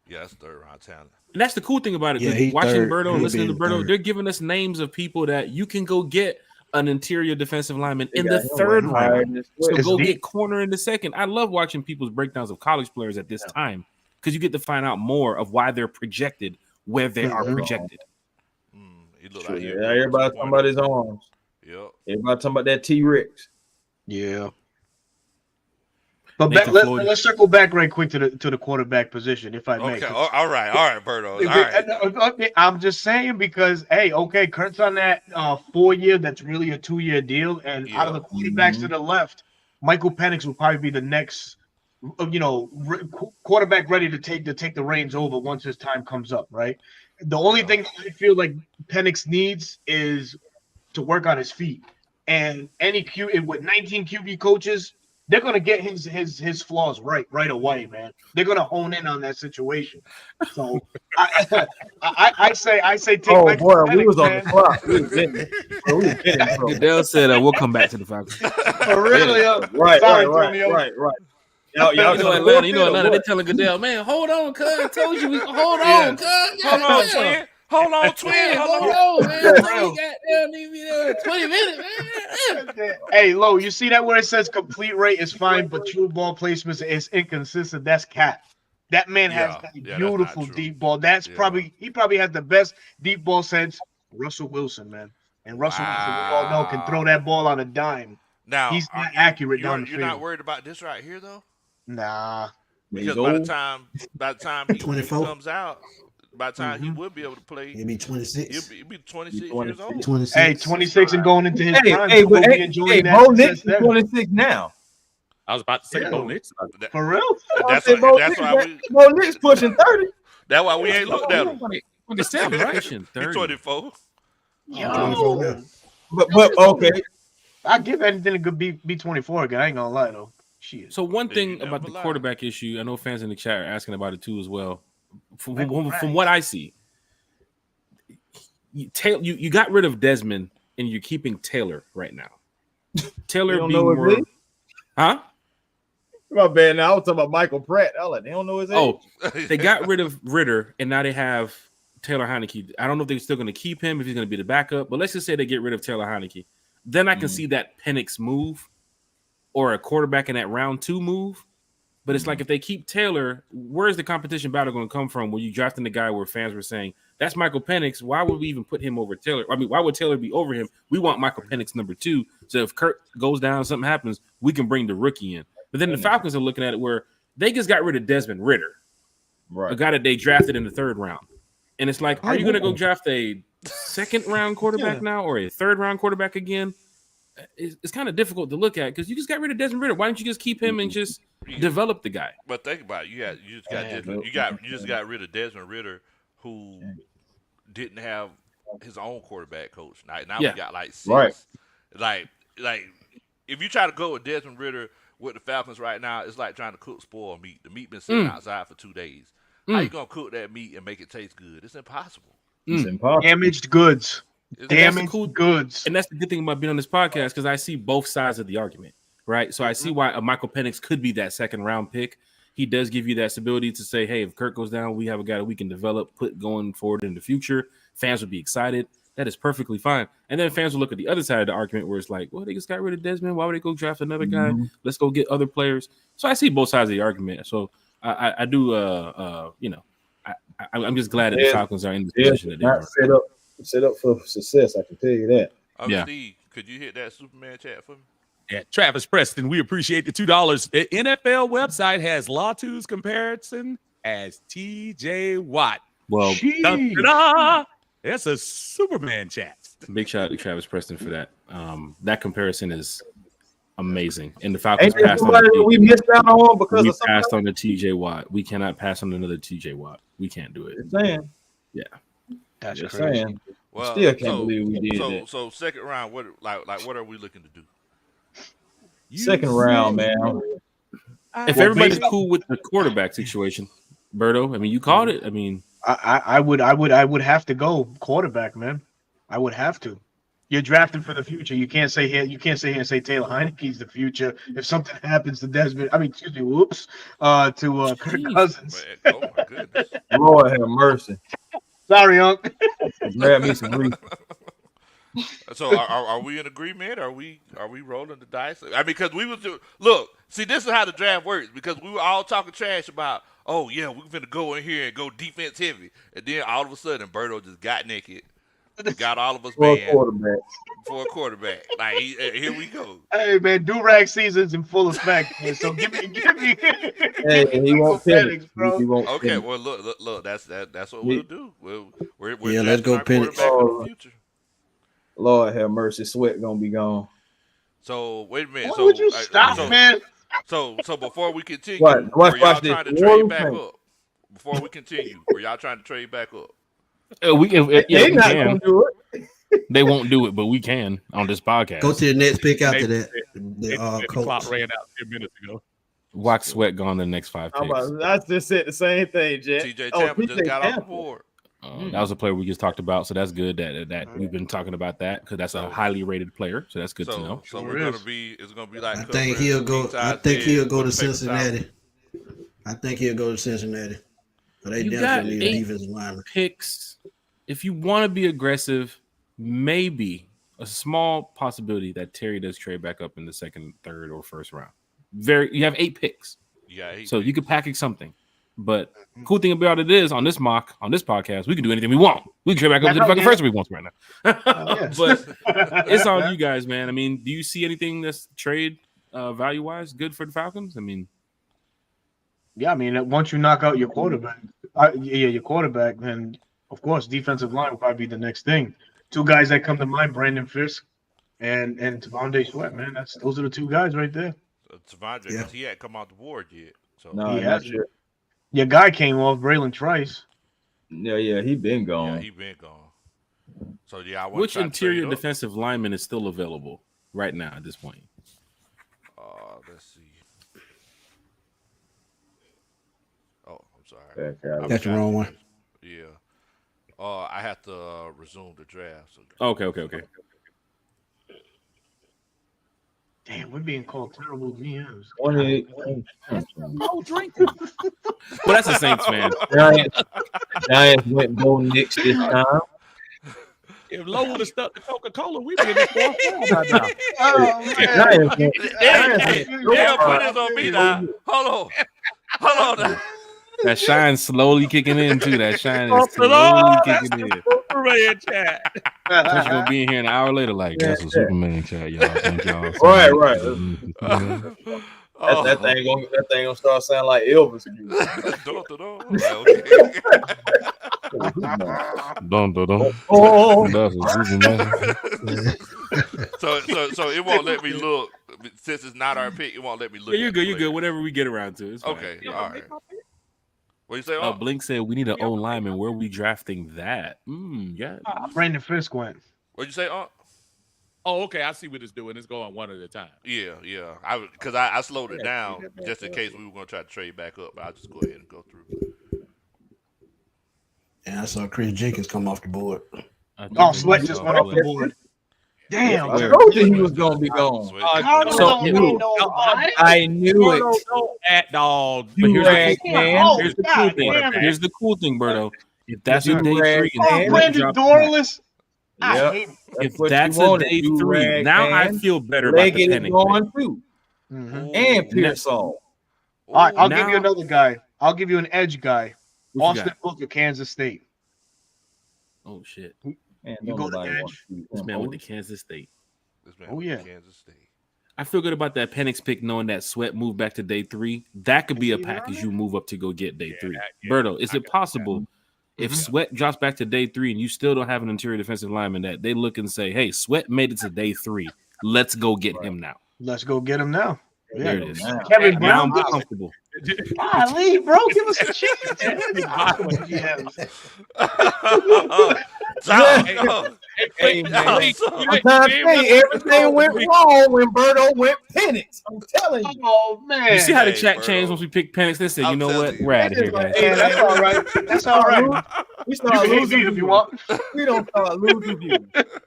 Yeah, that's third round talent. And that's the cool thing about it. Yeah, 'Cause he's watching third. Berto and He'll listening to be Berto, third. they're giving us names of people that you can go get an interior defensive lineman in They the got him third way higher round. than So Sweat. go deep. get corner in the second. I love watching people's breakdowns of college players at this time because you get to find out more of why they're projected where they are projected. He look Sure, like yeah, everybody talking about his arms. Yep. Everybody talking about that T-Rex. Yeah. But Nathan Floyd. let's circle back right quick to the quarterback position, if I may. Okay. All right, Berto. All right. I'm just saying because Kurt's on that 4-year. That's really a 2-year deal, and out of the quarterbacks to the left, Michael Penix will probably be the next, quarterback ready to take the reins over once his time comes up. Right. The only thing I feel like Penix needs is to work on his feet, and with 19 QB coaches, they're gonna get his flaws right away, man. They're gonna hone in on that situation. So I say take. Oh Michael boy, we Penix, was on man. the clock. We was in it. We was in it, bro. Goodell said we'll come back to the Falcons. For really, Right, sorry, right, Antonio. right. Y'all You know talking Atlanta, you know about Atlanta, they what? telling Goodell, man, hold on, cuz. I told you, hold Yeah. on, cuz. Hold on, twin. Hold on, twin. Hold on. Hold on, man. You goddamn need me there 20 minutes, man. Hey, Lo, you see that where it says complete rate is fine, but true ball placement is inconsistent? That's cap. That man has Yeah, that yeah, that's beautiful not true. deep ball. That's he probably has the best deep ball sense. Russell Wilson, man. And Russell Wilson, we all know, can throw that ball on a dime. Now He's not accurate down the You're field. not worried about this right here though, Nah. because He's by the old. time he 24. comes out, by the time he will be able to play, He'll be 26. he'll be 26 years old. 26. Hey, 26 and going into his prime. Hey, so but we'll be hey, enjoying that Bo Nix success is there. 26 now. I was about to say Yeah. Bo Nix. For real? That's why we. Bo Nix pushing 30. That's why we ain't looked at him. 27, right? He 30. 24. Yo. But okay. I give anything a good be 24 again. I ain't gonna lie though. Shit. So one Yeah, thing you never about the lie. quarterback issue, I know fans in the chat are asking about it too as well. From Michael Pratt. what I see, you got rid of Desmond and you're keeping Taylor right now. Taylor don't being know his more, age? huh? My bad. Now I was talking about Michael Pratt. I was like, they don't know his age. Oh, they got rid of Ritter and now they have Taylor Heineke. I don't know if they're still going to keep him, if he's going to be the backup, but let's just say they get rid of Taylor Heineke. Then I can see that Penix move or a quarterback in that round 2 move. But it's like if they keep Taylor, where's the competition battle going to come from? Where you drafting the guy where fans were saying, that's Michael Penix. Why would we even put him over Taylor? I mean, why would Taylor be over him? We want Michael Penix number 2. So if Kirk goes down, something happens, we can bring the rookie in. But then the Falcons are looking at it where they just got rid of Desmond Ritter, a guy that they drafted in the 3rd round. And it's like, are you going to go draft a 2nd round quarterback now or a 3rd round quarterback again? It's kind of difficult to look at because you just got rid of Desmond Ritter. Why don't you just keep him and just develop the guy? But think about it. You just got rid of Desmond Ritter, who didn't have his own quarterback coach. Now we got like 6. Right. Like if you try to go with Desmond Ritter with the Falcons right now, it's like trying to cook spoiled meat. The meat been sitting outside for 2 days. How you gonna cook that meat and make it taste good? It's impossible. It's impossible. Damaged goods. Damaged goods. And that's the good thing about being on this podcast because I see both sides of the argument, right? So I see why a Michael Penix could be that 2nd round pick. He does give you that stability to say, hey, if Kirk goes down, we have a guy that we can develop, put going forward in the future. Fans would be excited. That is perfectly fine. And then fans will look at the other side of the argument where it's like, well, they just got rid of Desmond. Why would they go draft another guy? Let's go get other players. So I see both sides of the argument. So I do, I'm just glad that the Falcons are in the position that they are. Set up for success, I can tell you that. Steve, could you hit that Superman chat for me? Yeah, Travis Preston, we appreciate the $2. The NFL website has Latu's comparison as TJ Watt. Well, that's a Superman chat. Big shout out to Travis Preston for that. That comparison is amazing. And the Falcons passed on we missed out on because we of passed on the TJ Watt. We cannot pass on another TJ Watt. We can't do it. Saying. Yeah. That's Just crazy. saying. Well, Still can't believe we did that. So 2nd round, what are we looking to do? 2nd round, man. If everybody's cool with the quarterback situation, Berto, I mean, you called it. I mean, I would have to go quarterback, man. I would have to. You're drafting for the future. You can't say here and say Taylor Heineke's the future. If something happens to Desmond, to Kirk Cousins. Oh my goodness. Lord have mercy. Sorry, Unc. Grab me some grief. So are we in agreement? Are we rolling the dice? I mean, because we was look. See, this is how the draft works. Because we were all talking trash about, oh yeah, we're gonna go in here and go defense heavy, and then all of a sudden, Berto just got naked, got all of us banned for a quarterback. Like here we go. Hey man, do-rag season's in full effect. Man. So give me. Hey, he won't Penix, bro. He won't Okay, Penix. well look. That's what we'll do. We're let's go drafting our Penix. quarterback of the future. Lord have mercy, Sweat gonna be gone. So wait a minute. Why would you stop, man? So before we continue, Watch were y'all this. trying to trade back up? Before we continue, were y'all trying to trade back up? we can. They We not can. gonna do it. They won't do it, but we can on this podcast. Go to the next pick after Hey, that. The The Colts. clock ran out 10 minutes ago. Watch Sweat go on the next 5 picks. I just said the same thing, Jet. TJ Tampa just got off the board. That was a player we just talked about, so that's good that we've been talking about that because that's a highly rated player, so that's good to know. So it's gonna be like I think he'll go to Cincinnati. I think he'll go to Cincinnati. But they You definitely got need a 8 defensive lineman. picks. If you want to be aggressive, maybe a small possibility that Terry does trade back up in the 2nd, 3rd, or 1st round. You have 8 picks, so you could package something. But cool thing about it is on this podcast, we can do anything we want. We can trade back up to the fucking 1st if we want right now. But it's on you guys, man. I mean, do you see anything that's trade value wise good for the Falcons? I mean, Yeah, I mean, once you knock out your quarterback, then of course defensive line will probably be the next thing. 2 guys that come to mind: Brandon Fisk and Tavonde Sweat. Man, those are the 2 guys right there. Savondre, because he hadn't come off the board yet. So No, He not hasn't. sure. Your guy came off, Braylon Trice. Yeah, he been gone. yeah, he been gone. So yeah, I want Which to interior trade up. defensive lineman is still available right now at this point? Let's see. Oh, I'm sorry. Okay. That's the wrong one. Yeah. I have to resume the draft. So. Okay. Damn, we're being called terrible GMs. Oh, drinking. Well, that's a Saints fan. Giants went Bo Nix this time. If Lowe would have stuck to Coca-Cola, we'd be in the fourth round right now. Oh man. Giants went- Hey, put this on me now. Hold on. Now. That shine slowly kicking in too. That shine Oh, is slowly Lord. kicking in. Superman chat. Just gonna be in here an hour later, like that's a Superman chat, y'all. Thank y'all. Right. Oh. That thing gonna start sounding like Elvis again. Dun, dun, dun. Oh, That's a Superman. So it won't let me look since it's not our pick. It won't let me look. Yeah, you're at good. the You're player. good. Whatever we get around to. It's fine. Okay, all right. What you say? Blink said we need an O lineman. Where are we drafting that? Yeah. Brandon Fisk went. What'd you say? Oh, okay. I see what it's doing. It's going one at a time. Yeah. Because I slowed it down just in case we were gonna try to trade back up. But I'll just go ahead and go through. And I saw Chris Jenkins come off the board. Oh, Sweat just went off the board. Damn. I told you he was gonna be gone. Sweet. Carlos So- don't need nobody. I knew it. At dog. But here's Rag the man. Oh, here's the God cool thing. damn it. Here's the cool thing, Berto. If that's You a day rag 3, man. and Brandon drop- Dorless. I Yep. hate him. if what that's you a wanted, day you 3, rag now I man. feel better about the Leggett is panic. going too, Mhm. and Pearsall. All right, I'll give Now- you another guy. I'll give you an edge guy. What you Austin got? Booker, Kansas State. Oh shit! Man, You go to nobody edge. wants to shoot This him. man went to Kansas State. This man Oh, went yeah. to Kansas State. I feel good about that Penix pick, knowing that Sweat moved back to day 3. That could be a See package that? you move up to go get day 3. that- yeah, Berto, is I it got possible if Mhm. Sweat drops back to day 3 and you still don't have an interior defensive lineman that they look and say, "Hey, Sweat made it to day 3. Let's go get him now." Let's go get him now. There Yeah. it is. Man. Kevin Now Brown. I'm does it. comfortable. Golly, bro, give us a chance. Hey, man. Hey, I'm trying to say everything went wrong when Berto went Penix. I'm telling you. Oh man. You see how the Hey, chat Berto. changed once we picked Penix? They said, "You I'm know what? telling you. We're out of here, guys." Yeah, that's all right. That's all right. We You start can hate me losing if you want. We don't start losing views.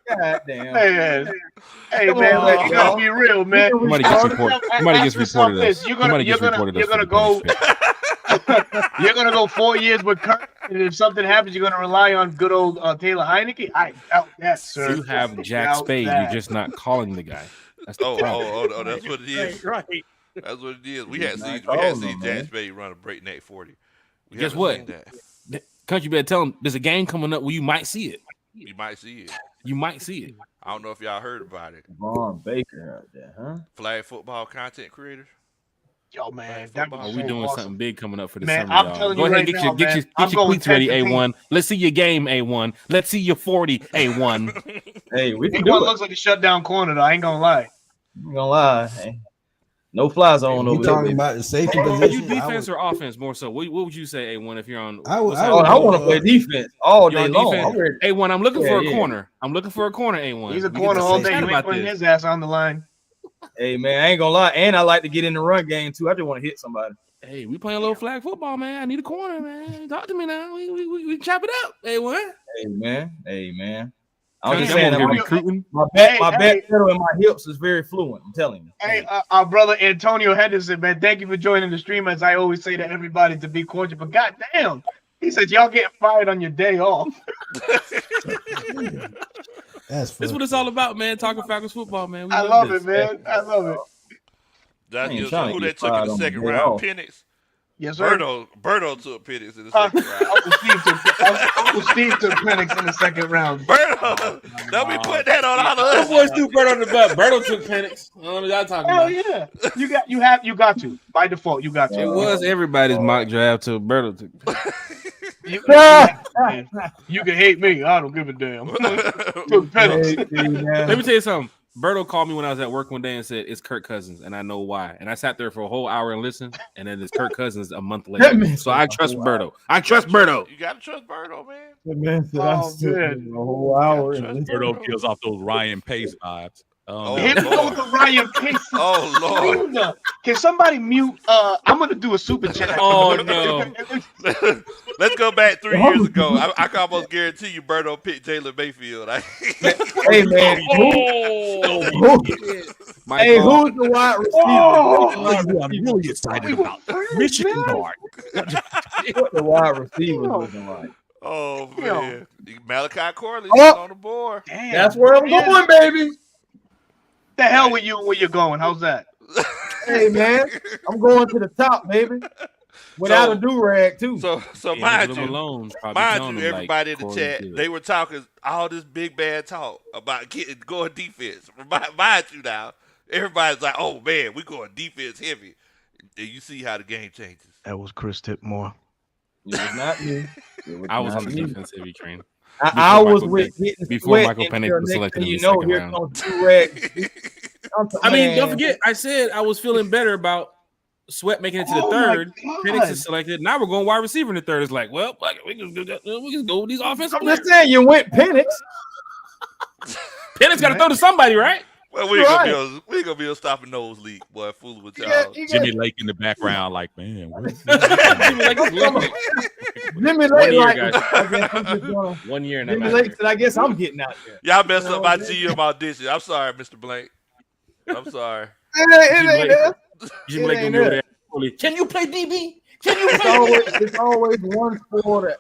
God damn. Hey, Come man, on, look, you gotta y'all. be real, man. Somebody gets reported. Somebody gets reported us. You're Somebody gets gonna reported us. for the go. Penix pick. You're gonna go 4 years with Kirk, and if something happens, you're gonna rely on good old Taylor Heineke. I doubt that, sir. You have Jack Doubt Spade. that. You're just not calling the guy. That's the Oh, problem. that's what it is. Right. That's what it is. We had Not seen calling them, Jack man. Spade run a breakneck 40. We Guess haven't what? seen that. Country better tell him there's a game coming up where you might see it. You might see it. You might see it. I don't know if y'all heard about it. Vaughn Baker out there, huh? Flag football content creators. Yo, man, Flag that would Are be we so doing awesome. something big coming up for the Man, summer, I'm y'all? telling Go you ahead right and now, get man, your I'm get your going cleats ready, 10 to 10. A1. Let's see your game, A1. Let's see your 40, A1. Hey, we can He do it. looks like a shutdown corner, though. I ain't gonna lie. I'm gonna lie. Hey. No fly zone You over there. talking baby. about the safety Are you position? defense or offense more so? What would you say, A1, if you're on? I would- what's I Oh, would- happening? I want to play defense all You're day on long. defense? I'm ready. A1, I'm looking for a Yeah. corner. I'm looking for a corner, A1. He's a We corner get to all say day. chat You ain't about putting this. his ass on the line. Hey man, I ain't gonna lie, and I like to get in the run game too. I just want to hit somebody. Hey, we playing a little flag football, man. I need a corner, man. Talk to me now. We chop it up, A1. Hey man. I'm Country, just I'm saying over that here I'm- recruiting. my back Hey. pedal and my hips is very fluent. I'm telling you. Hey, our brother Antonio Henderson, man, thank you for joining the stream. As I always say to everybody, to be cordial, but goddamn, he said y'all getting fired on your day off. That's That's what it's all about, man. Talking Falcons football, man. We I love this. it, man. I love it. That I ain't is trying to who get they took in fired the on the second day round. off. Penix. Yes, sir. Berto took Penix in the second round. Uncle Steve took Penix in the second round. Berto, don't be putting that on all of us. boys threw Berto on the butt. Berto took Penix. I don't know what y'all talking Hell about. yeah, you got to by default. You got to. It was everybody's mock draft till Berto took Penix. You can hate me. I don't give a damn. Took Penix. Let me tell you something. Berto called me when I was at work one day and said it's Kirk Cousins, and I know why. And I sat there for a whole hour and listened, and then it's Kirk Cousins a month later. So I trust Berto. I trust Berto. You gotta trust Berto, man. The man said I Oh, stood man. there a whole hour. Trust And Berto Berto. gives off those Ryan Pace vibes. Oh, Here Lord. goes the Ryan Pace. Oh Lord. Can somebody mute? I'm gonna do a super chat. Oh, no. Let's go back 3 years ago. I can almost guarantee you Berto picked Jalen Mayfield. hey man, My God. who's the wide receiver? Oh, I'm really excited about Michigan guard. What the wide receiver looking like? Oh man. Malachi Corley Oh. on the board. damn. That's where I'm going, baby. The hell with you where you're going? How's that? Hey man, I'm going to the top, baby. Without So- a do rag too. So Yeah, mind leave him you, alone. Probably telling mind you, him, like, everybody in the Corley's chat, good. they were talking all this big bad talk about going defense. Mind you now, everybody's like, oh man, we going defense heavy. And you see how the game changes. That was Chris Tipmore. It was not me. It was I was not on the me. defense heavy train. I was Michael with getting before sweat Michael and Penix here, was next selected thing in you the know, second here round. comes do rag. I mean, don't forget, I said I was feeling better about Sweat making it to the third. Penix is selected. Now we're going wide receiver in the third. It's like, well, fuck it, we can go with these offensive I'm players. just saying, you went Penix. Penix got to throw to somebody, right? Well, we ain't gonna be able to stop a nose leak, boy. Fooling with y'all. Jimmy Lake in the background, like, man. Jimmy Lake is looking. Jimmy 1 Lake, year, like, guys. I guess I'm just gonna. 1 year and Jimmy I'm Lake said, I guess I'm getting out there. Y'all messed You up know my what I'm GM audition. I'm sorry, Mr. Blank. I'm sorry. It ain't there. Jimmy It Lake ain't gonna be over there. there. Can you play DB? Can you It's always one sport.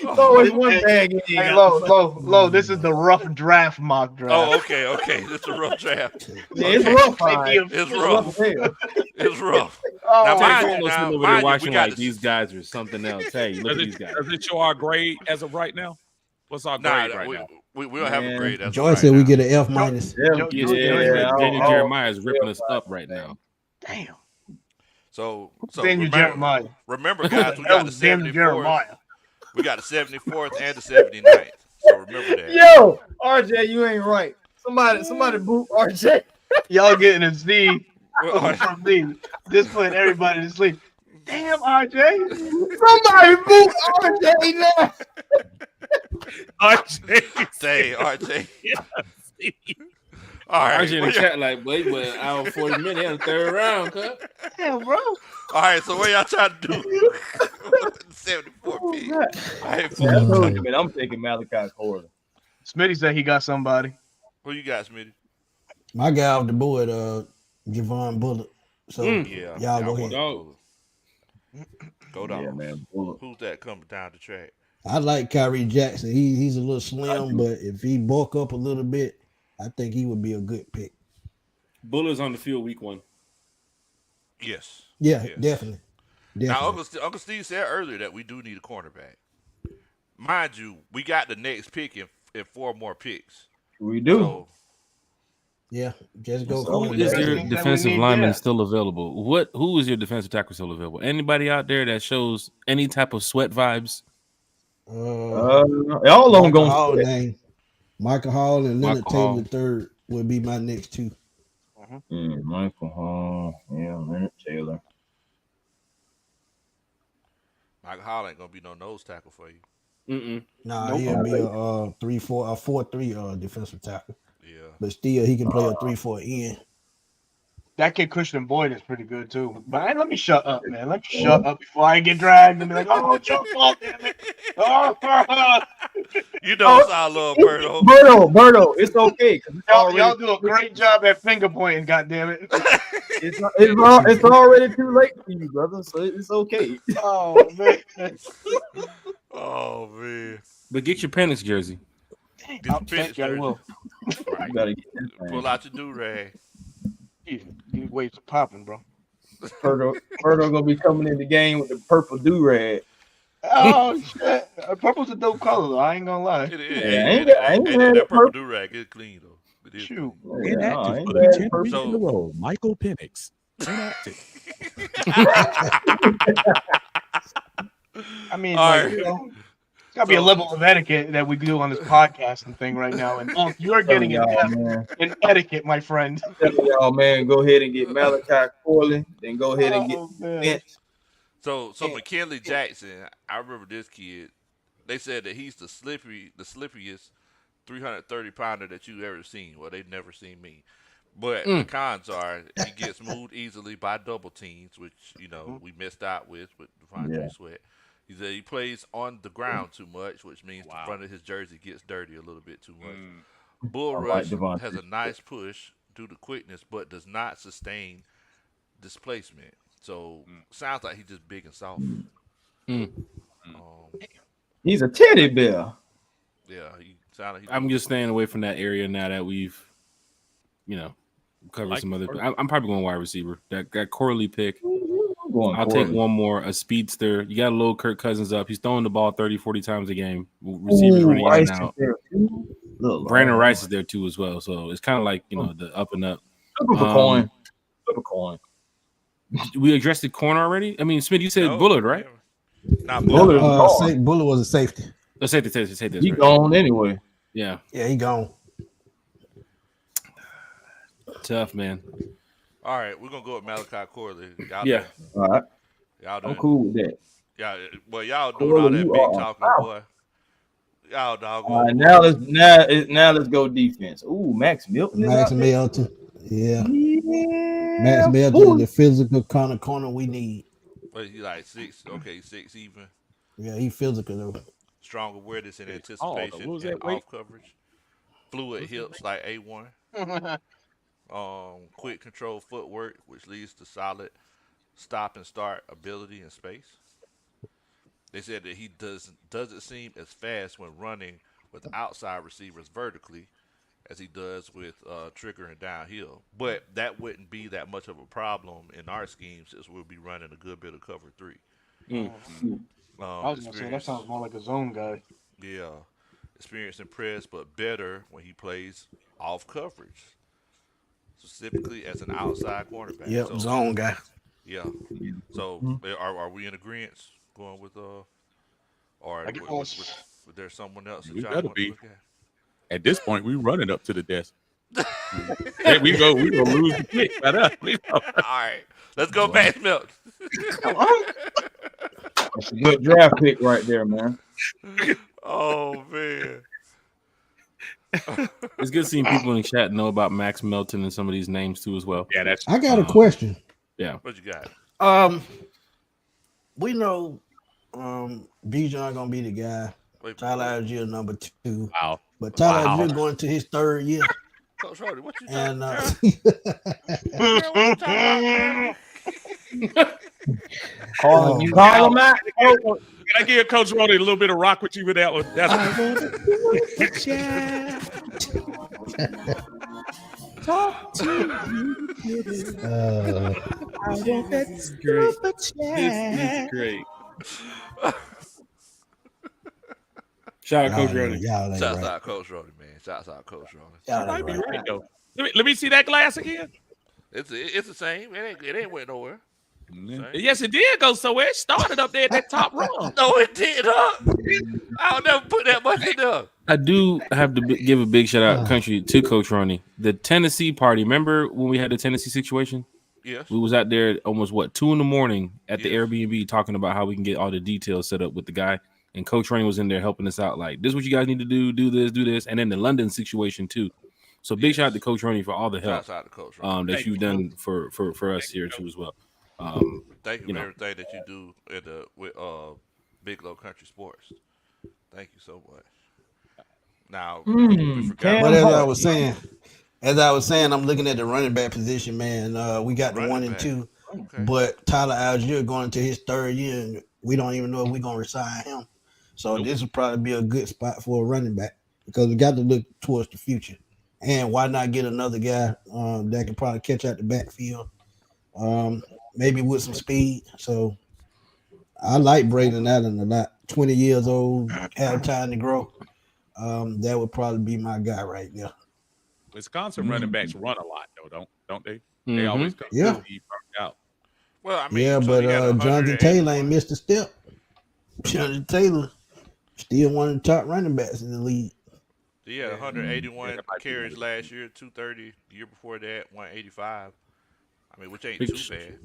It's always one bag. in Hey, there. low. This is the rough draft mock draft. Oh, okay. This is a rough draft. Yeah, it's Okay. rough. Might all be right. a- It's rough. Hell. It's rough. Oh, Now, mind Terry you, Foremo's sitting over mind there you, watching we got like to- these guys are something else. Hey, look at these guys. Does it show our grade as of right now? What's our grade right now? we don't have a Man, grade. That's Joy right said we now. get an F minus. Yeah, Daniel Jeremiah is ripping us up right now. Damn. So Daniel Jeremiah. remember, guys, we That got the was Daniel 74th. Jeremiah. We got the 74th and the 79th. So remember that. Yo, RJ, you ain't right. Somebody boot RJ. Y'all getting a Z Well, from me. Just putting everybody to sleep. Damn, RJ. Somebody boot RJ now. say RJ. All right. RJ in the chat like, wait, but hour 40 minutes in the third round, cut. Damn, bro. All right. So what y'all trying to do? 74 pick. All right, Yeah, I fool. told you, man, I'm taking Malachi Corley. Smitty said he got somebody. Who you got, Smitty? My guy off the board, Javon Bullock. So Yeah. y'all go want ahead. Bullock. Go down. Yeah, man. Bullock. Who's that coming down the track? I like Kyrie Jackson. He's a little slim, but if he bulk up a little bit, I think he would be a good pick. Buller's on the field week 1. Yes. Yeah, Yes. definitely. Now, Uncle Steve said earlier that we do need a cornerback. Mind you, we got the next pick in 4 more picks. We do. So, Yeah, just go So Who is cornerback. your Everything that we defensive need lineman there. still available? Who is your defensive tackle still available? Anybody out there that shows any type of sweat vibes? All of them Michael Hall going. name. Michael Hall and Leonard Michael Taylor Hall. III would be my next two. Michael Hall. Yeah, Leonard Taylor. Mike Hall ain't gonna be no nose tackle for you. Nah, Nope. he'll be a 4-3 defensive tackle. Yeah. But still, he can play a 3-4 end. That kid Christian Boyd is pretty good too. But let me shut up, man. Let me shut up before I get dragged and be like, oh, it's your fault, damn it. Oh, You know it's all love, Berto. Berto, it's okay. 'Cause y'all do a great job at finger pointing, goddammit. It's already too late for you, brother. So it's okay. Oh, man. Oh man. But get your Penix jersey. Get the Thank finish you, I jersey. will. You gotta get that thing. Pull out your do-rag. These waves are popping, bro. Berto gonna be coming in the game with the purple do rag. Oh, shit. Purple's a dope color, though. I ain't gonna lie. It is. Yeah, I ain't had that it purple do-rag is clean though. It is. Shoot. Inactive for the 10th week in a So- row. Michael Penix. Inactive. I mean, All like, right. you know, Gotta be a level of etiquette that we do on this podcasting thing right now. And Unc, you're getting an y'all, F man. in etiquette, my friend. Telling y'all, man, go ahead and get Malachi Corley, then go ahead and get Oh, man. Vince. So McKinley Jackson, I remember this kid. They said that he's the slippiest 330 pounder that you've ever seen. Well, they've never seen me. But the cons are he gets moved easily by double teams, which we missed out with Devontae Sweat. He said he plays on the ground too much, which means the front of his jersey gets dirty a little bit too much. Bull rush has a nice push due to quickness, but does not sustain displacement. So sounds like he's just big and soft. He's a teddy bear. Yeah, he sounded. I'm just staying away from that area now that we've, covered some other. I'm probably going wide receiver. That Corley pick. I'll take one more. A speedster. You got a little Kirk Cousins up. He's throwing the ball 30, 40 times a game. Receivers running in and out. Brandon Rice is there too as well. So it's kind of like the up and up. Flip a coin. We addressed the corner already. I mean, Smith, you said Bullard, right? Not Bullard. Bullard was a safety. Let's say this. He gone anyway. Yeah, he gone. Tough, man. All right, we're gonna go with Malachi Corley. All right. I'm cool with that. Y'all doing all that big talking, boy. Y'all dog. All right, now let's go defense. Ooh, Max Milton. Max Milton. Yeah. Max Milton, the physical kind of corner we need. But he's like 6. Okay, 6 even. Yeah, he physical though. Strong awareness and anticipation and off coverage. Fluid hips like A1. Quick control footwork, which leads to solid stop and start ability in space. They said that he doesn't seem as fast when running with outside receivers vertically as he does with triggering downhill. But that wouldn't be that much of a problem in our scheme since we'll be running a good bit of cover 3. I was gonna say that sounds more like a zone guy. Yeah, experience and press, but better when he plays off coverage, specifically as an outside cornerback. Yep, zone guy. Yeah. So are we in agreement going with or was there someone else that We y'all better want be. to look at? At this point, we running up to the desk. Hey, we gonna lose the pick. All right, let's go, Max Milton. That's a good draft pick right there, man. Oh man, it's good seeing people in the chat know about Max Melton and some of these names too as well. Yeah, I got a question. Yeah, what you got? We know Bijan gonna be the guy. Tyler Algier number 2. Wow. But Tyler Algier going to his 3rd year. Coach Roddy, what you And Call him out. Can I give Coach Roddy a little bit of rock with you with that one? That's Talk to you. I want that This is great. super This is great. shout out Coach Roddy. Y'all Shouts out Coach Roddy, man. Shouts out Coach Roddy. Y'all Might be ain't right though. Let me see that glass again. It's the same. It ain't went nowhere. Same. Yes, it did go somewhere. It started up there at that top rung. No, it did, huh? I'll never put that much in there. I do have to give a big shout out country to Coach Ronnie. The Tennessee party. Remember when we had the Tennessee situation? Yes. We was out there almost 2 a.m. at the Airbnb talking about how we can get all the details set up with the guy. And Coach Ronnie was in there helping us out. Like, this is what you guys need to do this. And then the London situation too. So big shout out to Coach Ronnie for all the help Shouts out to Coach Roddy. that you've done for us here too as well. Thank you for everything that you do with Big Low Country Sports. Thank you so much. Now, we forgot. But as I was saying, I'm looking at the running back position, man. We got the 1 and 2, but Tyler Algier going into his 3rd year, and we don't even know if we're gonna resign him. So this will probably be a good spot for a running back because we got to look towards the future. And why not get another guy that can probably catch out the backfield, maybe with some speed. So I like Braden Allen a lot. 20 years old, have time to grow. That would probably be my guy right there. Wisconsin running backs run a lot, though, don't they? They always come out. Well, I mean, Yeah, so but you got Jonathan 108 Taylor ain't missed a step. Jonathan Taylor Still one of the top running backs in the league. He had 181 that might be carries better. last year, 230. The year before that, 185. I mean, which ain't Big, too bad.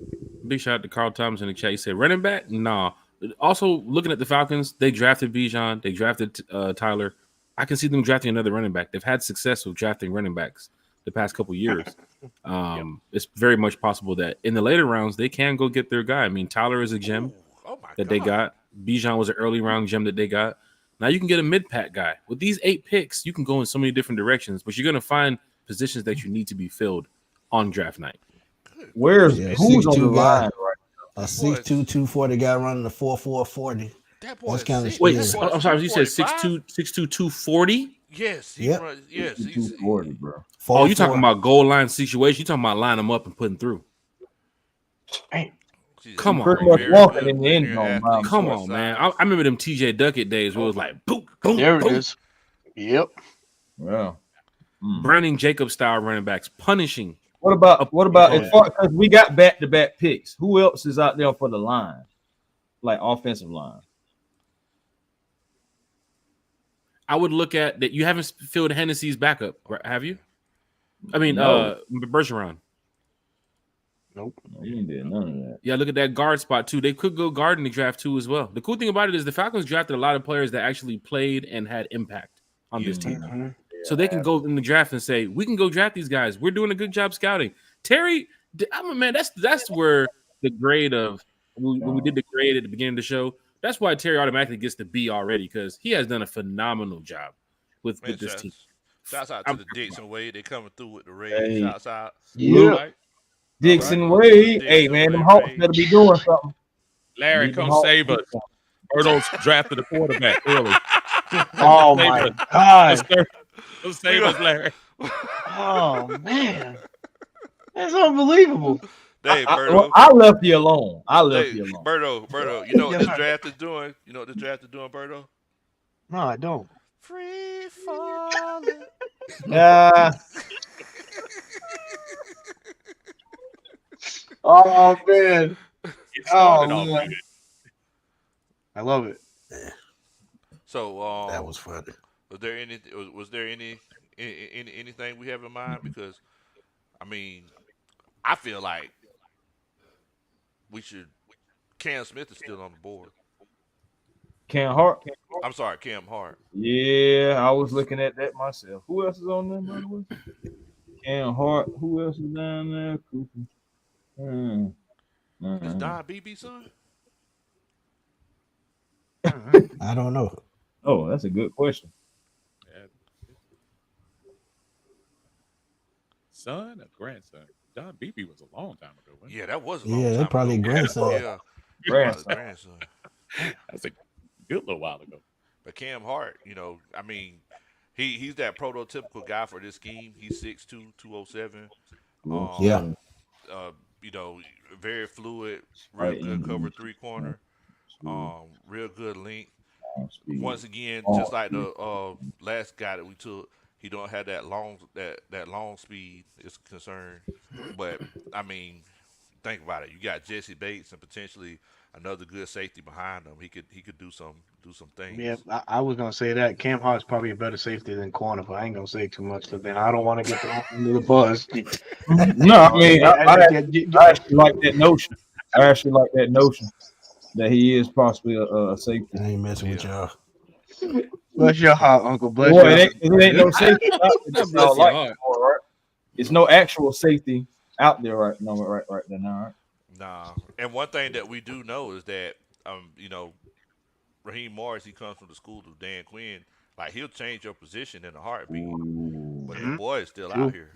big shout out to Carl Thomas in the chat. He said running back. Nah. Also looking at the Falcons, they drafted Bijan. They drafted Tyler. I can see them drafting another running back. They've had success with drafting running backs the past couple years. It's very much possible that in the later rounds they can go get their guy. I mean, Tyler is a gem Oh my that God. they got. Bijan was an early round gem that they got. Now you can get a mid-pack guy. With these 8 picks, you can go in so many different directions, but you're going to find positions that you need to be filled on draft night. Who's on the 6'2" guy, line right? a 6'2", 240 guy running the 4.4 40. That boy That's is kinda sick. Wait, scary. That boy I'm is sorry. You said 245? 6'2", 240? Yes. He Yep. runs. Yes. He's 240, bro. Oh, you talking about goal line situation? You talking about line them up and putting through? Come on, Pretty much very walking good in the end linear zone, athlete, man. Come short on, man. size. I remember them TJ Duckett days where it was like boom, boom, There it boom. is. Yep. Yeah. Browning Jacobs style running backs punishing. What about as Yeah. far because we got back-to-back picks? Who else is out there for the line, like offensive line? I would look at that. You haven't filled Hennessy's backup, right? Have you? I mean, No. Bergeron. Nope. No, you ain't did none of that. Yeah, look at that guard spot too. They could go guard in the draft too as well. The cool thing about it is the Falcons drafted a lot of players that actually played and had impact on this team. Mm-hmm. So they can go in the draft and say, we can go draft these guys. We're doing a good job scouting. Terry, man, that's where the grade of when we did the grade at the beginning of the show, that's why Terry automatically gets the B already, because he has done a phenomenal job with this team. Shouts out to the Dixon Wade. They coming through with the raid. Hey. Shouts out. Yeah. Right. Dixon All right. Wade. Hey, Dixon man, them Wade, Hawks Wade. better be doing something. Larry, Need them come Hawks save to us. do something. Berto's drafted a quarterback early. Oh my God. Come save us, Larry. Oh man. That's unbelievable. Dave, Well, Berto. I left you alone. I left Dave, you alone. Berto, you know what this draft is doing? You know what this draft is doing, Berto? No, I don't. Free falling. Oh man. It started Oh off man. good. I love it. So That was funny. was there anything we have in mind? Because I mean, I feel like we should. Cam Smith is still on the board. Cam Hart. I'm sorry, Cam Hart. Yeah, I was looking at that myself. Who else is on there, by the way? Cam Hart. Who else is down there? Cooper. Is Don BB son? I don't know. Oh, that's a good question. Son or grandson? Don Beebe was a long time ago. Wasn't Yeah, that was a long Yeah, time they probably ago. grandson. Yeah, Grandson. grandson. it? That's a good little while ago. But Cam Hart, I mean, he's that prototypical guy for this scheme. He's 6'2", 207. Yeah. Very fluid, real Right. good cover 3 corner, real good length. Speed. Once again, just like the last guy that we took, he don't have that long speed is concerned. But I mean, think about it. You got Jesse Bates and potentially another good safety behind him. He could do some things. Yeah, I was gonna say that Cam Hart's probably a better safety than corner, but I ain't gonna say too much because then I don't want to get thrown under the bus. No, I mean, I actually like that notion. I actually like that notion that he is possibly a safety. I ain't messing with y'all. Bless your heart, Uncle. Bless Boy, your heart. it ain't no safety out there. Bless That's all your like heart. anymore, right? It's no actual safety out there right now, right there now, right? Nah. And one thing that we do know is that Raheem Morris, he comes from the school of Dan Quinn. Like, he'll change your position in a heartbeat. But the boy is still out here.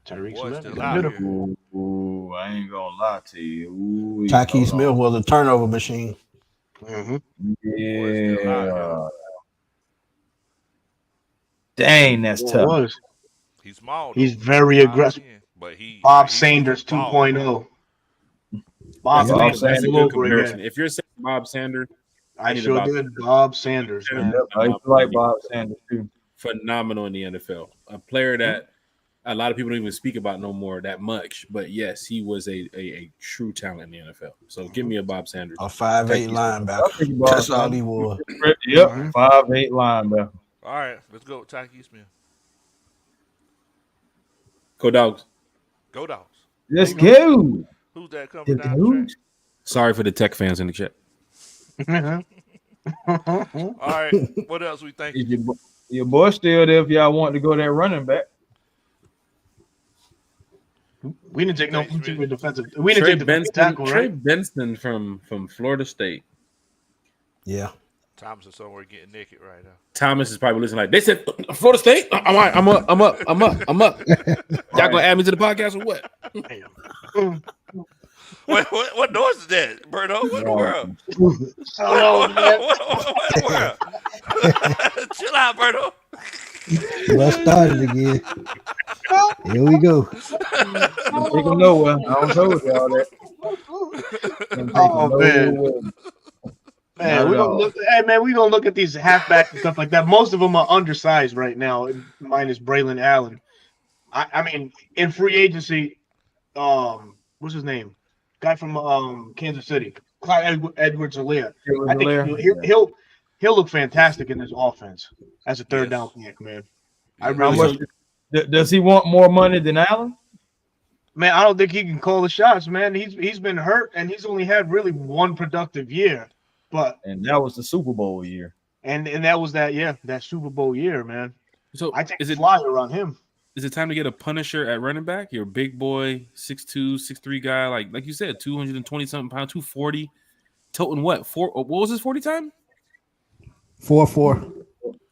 Tyreek Boy, Smith. still out here. Ooh, I ain't gonna lie to you. Ooh, Tyke Smith was a turnover machine. Mm-hmm. Boy, still out Yeah. Dang, that's tough. He's small. He's though. very 5'10", aggressive. But he Bob he's Sanders balling. 2.0. Bob Bob Sanders Sanders. That's a all good over comparison. again. If you're saying Bob Sanders, I need sure Bob did. Bob Sanders, man. Yep, I used to like Bob Sanders too. phenomenal in the NFL. A player that a lot of people don't even speak about no more that much. But yes, he was a true talent in the NFL. So give me a Bob Sanders. A 5'8" Thank you, sir. linebacker. That's all he was. Yep, 5'8" linebacker. All right, let's go with Tyke Smith. Go Dogs. Go Dogs. Let's go. Who's that coming down the track? Sorry for the tech fans in the chat. All right, what else we think? Your boy still there if y'all want to go that running back. We didn't take no defensive. We Trey didn't take Benson, tackle, Trey right? Benson from Florida State. Yeah. Thomas is somewhere getting naked right now. Thomas is probably listening like they said. Florida State. I'm up. Y'all gonna add me to the podcast or what? What noise is that, Berto? What in the world? What Chill out, Berto. Well started again. Here we go. Don't take them nowhere. I don't know y'all that. Oh man. Man, we're gonna look at these halfbacks and stuff like that. Most of them are undersized right now, minus Braylon Allen. I mean, in free agency, what's his name? Guy from Kansas City, Clyde Edwards-Helaire. I think he'll look fantastic in this offense as a third down back, man. Does he want more money than Allen? Man, I don't think he can call the shots, man. He's been hurt and he's only had really one productive year. And that was the Super Bowl year. And that was that Super Bowl year, man. So I take a flyer on him. Is it time to get a Punisher at running back? You're a big boy, 6'2", 6'3" guy, like you said, 220 something pounds, 240, toting what? What was his 40 time? 4.4.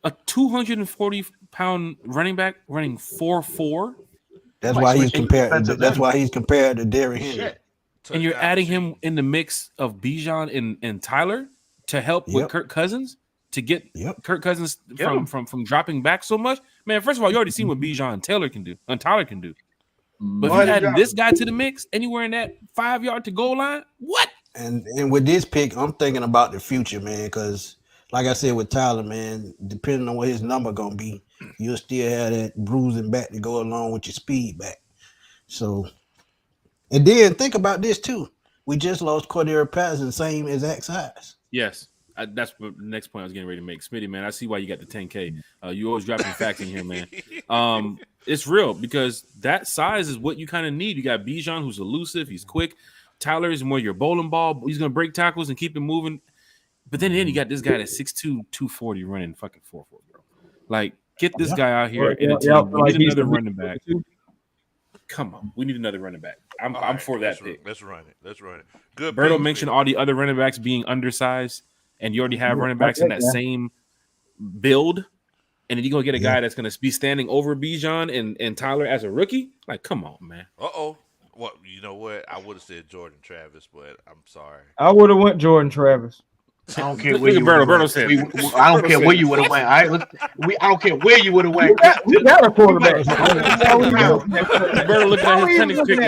A 240-pound running back running 4.4. That's why he's compared. That's why he's compared to Derrick Henry. And you're adding him in the mix of Bijan and Tyler to help with Kirk Cousins to get Kirk Cousins from dropping back so much. Man, first of all, you already seen what Bijan and Tyler can do. But if you add this guy to the mix anywhere in that 5 yard to goal line, what? And with this pick, I'm thinking about the future, man, because like I said with Tyler, man, depending on what his number gonna be, you'll still have that bruising back to go along with your speed back. So, and then think about this too. We just lost Cordero Patterson, same exact size. Yes. That's the next point I was getting ready to make. Smitty, man, I see why you got the 10K. You always dropping facts in here, man. It's real because that size is what you kind of need. You got Bijan, who's elusive. He's quick. Tyler is more your bowling ball. He's going to break tackles and keep it moving. But then you got this guy that's 6'2", 240 running fucking 4.4, bro. Like, get this guy out here in a team. We need another running back. Come on. We need another running back. I'm for that pick. Let's run it. Good. Berto mentioned all the other running backs being undersized. And you already have running backs in that same build, and then you're gonna get a guy that's gonna be standing over Bijan and Tyler as a rookie. Like, come on, man. Well, you know what? I would have said Jordan Travis, but I'm sorry. I would have went Jordan Travis. I don't care where you Berto said. I don't care where you would have went. I don't care where you would have went. We got a quarterback. Berto looking at his tennis pick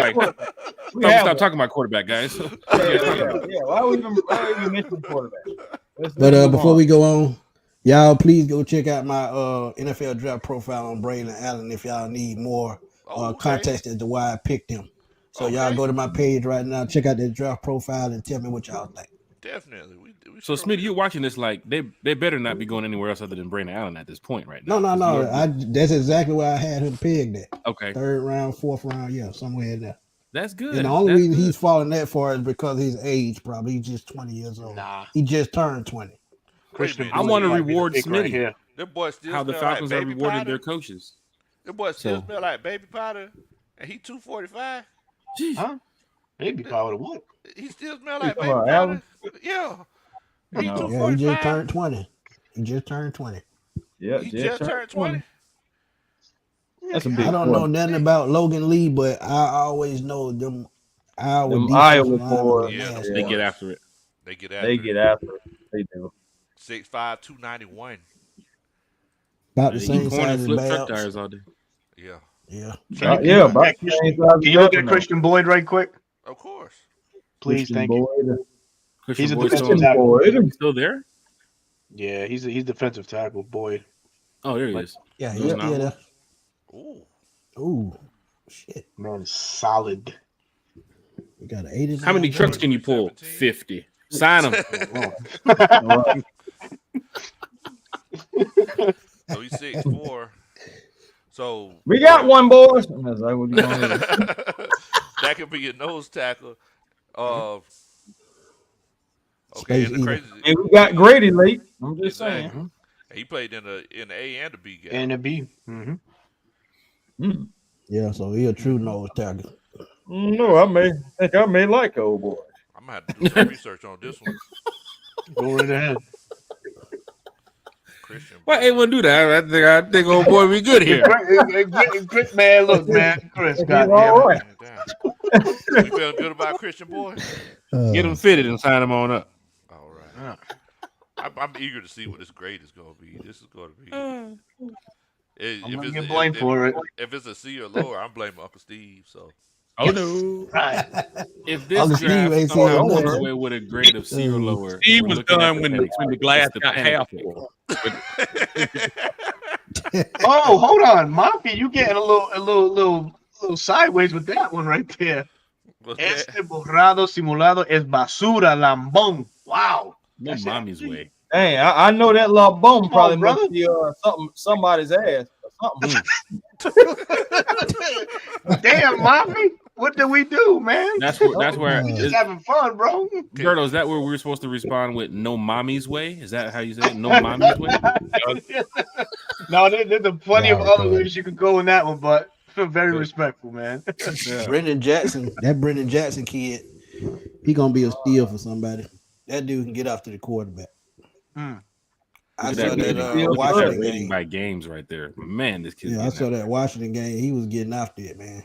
like, stop talking about quarterback, guys. Why would we mention quarterback? But before we go on, y'all please go check out my NFL draft profile on Braylon Allen if y'all need more context as to why I picked him. So y'all go to my page right now, check out that draft profile, and tell me what y'all think. Definitely. So Smitty, you're watching this like they better not be going anywhere else other than Braylon Allen at this point right now. No. That's exactly why I had him pegged at. Okay. 3rd round, 4th round, somewhere in there. That's good. And the only reason he's falling that far is because of his age. Probably he's just 20 years old. Nah, he just turned 20. I want to reward Smitty. Right, that boy still how the Falcons like are rewarding powder. their coaches. That boy still smell like baby powder, and he 245. Huh? Baby powder what? He still smell like baby powder. Yeah. He just turned 20. He just turned 20. Yeah, he just turned 20. That's a big I don't know nothing about Logan Lee, but I always know them Iowa boys. Yeah, they get after it. They get after it. They do. 6'5", 291. About the same size as flip truck tires all day. Yeah. Can you look at Christian Boyd right quick? Of course. Please, thank you. He's a defensive tackle. He's still there? Yeah, he's defensive tackle, Boyd. Oh, there he is. Yeah. Ooh. Ooh, shit. Man, solid. We got an 89. How many trucks can you pull? 50. Sign them. So he's 6'4". So We got one, boys. I was like, what you gonna do? that could be your nose tackle. Okay, Space and the crazy, And we got Grady late. I'm just saying. exactly. He played in the A and the B game. And a B. Yeah, so he a true nose tackle. No, I may like old boy. I'm gonna have to do some research on this one. Go right ahead. Christian. Why anyone do that? I think old boy be good here. Chris, man, look, man. Chris, All goddamn. right. You feeling good about Christian boy? Get him fitted and sign him on up. All right. I'm eager to see what this grade is going to be. This is going to be. I'm gonna get blamed for it. If it's a C or lower, I'm blaming Uncle Steve. So. Oh no! Right. If this Uncle Steve draft ain't somehow saying comes nothing. away with a grade of C or lower, Steve we're was looking at done the when panic. the glass It's the got panic half kick. full. Oh, hold on, Mafia, you getting a little sideways with that one right there. What's that? Este borrado simulado es basura, lambón. Wow. No mommy's way. Dang, I know that little bone probably brother. must be somebody's ass or something. Damn, Mafia, what did we do, man? That's where. We just having fun, bro. Gerdo, is that where we're supposed to respond with "no mommy's way"? Is that how you say it? No mommy's way. No, there's plenty of Yeah, other go ways you could go in that one, but very respectful, man. Brendan Jackson, that Brendan Jackson kid, he gonna be a steal for somebody. That dude can get after the quarterback. I saw that Washington rating game. by games right there. Man, this kid. Yeah, I saw that Washington game. He was getting after it, man.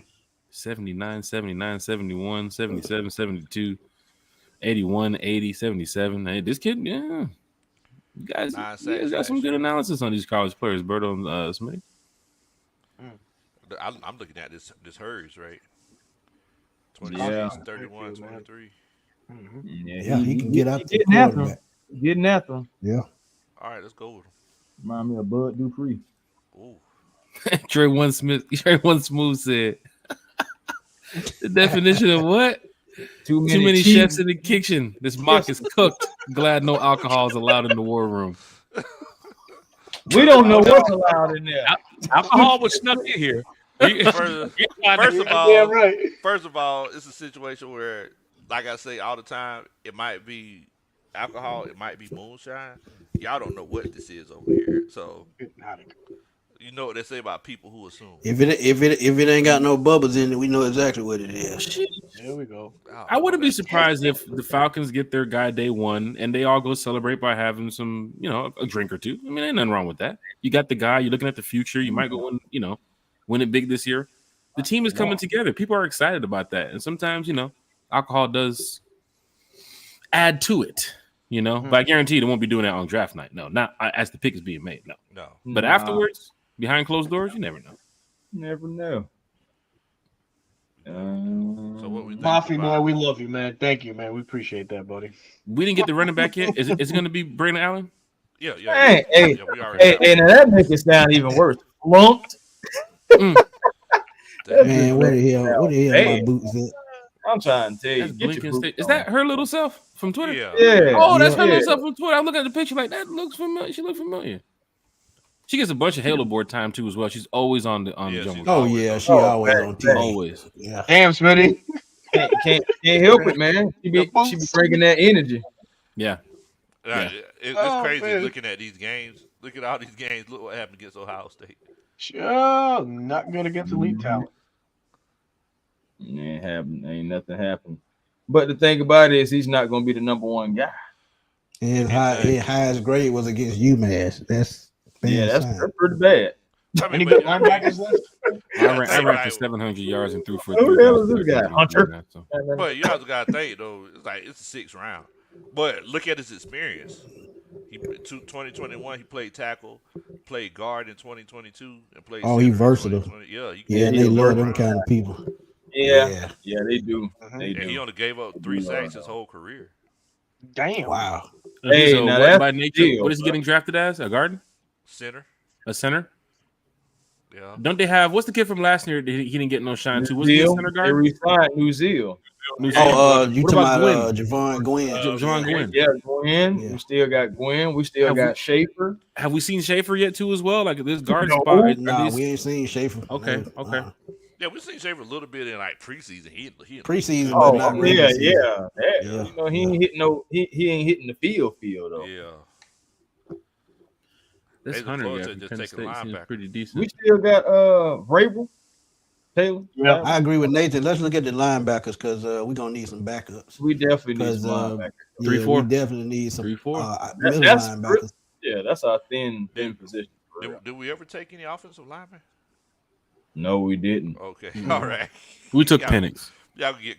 79, 79, 71, 77, 72, 81, 80, 77. Hey, this kid, yeah. You guys got some good analysis on these college players, Berto and Smith. I'm looking at this Hurries, right? 26, Yeah. 31, 23. Yeah, he can get after the getting after him. quarterback. Getting after him. Yeah. All right, let's go with him. Remind me of Bud Dupree. Ooh. Trey One Smooth said the definition of what? Too many chefs in the kitchen. This mock is cooked. Glad no alcohol is allowed in the war room. We don't know what's allowed in there. Alcohol was snuck in here. First of all, it's a situation where, like I say all the time, it might be alcohol, it might be moonshine. Y'all don't know what this is over here, so you know what they say about people who assume. If it ain't got no bubbles in it, we know exactly what it is. There we go. I wouldn't be surprised if the Falcons get their guy day one and they all go celebrate by having some, a drink or two. I mean, ain't nothing wrong with that. You got the guy, you're looking at the future. You might go win it big this year. The team is coming together. People are excited about that. And sometimes, alcohol does add to it, but I guarantee you they won't be doing that on draft night. No, not as the pick is being made. No. But afterwards, behind closed doors, you never know. Never know. So what we Mafia, man, we love you, man. Thank you, man. We appreciate that, buddy. We didn't get the running back yet. Is it going to be Brandon Allen? Yeah. Hey, now that makes it sound even worse. Lumped. Man, what the hell my boots at? I'm trying to tell you. That's Blinken State. Is that her little self from Twitter? Yeah. Oh, that's her little self from Twitter. I look at the picture like that looks familiar. She looks familiar. She gets a bunch of Halo board time too as well. She's always on the jumbo. Oh yeah, she always on TV. Always. Yeah. Damn, Smitty. Can't help it, man. She be bringing that energy. Yeah. It's crazy looking at these games. Look at all these games. Look what happened against Ohio State. Sure, not good against elite talent. Ain't nothing happened. But the thing about it is he's not going to be the number one guy. And his highest grade was against UMass. That's pretty bad. Any good linebackers left? I ran for 700 yards and threw for. Who the hell is this guy? Hunter. But you also got to think though, it's a 6th round. But look at his experience. He 2021 he played tackle, played guard in 2022, and played. Oh, he versatile. Yeah, they love them kind of people. Yeah, they do. And he only gave up 3 sacks his whole career. Damn. Wow. Hey, so now what that's by nature? deal, What is he getting drafted as? A guard? Center. A center? Yeah. Don't they have what's the kid from last year? He didn't get no shine too. Was he a Zeal, center they guard? re-signed New Zeal. New Zealand. You What talking about about Gwen? Javon Gwen? Javon Gwen. Yeah, Gwen. Yeah. We still got Gwen. We still Have got Schaefer. Have we seen Schaefer yet too as well? Like this guard No. spot. are Nah, these- we ain't seen Schaefer. Okay, No, okay. Yeah, we seen Shaver a little bit in like preseason. He Preseason, Oh, but not yeah, regular season. yeah. That, Yeah, you know, he ain't hitting no. He ain't hitting the field though. Yeah. This They the Hunter closest guy from just Penn taking State seems linebacker. pretty decent. We still got Vrabel, Taylor. Yeah. I agree with Nathan. Let's look at the linebackers because we're gonna need some backups. We definitely need Because some linebackers. 3-4. we definitely need some 3-4. middle That's linebackers. Yeah, that's our thin position. for real. Did we ever take any offensive linemen? No, we didn't. Okay. All right. We took Y'all- Penix. Y'all can get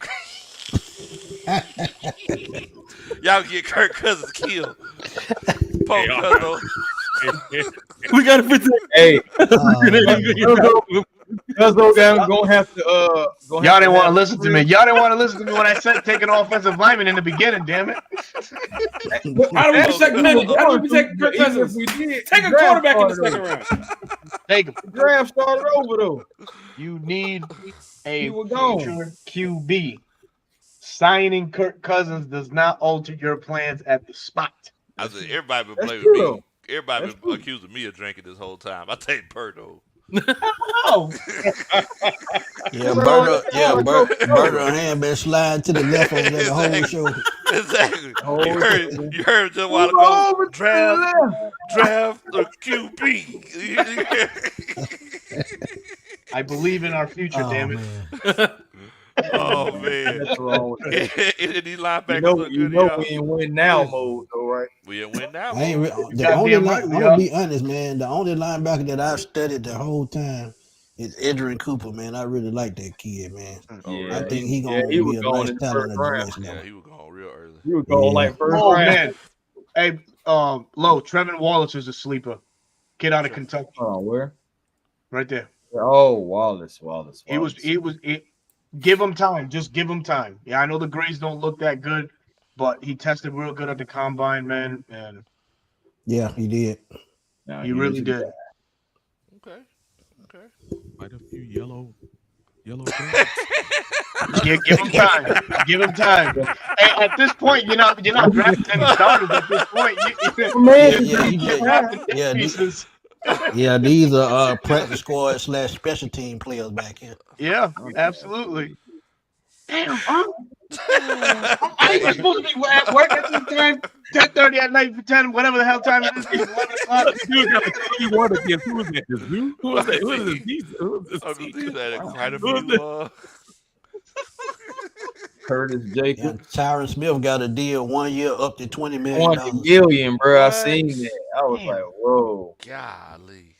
y'all can get Kirk Cousins killed. Poke Cuzzo. We got to protect. Hey, Uh, Cuzzo gonna have to. Y'all didn't want to listen to me. Y'all didn't want to listen to me when I said taking offensive lineman in the beginning. Damn it! How do we protect Penix? How do we protect Kirk Cousins? Take a quarterback in the second round. Take him. The draft started over though. You need a He was gone. future QB. Signing Kirk Cousins does not alter your plans at the spot. I said everybody been That's playing true, with me. though. Everybody That's been true. accusing me of drinking this whole time. I take Birdo. Oh, yeah, Berto hand been sliding to the left over there the whole Exactly. show. Exactly. Oh, You heard just a while Move over ago. to the Draft the QB. I believe in our future. Oh, damn it! man. Oh man. That's wrong with that. And these linebackers You know, look good, we y'all. in win now mode though, right? We didn't win now. I ain't boy. the Goddamn only right I'm we gonna are. be honest, man. The only linebacker that I've studied the whole time is Edrin Cooper, man. I really like that kid, man. Yeah, I think he gonna he was be a going nice in the talent first at the round. next Yeah, level. he was going real early. You was going Yeah. like first Oh round. man, hey, Lo, Trevin Wallace is a sleeper. Kid out of Kentucky, Oh, where? right there. Oh, Wallace. Give him time. Just give him time. Yeah, I know the grades don't look that good, but he tested real good at the combine, man, and Yeah, he did. Nah, he really did. Okay. Okay. Quite a few yellow Give him time. Give him time. Hey, at this point, you're not drafting any starters. At this point, Yeah, these are practice squad / special team players back here. yeah, absolutely. Damn, I was supposed to be at work at this time, 10:30 at night for 10, whatever the hell time it is. 11 o'clock. Dude got the 31 again. Who was that? This dude? Who was that? Who was this? Who was Uncle this? D had quite a Who was few. Curtis Yeah, Jacobs. Tyron Smith got a deal 1 year up to $20 million. 20 million, bro. I What? seen that. I was Damn. like, whoa. Golly.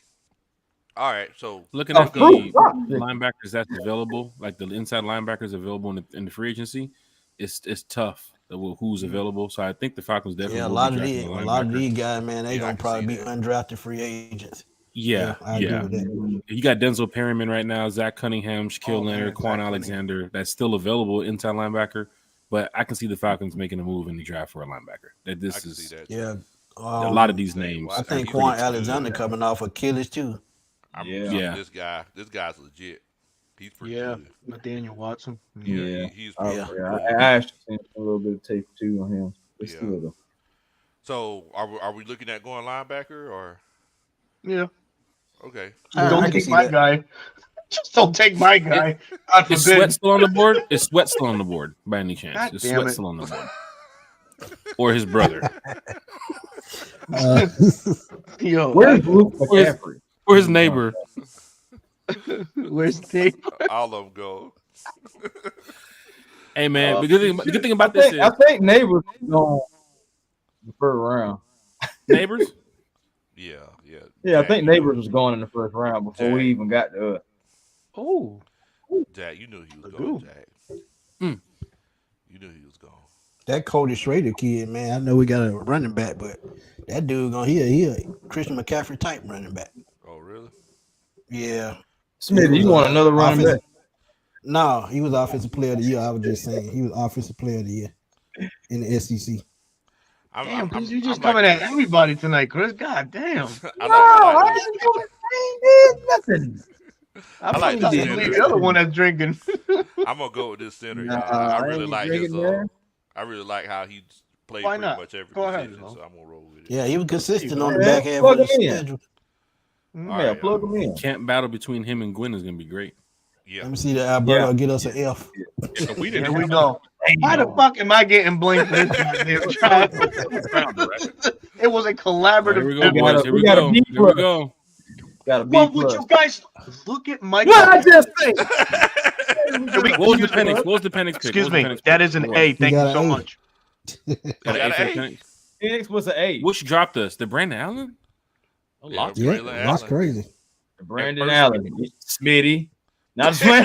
All right, so Looking A at the fruit. linebackers that's available, like the inside linebackers available in the free agency, it's tough. Who's available? So I think the Falcons definitely. Yeah, a will lot be of drafting these, a a lot of linebacker. these guys, man, they Yeah, I gonna can probably see be that. undrafted free agents. Yeah, I agree with that. You got Denzel Perryman right now, Zach Cunningham, Shaquille Oh, man, Leonard, Zach Quan Cunningham. Alexander. That's still available inside linebacker, but I can see the Falcons making a move in the draft for a linebacker. That I this can is see that. Yeah, a lot of these names. I I are think pretty Quan expensive. Alexander coming off Achilles too. Yeah. This guy's legit. He's pretty Yeah, good. Nathaniel Watson. Yeah. He's I, Yeah. I actually seen a little bit of tape too on him. But Yeah. still, though. So are we looking at going linebacker or Yeah. okay? I Don't can take see my that. guy. Just don't take my guy. God Is forbid. Sweat still on the board? Is Sweat still on the board by any chance? God Is damn Sweat it. still on the board? Or his brother? Yo, Where's Luke McCaffrey? Or his neighbor? where's Dave? All of them go. Hey man, the good thing about this is I think neighbors going the first round. neighbors. Yeah. Yeah, I Jack, think neighbors was going in the first round before we Jack. even got to us. Oh, Jack, you knew he was I going, do. Jack. Mm. You knew he was going. That Cody Schrader kid, man. I know we got a running back, but that dude gonna he a Christian McCaffrey type running back. Oh, really? Yeah. Smith, He you was, want another running back? offensive- No, he was offensive player of the year. I was just saying he was offensive player of the year in the SEC. damn, Chris, you just I'm coming like, at everybody tonight, Chris. God damn. I like ain't did nothing. I like the believe center. the other one that's drinking. I'm gonna go with this center, Nah, y'all. I I really ain't like drinking, his. man. I really like how he played Why pretty not? much every Go ahead, position, Mo. so I'm gonna roll with it. Yeah, he was consistent on the Man, back half plug of the him in. schedule. All Yeah, right, plug y'all. him in. Camp battle between him and Gwen is gonna be great. Yeah. Let me see that Alberto get us an F. Yeah, we didn't. Here we go. Why the fuck am I getting blamed for this goddamn trash? It was a All right, collaborative. here we go, We got boys. a- Here we we got a go. B Here we plus. go. Got a B What would plus. you guys look at Michael? What I just say? What was the Penix? What was the Penix pick? Excuse What was me. the Penix That pick? is an What A. was Thank you got so an A. much. it? Got an Got A for an A. Penix? Phoenix was an A. Which dropped us? The Brandon Allen? A lot. Yeah, Braylon that's Allen. crazy. Brandon First- Allen, Smitty. Not just playing.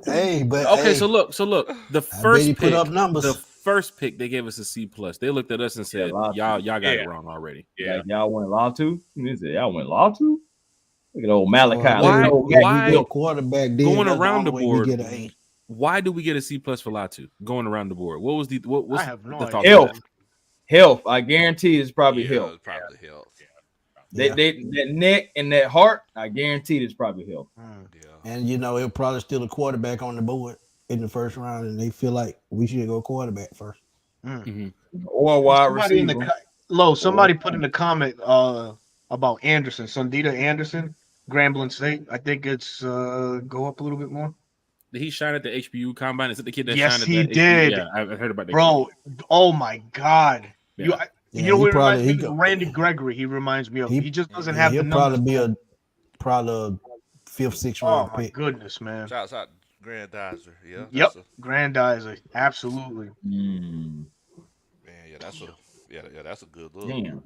Hey, but Okay, hey, so look. The I bet first he pick, put up numbers. the first pick, they gave us a C plus. They looked at us and said, Latu. "Y'all got Yeah. it wrong already." Yeah. Like, y'all went Latu. He said, y'all went Latu. Look at old Malachi. Why- Look at old why- we go quarterback then, going that's around the the only way board? we get an A. Why do we get a C plus for Latu going around the board? What was the what was I have no the thought idea. of Health. Health. I guarantee it's probably Yeah, health. it's probably health. They that neck and that heart, I guarantee it's probably health. Yeah. And you know, it'll probably still a quarterback on the board in the first round, and they feel like we should go quarterback first. Or wide Somebody in the receiver. somebody put in the comment about Anderson, Sundita Anderson, Grambling State. I think it's go up a little bit more. Did he shine at the HBU combine? Is it the kid that Yes, shined at he the HBU? did. Yeah, I heard about that. Bro, oh my God. Yeah. You know he what probably- reminds me he of? go- Randy Gregory. He reminds me of. He just doesn't Yeah, have the he'll numbers. probably be a 5th, 6th Oh round my pick. goodness, man. Shouts out Grandizer. Yeah. Yep, That's Grandizer, absolutely. Mm, that's a good look. damn.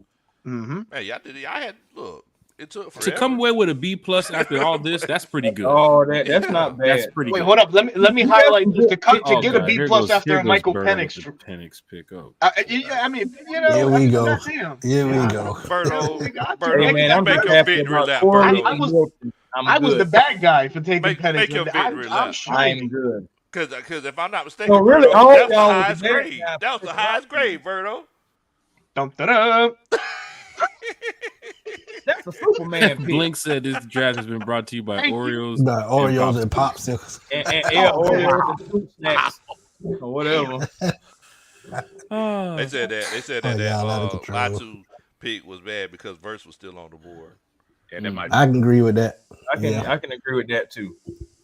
Mm-hmm. Man, y'all did. I had look. It took To forever. come away with a B plus after all this, that's pretty good. Oh, that's not bad. That's pretty Wait, good. hold up. Let me highlight this. To get a God, B here plus goes- after here a goes Michael Burrow Penix. with the Penix pick up. I mean, you know, Here we go. goddamn. Here we go. Birdo, Hey, Birdo, man, I'm make just your happy victory about lap, Corey Birdo. I was- and I'm I was good. the bad guy for taking Make Penix. your victory lap. I'm sure. I'm good. Because if I'm not mistaken, So really, Birdo, all that was the y'all was highest bad grade. guy That was the highest grade, Birdo. Dum, da-dum. That's a Superman pick. Blink said this draft has been brought to you by Thank you. Oreos. The Oreos and popsicles. popsicles. And Oh, Oreos and fruit snacks or whatever. They said that Oh, y'all out of that control. Latu pick was bad because Verse was still on the board. Yeah, that might I can agree with that. I can agree with that too.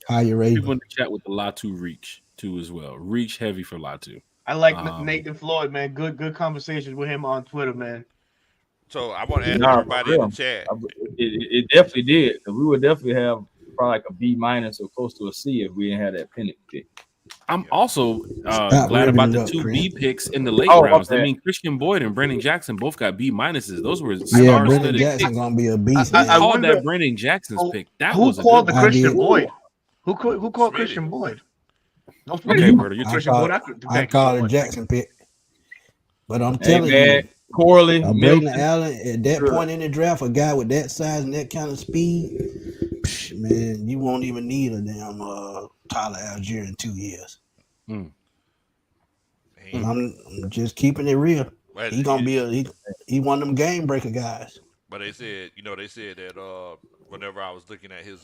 Higher rating. People in the chat with the Latu reach too as well. Reach heavy for Latu. I like Nathan Floyd, man. Good conversations with him on Twitter, man. So I want to ask Nah, everybody for in real. the chat. It definitely did. We would definitely have probably like a B minus or close to a C if we didn't have that Penix pick. I'm also Stop glad about revving the it up, two Chris. B picks in the late Oh, rounds. I okay. mean, Christian Boyd and Brandon Jackson both got B minuses. Those were Yeah, star Brendan studded Jackson picks. gonna be a beast. I man. called wonder- that Brandon Jackson's pick. That Who was a called good the one. I Christian did. Boyd? Who called Smitty. Christian Boyd? No, Okay, Smitty. Berto, you Christian called- Boyd. I Thank you called so it much. Jackson pick. But I'm Hey telling man, Corley, you, Brandon Milton, Allen at that Sure. point in the draft, a guy with that size and that kind of speed, man, you won't even need a damn Tyler Algier in 2 years. I'm just keeping it real. But He gonna be he one of them game breaker guys. But they said that whenever I was looking at his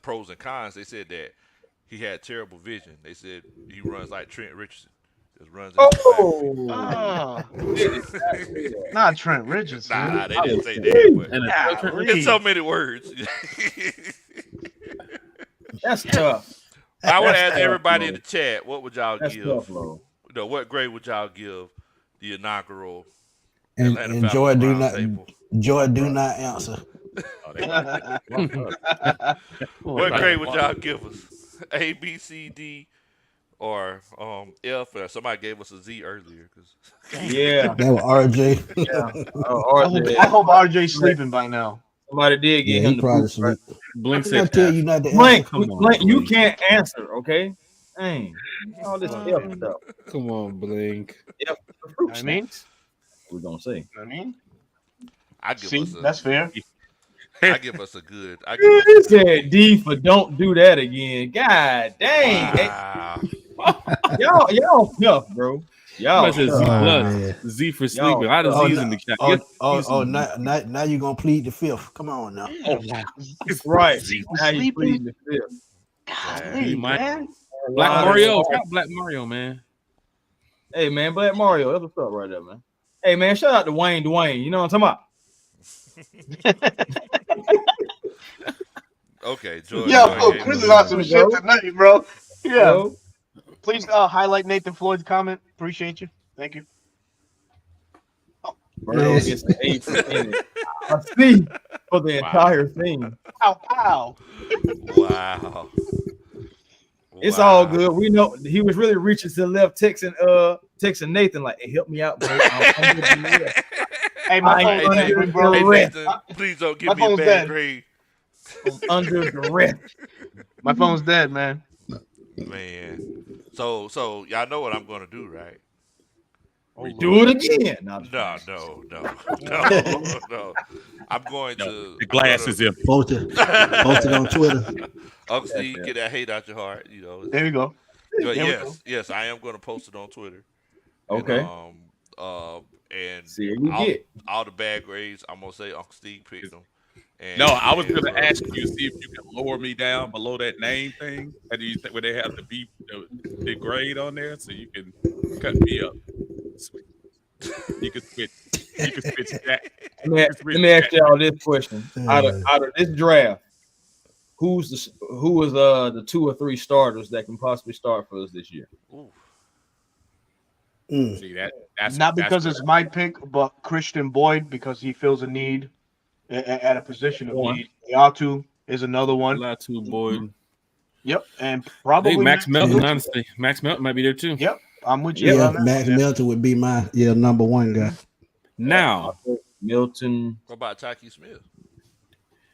pros and cons, they said that he had terrible vision. They said he runs like Trent Richardson. Just runs. Oh, Not Trent Richardson. Nah, they didn't say that. But And in so many words. that's tough. I would That's ask tough, everybody bro. in the chat, what would y'all That's give? tough, bro. What grade would y'all give the inaugural And, Atlanta and Joy Falcons do round not table? Joy do not answer. What grade would y'all give us? A, B, C, D, or F? Somebody gave us a Z earlier. Yeah. That was RJ. I hope RJ's sleeping by now. Somebody did get Yeah, him he the probably boot. sleep. Blink I said tell F. you not to Blank, answer. Come on, Blank, you Blink. can't answer, okay? Dang. All this F stuff. Come on, Blink. I mean, We're gonna say. I give see, us a. that's fair. I give us a good. I He give us said D for don't do that again. God a, dang. wow. Y'all tough, bro. Y'all, says Z Oh, plus man. Z for Y'all, sleeping. How does Oh, Z's no, in the chat? now you gonna plead the fifth. Come on now. Oh wow. right. Z for Now you sleeping. pleading the fifth. Golly, Mike. man. Black Wow. Mario. Shout out Black Mario, man. Hey man, Black Mario, that's what's up right there, man. Hey man, shout out to Dwayne. You know what I'm talking about? Okay, Jordan. Yo, Jordan Chris gave is us- on some shit tonight, bro. Yeah. Yo. Please highlight Nathan Floyd's comment. Appreciate you. Thank you. Birdo Yes. gets the A for inning. A C for the entire thing. Pow, pow. Wow. It's Wow. all good. We know he was really reaching to the left, texting Nathan like, "Hey, help me out, bro. I'm under duress. Hey, my I ain't phone's under dead, bro. Hey, duress. Nathan, please don't My give me a phone's bad dead. grade. I'm under duress." My phone's dead, man. Man. So y'all know what I'm gonna do, right? Do it again. No, No. I'm going to The glass is empty. Post it on Twitter. Uncle Steve, get that hate out your heart, you know. There you go. But There we go. yes, I am gonna post it on Twitter. Okay. And See what we get. all the bad grades, I'm gonna say Uncle Steve picked them. And, No, I was going to ask you see if you can lower me down below that name thing. And you where they have the grade on there, so you can cut me up. You can switch. You can switch that. Let me ask y'all this question: out of this draft, who was the 2 or 3 starters that can possibly start for us this year? Ooh. See that's Not because that's it's my pick, but Christian Boyd because he feels a need at a position of One. need. Yatu is another one. Latu Boyd. Yep, and I probably think Max Melton, Milton. honestly. Max Melton might be there too. Yep, I'm with you. Yeah, on that. Max Melton would be my number one guy. Now, Milton. What about Taki Smith?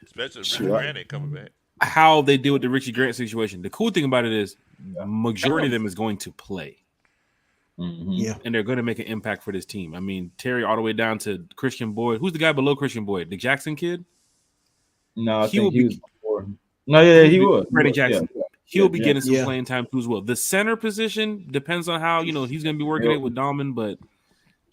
Especially if Sure. Richard Grant ain't coming back. how they deal with the Richie Grant situation. The cool thing about it is majority of them is going to play. Mhm. Yeah. And they're going to make an impact for this team. I mean, Terry all the way down to Christian Boyd. Who's the guy below Christian Boyd? The Jackson kid? No, I He will think he be- was before. No, yeah, he was. Freddie Yeah. Jackson. He'll be Yeah. getting some Yeah. playing time too as well. The center position depends on how, he's going to be working it with Dahlman, but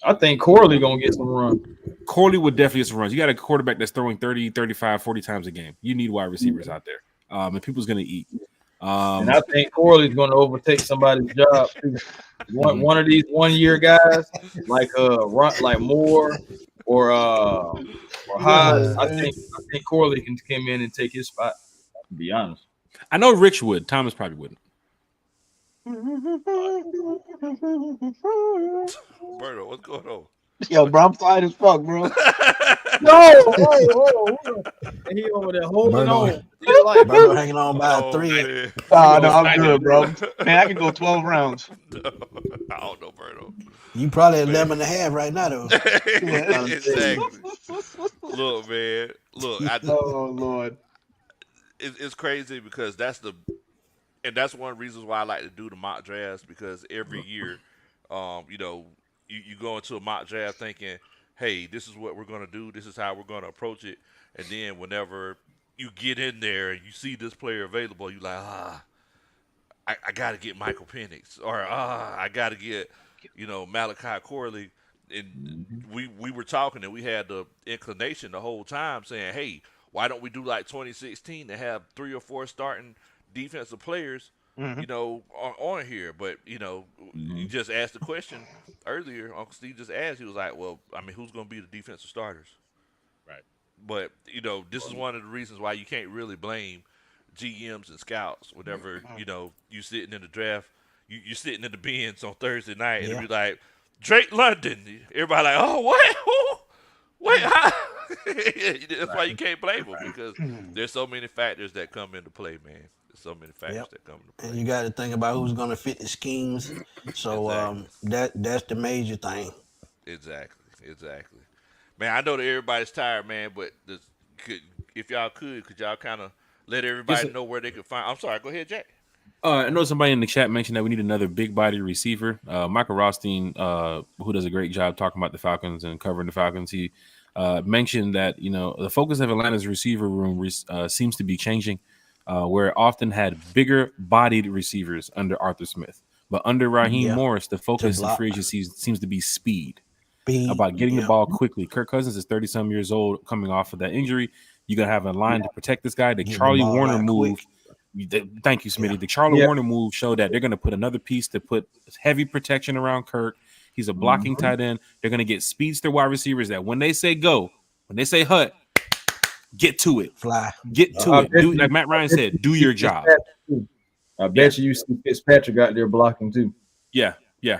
I think Corley gonna get some run. Corley would definitely get some runs. You got a quarterback that's throwing 30, 35, 40 times a game. You need wide receivers out there. And people's going to eat. And I think Corley's gonna overtake somebody's job too. One of these 1 year guys, like Moore or Hodge. I think Corley can come in and take his spot. To be honest. I know Rich would. Thomas probably wouldn't. Berto, what's going on? Yo, bro, I'm tired as fuck, bro. No, and he over there holding Berto. on. Yeah, like, Berto hanging on by a Oh, thread. man. No, I'm good, bro. Man, I can go 12 rounds. I don't know, Berto. You probably 11 and a half right now, though. Exactly. Look, man. Look, Oh, Lord. it's crazy because that's one of the reasons why I like to do the mock drafts, because every year, you go into a mock draft thinking, hey, this is what we're going to do. This is how we're going to approach it. And then whenever you get in there and you see this player available, you're like, I got to get Michael Penix, or I got to get, Malachi Corley. And we were talking and we had the inclination the whole time saying, hey, why don't we do like 2016 to have 3 or 4 starting defensive players, on here? But, you just asked the question earlier. Uncle Steve just asked. He was like, well, I mean, who's going to be the defensive starters? Right. But, this is one of the reasons why you can't really blame GMs and scouts whenever, you sitting in the draft, you sitting in the bins on Thursday night and be like, Drake London. Everybody like, oh, what? Who? Wait, how? That's why you can't blame them, because there's so many factors that come into play, man. There's so many factors that come into play. And you got to think about who's going to fit the schemes. So that's the major thing. Exactly. Man, I know that everybody's tired, man, but if y'all could y'all kind of let everybody know where they could find? I'm sorry, go ahead, Jack. I know somebody in the chat mentioned that we need another big body receiver. Michael Rothstein, who does a great job talking about the Falcons and covering the Falcons, he mentioned that the focus of Atlanta's receiver room seems to be changing, where it often had bigger bodied receivers under Arthur Smith. But under Raheem Morris, the focus in block. free agency seems to be speed. Speed, About getting the ball quickly. Kirk Cousins is 30-some years old, coming off of that injury. You got to have a line to protect this guy. The Get the Charlie ball Warner out move. Thank you, Smitty. The Charlie Warner move showed that they're going to put another piece to put heavy protection around Kirk. He's a blocking tight end. They're going to get speedster wide receivers that when they say go, when they say hut, get to it. Fly. Get to it. Do, like Matt Ryan said, do your job. I bet you see Fitzpatrick out there blocking too. Yeah.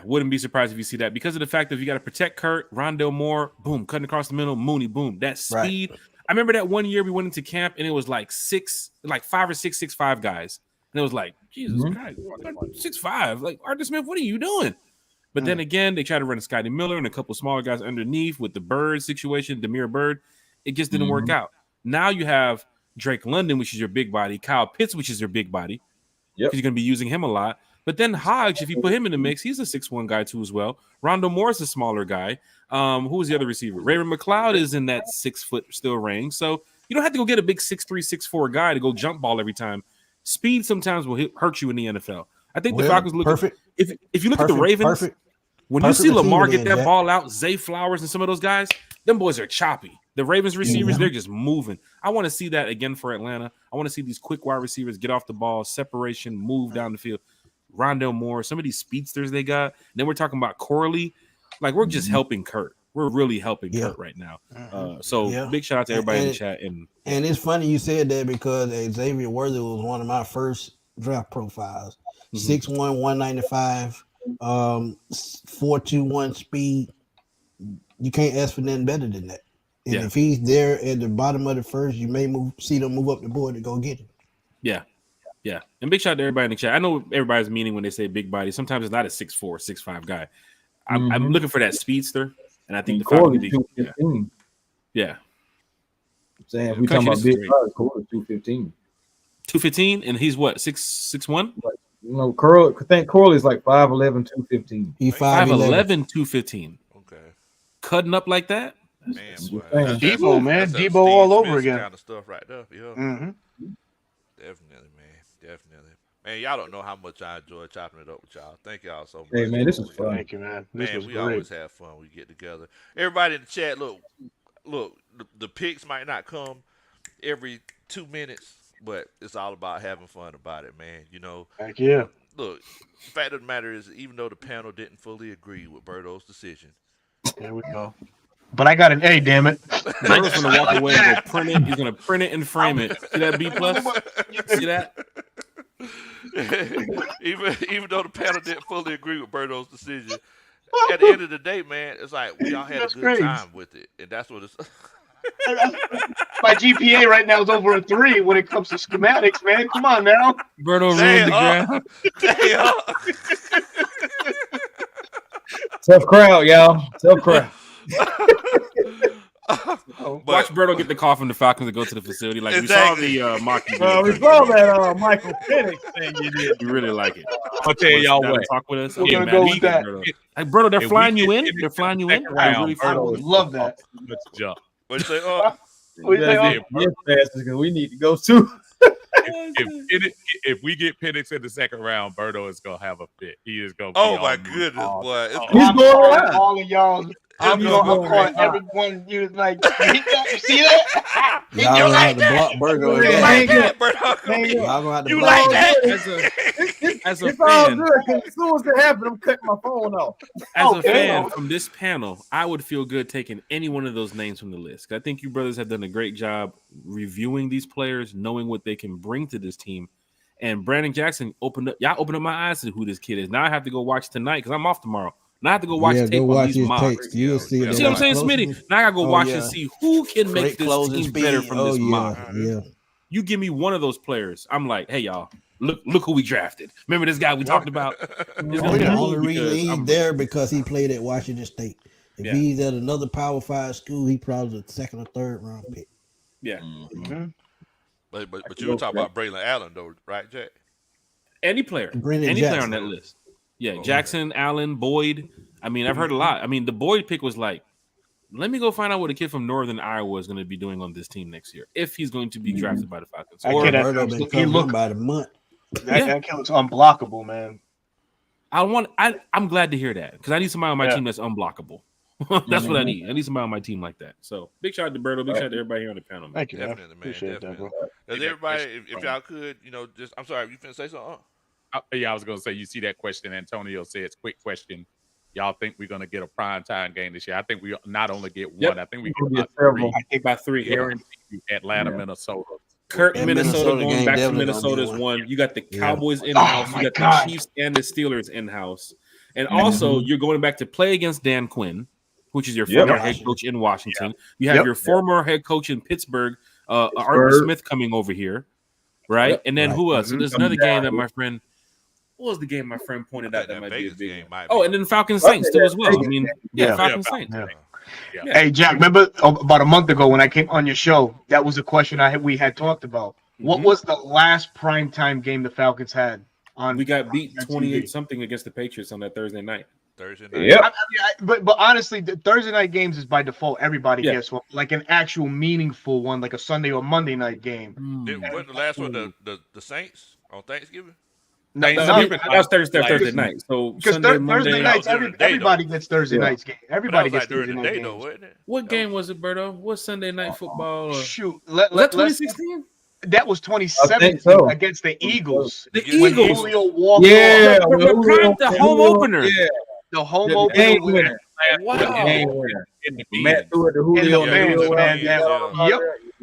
Wouldn't be surprised if you see that because of the fact that you got to protect Kurt, Rondell Moore, boom, cutting across the middle, Mooney, boom. That speed. Right. I remember that one year we went into camp and it was like 5 or 6, 6'5" guys. And it was like, Jesus Christ, 6'5". Like, Arthur Smith, what are you doing? But then again, they tried to run a Scotty Miller and a couple smaller guys underneath with the Bird situation, Demir Bird. It just didn't work out. Now you have Drake London, which is your big body, Kyle Pitts, which is your big body. Because you're going to be using him a lot. But then Hodge, if you put him in the mix, he's a 6'1" guy too as well. Rondo Moore's a smaller guy. Who was the other receiver? Raven McLeod is in that 6 foot still range. So you don't have to go get a big 6'3", 6'4" guy to go jump ball every time. Speed sometimes will hurt you in the NFL. I think the Falcons look perfect. If you look at the Ravens, when you see Lamar get that ball out, Zay Flowers and some of those guys, them boys are choppy. The Ravens receivers, they're just moving. I want to see that again for Atlanta. I want to see these quick wide receivers get off the ball, separation, move down the field. Rondell Moore, some of these speedsters they got. Then we're talking about Corley. Like, we're just helping Kurt. We're really helping Kurt right now. Big shout out to everybody in the chat. And it's funny you said that because Xavier Worthy was one of my first draft profiles. 6'1", 195, 4.21 speed. You can't ask for nothing better than that. And if he's there at the bottom of the first, you may see them move up the board to go get him. Yeah. And big shout out to everybody in the chat. I know everybody's meaning when they say big body. Sometimes it's not a 6'4", 6'5" guy. I'm looking for that speedster, and I think the Falcons. Yeah. I'm saying we talking about big body. Corley's 215. 215, and he's what, 6'1"? No, I think Corley's like 5'11", 215. He's 5'11", 215. Okay. Cutting up like that? Man, Debo, man. Debo all over again. Kind of stuff right there. Definitely. Man, y'all don't know how much I enjoy chopping it up with y'all. Thank y'all so much. Hey, man, this was fun. Thank you, man. This was we great. always have fun. We get together. Everybody in the chat, look, the picks might not come every 2 minutes, but it's all about having fun about it, man. You know. Thank you. Look, the fact of the matter is, even though the panel didn't fully agree with Berto's decision. There we go. But I got an A, damn it. Berto's gonna walk away and go print it. He's gonna print it and frame it. See that B+? See that? even though the panel didn't fully agree with Berto's decision, at the end of the day, man, it's like we all had a good time with it, and that's what it's. My GPA right now is over a 3 when it comes to schematics, man. Come on now. Berto ruined the ground. Tough crowd, y'all. Tough crowd. Watch Berto get the call from the Falcons to go to the facility. Like we saw the mock. We saw that Michael Penix thing you did. You really like it. I'll tell y'all what. Talk with us. We're gonna go with that. Like Berto, they're flying you in. They're flying you in. I would love that. Let's jump. What'd you say? Because we need to go too. If we get Penix in the second round, Berto is gonna have a fit. He is gonna. Oh my goodness, boy! He's going all of y'all. I'm calling everyone. You like you see that? Y'all gonna have to block Berto again. You like that? As a it's all fan, good. As soon as it happens, I'm cutting my phone off. As a fan from this panel, I would feel good taking any one of those names from the list. I think you brothers have done a great job reviewing these players, knowing what they can bring to this team. And Brandon Jackson opened up my eyes to who this kid is. Now I have to go watch tonight because I'm off tomorrow. Now I have to go watch tape on these mocks. You'll see what I'm saying, Smitty? Now I gotta go watch and see who can make this team better from this mock. Yeah. You give me one of those players, I'm like, hey y'all, look who we drafted. Remember this guy we talked about? The only reason he's there because he played at Washington State. If he's at another Power 5 school, he probably the 2nd or 3rd round pick. Yeah. Mm-hmm. But you were talking about Braylon Allen though, right, Jack? Any player on that list. Yeah, Jackson, Allen, Boyd. I mean, I've heard a lot. I mean, the Boyd pick was like, let me go find out what a kid from Northern Iowa is going to be doing on this team next year, if he's going to be drafted by the Falcons. Or he looked by the month. That kid looks unblockable, man. I'm glad to hear that because I need somebody on my team that's unblockable. That's what I need. I need somebody on my team like that. So big shout out to Berto. Big shout out to everybody here on the panel. Man. Thank you, Definitely, man. Appreciate Definitely. that, bro. Does everybody, if y'all could, just I'm sorry, you finna say something? Yeah, I was gonna say, you see that question Antonio says, quick question. Y'all think we're gonna get a prime time game this year? I think we not only get one, I think we get several. I think about 3. Guaranteed Atlanta, Minnesota. Kirk, That Minnesota Minnesota going game back to definitely gonna Minnesota be is one. one. You got the Yeah. Cowboys in house. my You got God. the Chiefs and the Steelers in house. And also, you're going back to play against Dan Quinn, which is your former head coach in Washington. You have your former head coach in Pittsburgh, Art Smith, coming over here, right? And then who else? So there's another game that my friend. What was the game my friend pointed out that might be a big game? Oh, and then Falcons Saints too as well. I mean, Falcons Saints. Yeah. Hey, Jack, remember about a month ago when I came on your show? That was a question we had talked about. What was the last primetime game the Falcons had? We got beat 28 something against the Patriots on that Thursday night. Yeah. But honestly, the Thursday night games is by default. Everybody gets one, like an actual meaningful one, like a Sunday or Monday night game. Wasn't the last one the Saints on Thanksgiving? That was Thursday night. So because Thursday nights, everybody gets Thursday nights game. Everybody gets Thursday night games. Wasn't it? What game was it, Berto? What Sunday night football? Shoot, was that 2016? That was 2017 against the Eagles. The Eagles. Julio walked the home opener. Yeah, the home opener winner. Wow. Matt threw it to Julio.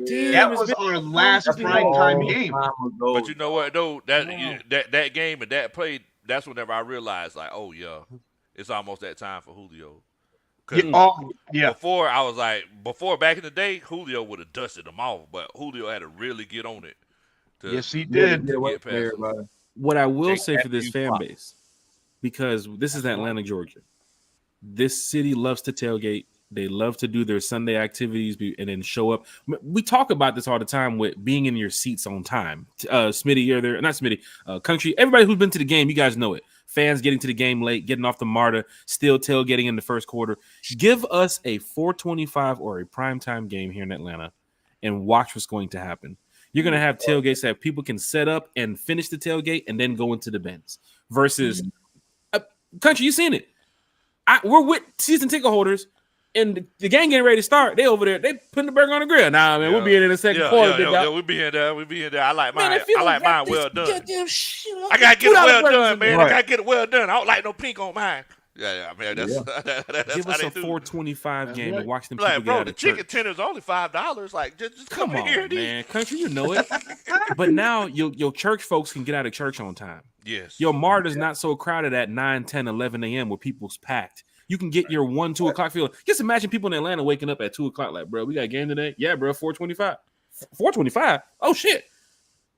That was our last primetime game. But you know what, though? That game and that play, that's whenever I realized, like, oh, yeah, it's almost that time for Julio. Before, I was like, back in the day, Julio would have dusted them off, but Julio had to really get on it. Yes, he did. Get past what I will say for this fan base, because this is Atlanta, Georgia. This city loves to tailgate. They love to do their Sunday activities and then show up. We talk about this all the time with being in your seats on time. Smitty, you're there. Not Smitty. Country. Everybody who's been to the game, you guys know it. Fans getting to the game late, getting off the MARTA, still tailgating in the first quarter. Give us a 4:25 or a primetime game here in Atlanta and watch what's going to happen. You're going to have tailgates that people can set up and finish the tailgate and then go into the bins. Versus Country, you seen it. We're with season ticket holders. And the game getting ready to start. They over there. They putting the burger on the grill. Nah, man, we'll be in the second quarter. We'll be in there. I like mine. I like mine well done. I gotta get it well done, man. I gotta get it well done. I don't like no pink on mine. Yeah, man. That's give us a 4:25 game and watch them people like, get bro, out the of chicken church. tender's only $5. Like, just come in here, man. Country, you know it. But now your church folks can get out of church on time. Yes. Your MARTA's not so crowded at 9, 10, 11 a.m. where people's packed. You can get your 1, 2 o'clock feeling. Just imagine people in Atlanta waking up at 2 o'clock like, bro, we got a game today? Yeah, bro, 4:25. 4:25? Oh, shit.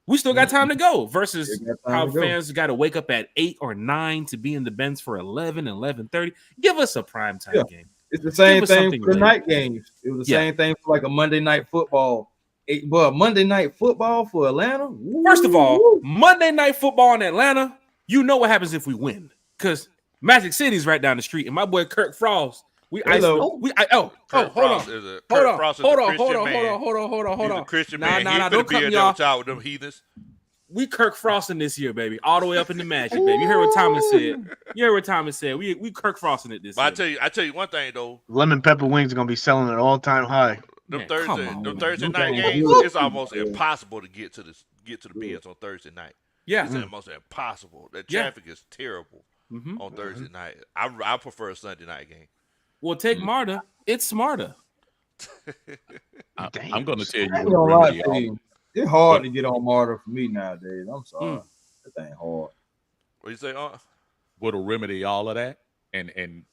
We still got time to go versus how fans got to wake up at 8 or 9 to be in the Benz for 11, 11:30. Give us a primetime game. It's the same thing for the night games. It was the same thing for like a Monday night football. But Monday night football for Atlanta? Woo, first of all, Monday night football in Atlanta, you know what happens if we win. Because Magic City's right down the street, and my boy Kirk Frost. Hold on. Christian man. Nah, don't cut me off. With them heathens. We Kirk Frosting this year, baby, all the way up in the Magic, baby. You heard what Thomas said. We Kirk Frosting it this year. I tell you one thing though. Lemon pepper wings are gonna be selling at all-time high. Them Thursday night games, it's almost impossible to get to the Benz on Thursday night. Yeah, it's almost impossible. The traffic is terrible on Thursday night. I prefer a Sunday night game. Well, take MARTA. It's smarter. I'm going to tell you. It's hard to get on MARTA for me nowadays. I'm sorry. That ain't hard. What you say, What'll remedy all of that? And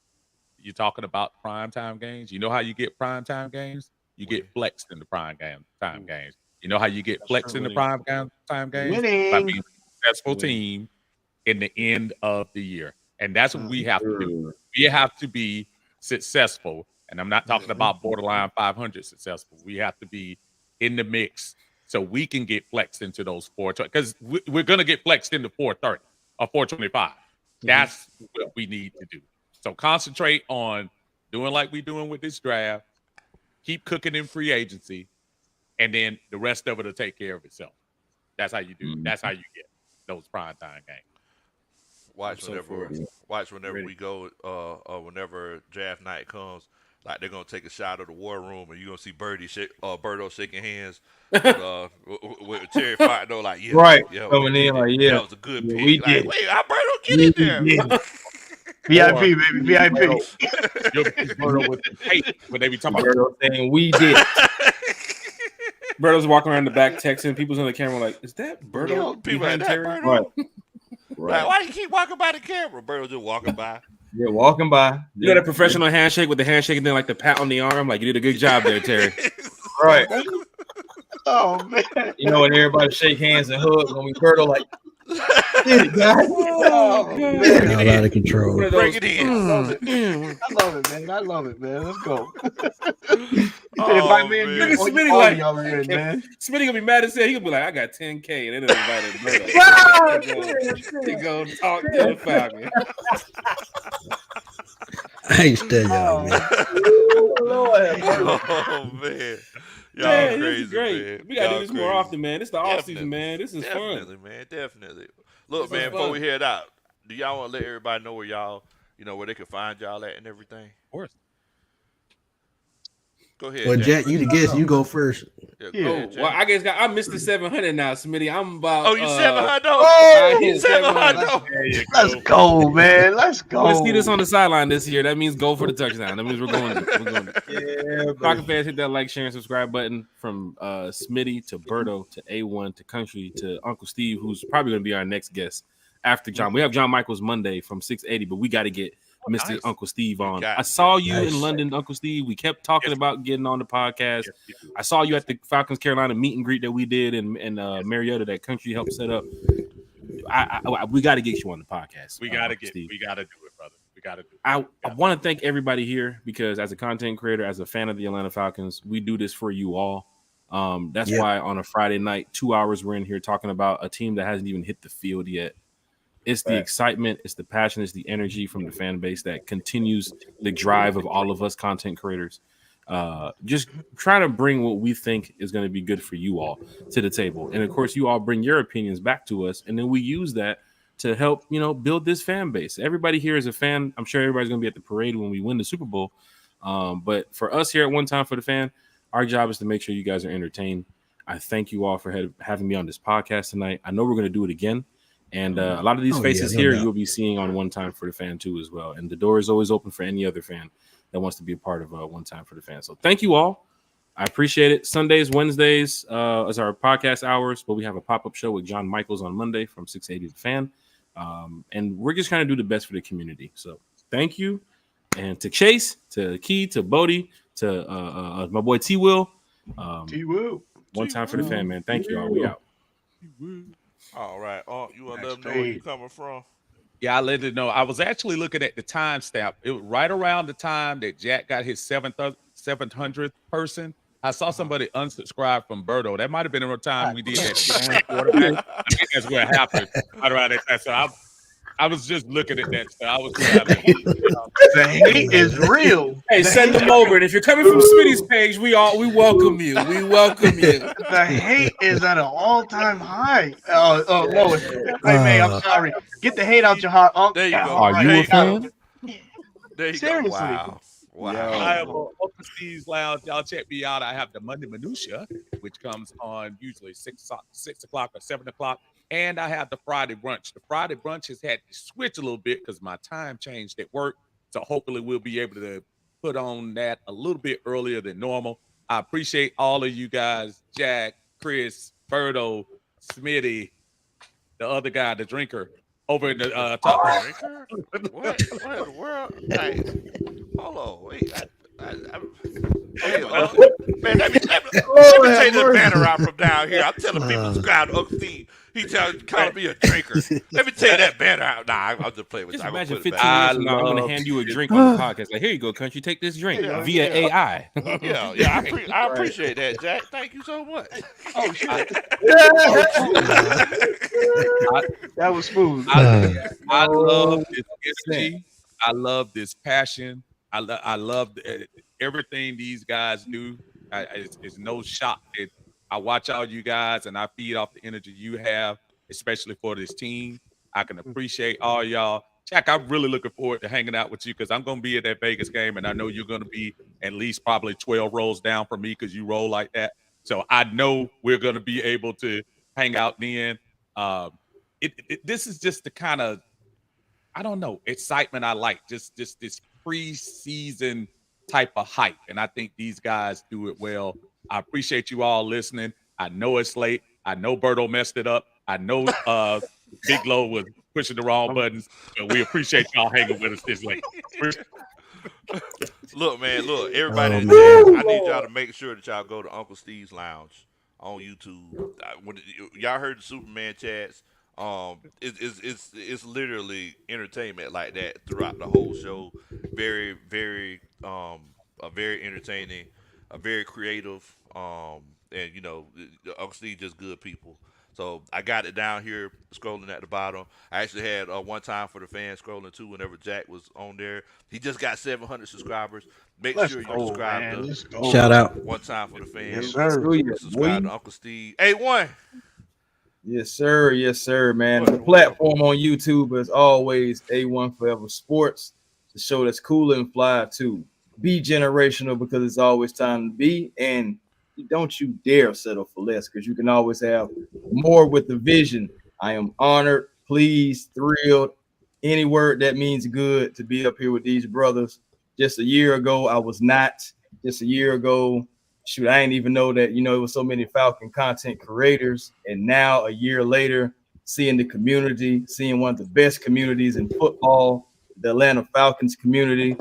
you're talking about primetime games. You know how you get primetime games? You get flexed in the time games. You know how you get flexed in the time games? Winning. By being a successful team in the end of the year. And that's what we have to do. We have to be successful. And I'm not talking about borderline 500 successful. We have to be in the mix so we can get flexed into those 420. Because we're going to get flexed into 430 or 425. That's what we need to do. So concentrate on doing like we're doing with this draft. Keep cooking in free agency. And then the rest of it will take care of itself. That's how you do it. That's how you get those primetime games. Watch so for whenever, it. watch whenever Ready. we go, whenever draft night comes, like they're gonna take a shot of the war room, and you're gonna see Birdo shaking hands with Terry Fontenot, like, yeah, Right. yeah, we Coming in did it. like, yeah, That was a good yeah, we pick. did Like, it. wait, how Birdo get We in there? did it. VIP, Or baby, VIP. You'll see Birdo with the tape when they be talking about. Roberto saying we did it. Berto's walking around the back texting. People's on the camera like, is that You Berto know, people like behind that, Terry? Birdo. Right. Like, Right. why do you keep walking by the camera? Birdo just walking by. Yeah, walking by. You know that professional handshake with the handshake and then like the pat on the arm? Like, you did a good job there, Terry. Right. Oh man. You know, when everybody shake hands and hug when we Berto like, did it, guys. Oh, man. All out of control. One of Bring those, it in. I love it, man. I love it, man. Let's go. Oh, Invite me and man. you, Look at all Smitty all like- y'all in, man. Smitty gonna be mad as hell. He gonna be like, I got 10K, and then invited Berto. He go talk to the Falcon. I ain't stand y'all, man. Oh man, y'all Man, crazy, this is great. man. We gotta Y'all do this more crazy. often, man. This is the off Definitely. season, man. This is Definitely, fun. man. Definitely. Look, This is man. Before fun. we head out, do y'all want to let everybody know where y'all, where they can find y'all at and everything? Of course. Go ahead. Well, Jack. Jack, you the guest. You go first. Yeah, go Yeah. ahead, Jack. Well, I guess I missed the 700 now, Smitty. I'm about. Oh, you 700? I hit You 700? 700. There you Let's go. go, man. Let's go. Let's see this on the sideline this year. That means go for the touchdown. That means we're going. Yeah, Falcon fans, hit that like, share, and subscribe button. From Smitty to Berto to A1 to Country to Uncle Steve, who's probably going to be our next guest after John. We have John Michaels Monday from 680, but we got to get Mr. Nice. Uncle Steve on. got I it. saw you Nice. in London, Uncle Steve. We kept talking Yes. about getting on the podcast. Yes, you do. I saw you at the Falcons Carolina meet and greet that we did in Marietta that Country helped set up. We got to get you on the podcast. We gotta Uncle Steve. we gotta do it, brother. We gotta do it. I want to thank everybody here because as a content creator, as a fan of the Atlanta Falcons, we do this for you all. That's Yeah. why on a Friday night, 2 hours, we're in here talking about a team that hasn't even hit the field yet. It's the excitement, it's the passion, it's the energy from the fan base that continues the drive of all of us content creators. Just trying to bring what we think is going to be good for you all to the table. And of course, you all bring your opinions back to us. And then we use that to help, build this fan base. Everybody here is a fan. I'm sure everybody's going to be at the parade when we win the Super Bowl. But for us here at One Time for the Fan, our job is to make sure you guys are entertained. I thank you all for having me on this podcast tonight. I know we're going to do it again. And a lot of these faces no here doubt. you'll be seeing on One Time for the Fan too as well. And the door is always open for any other fan that wants to be a part of One Time for the Fan. So thank you all. I appreciate it. Sundays, Wednesdays is our podcast hours, but we have a pop-up show with John Michaels on Monday from 680 The Fan. And we're just trying to do the best for the community. So thank you. And to Chase, to Key, to Bodie, to my boy T-Will. T-Woo. One Time for the Fan, man. Thank you all. We out. All right. Oh, you want to let That's them know where you great. coming from? Yeah, I let it know. I was actually looking at the timestamp. It was right around the time that Jack got his 700th person. I saw somebody unsubscribe from Berto. That might have been around the time we did that quarterback. I think that's what happened. Right around that time. So I was just looking at that. So I was The hate is real. Hey, send them over. And if you're coming from Smitty's page, we welcome you. We welcome you. The hate is at an all-time high. Lois. Hey, man, I'm sorry. Get the hate out your heart, Unc. There you go. Are you There a you go. fan? There you Seriously. go. Wow. Wow. I am on Uncle Steve's Lounge. Y'all check me out. I have the Monday Minutia, which comes on usually 6 o'clock or 7 o'clock. And I have the Friday brunch. The Friday brunch has had to switch a little bit because my time changed at work. So hopefully we'll be able to put on that a little bit earlier than normal. I appreciate all of you guys, Jack, Chris, Berto, Smitty, the other guy, the drinker, over in the top. Drinker? What in the world? Hey, hold on. Wait. Hey, man, let me take this banner out from down here. I'm telling people to subscribe to Uncle Steve. He calling me a drinker. Let me take that banner out. Nah, I'll just play with Just you. I'm gonna imagine put it 15 back. years from now, I'm going to hand you a drink on the podcast. Like, here you go, country. Take this drink Yeah, via yeah. AI. Yeah, I appreciate that, Jack. Thank you so much. Oh, shit. That was smooth. I love this energy. I love this passion. I love everything these guys do. It's no shock that I watch all you guys and I feed off the energy you have, especially for this team. I can appreciate all y'all. Jack, I'm really looking forward to hanging out with you because I'm going to be at that Vegas game, and I know you're going to be at least probably 12 rows down from me because you roll like that. So I know we're going to be able to hang out then. This is just the kind of, I don't know, excitement I like. Just this preseason type of hype, and I think these guys do it well. I appreciate you all listening. I know it's late. I know Berto messed it up. I know Big Low was pushing the wrong buttons, but we appreciate y'all hanging with us this late. Look, man, look, everybody in the chat, I need y'all to make sure that y'all go to Uncle Steve's Lounge on YouTube. When y'all heard the Superman chats, it's literally entertainment like that throughout the whole show. Very, very, very entertaining, very creative, and Uncle Steve just good people. So I got it down here, scrolling at the bottom. I actually had one time for the fans scrolling too. Whenever Jack was on there, he just got 700 subscribers. Make sure you subscribe to Shout out. One time for the fans. Yes, sir. Subscribe to Uncle Steve. A1. Yes, sir. Yes, sir, man. The platform on YouTube is always A1 Forever Sports, the show that's cool and fly too. Be generational because it's always time to be, and don't you dare settle for less because you can always have more with the vision. I am honored, pleased, thrilled, any word that means good to be up here with these brothers. Just a year ago, I was not. Just a year ago, shoot, I didn't even know that, it was so many Falcon content creators. And now a year later, seeing the community, seeing one of the best communities in football, the Atlanta Falcons community,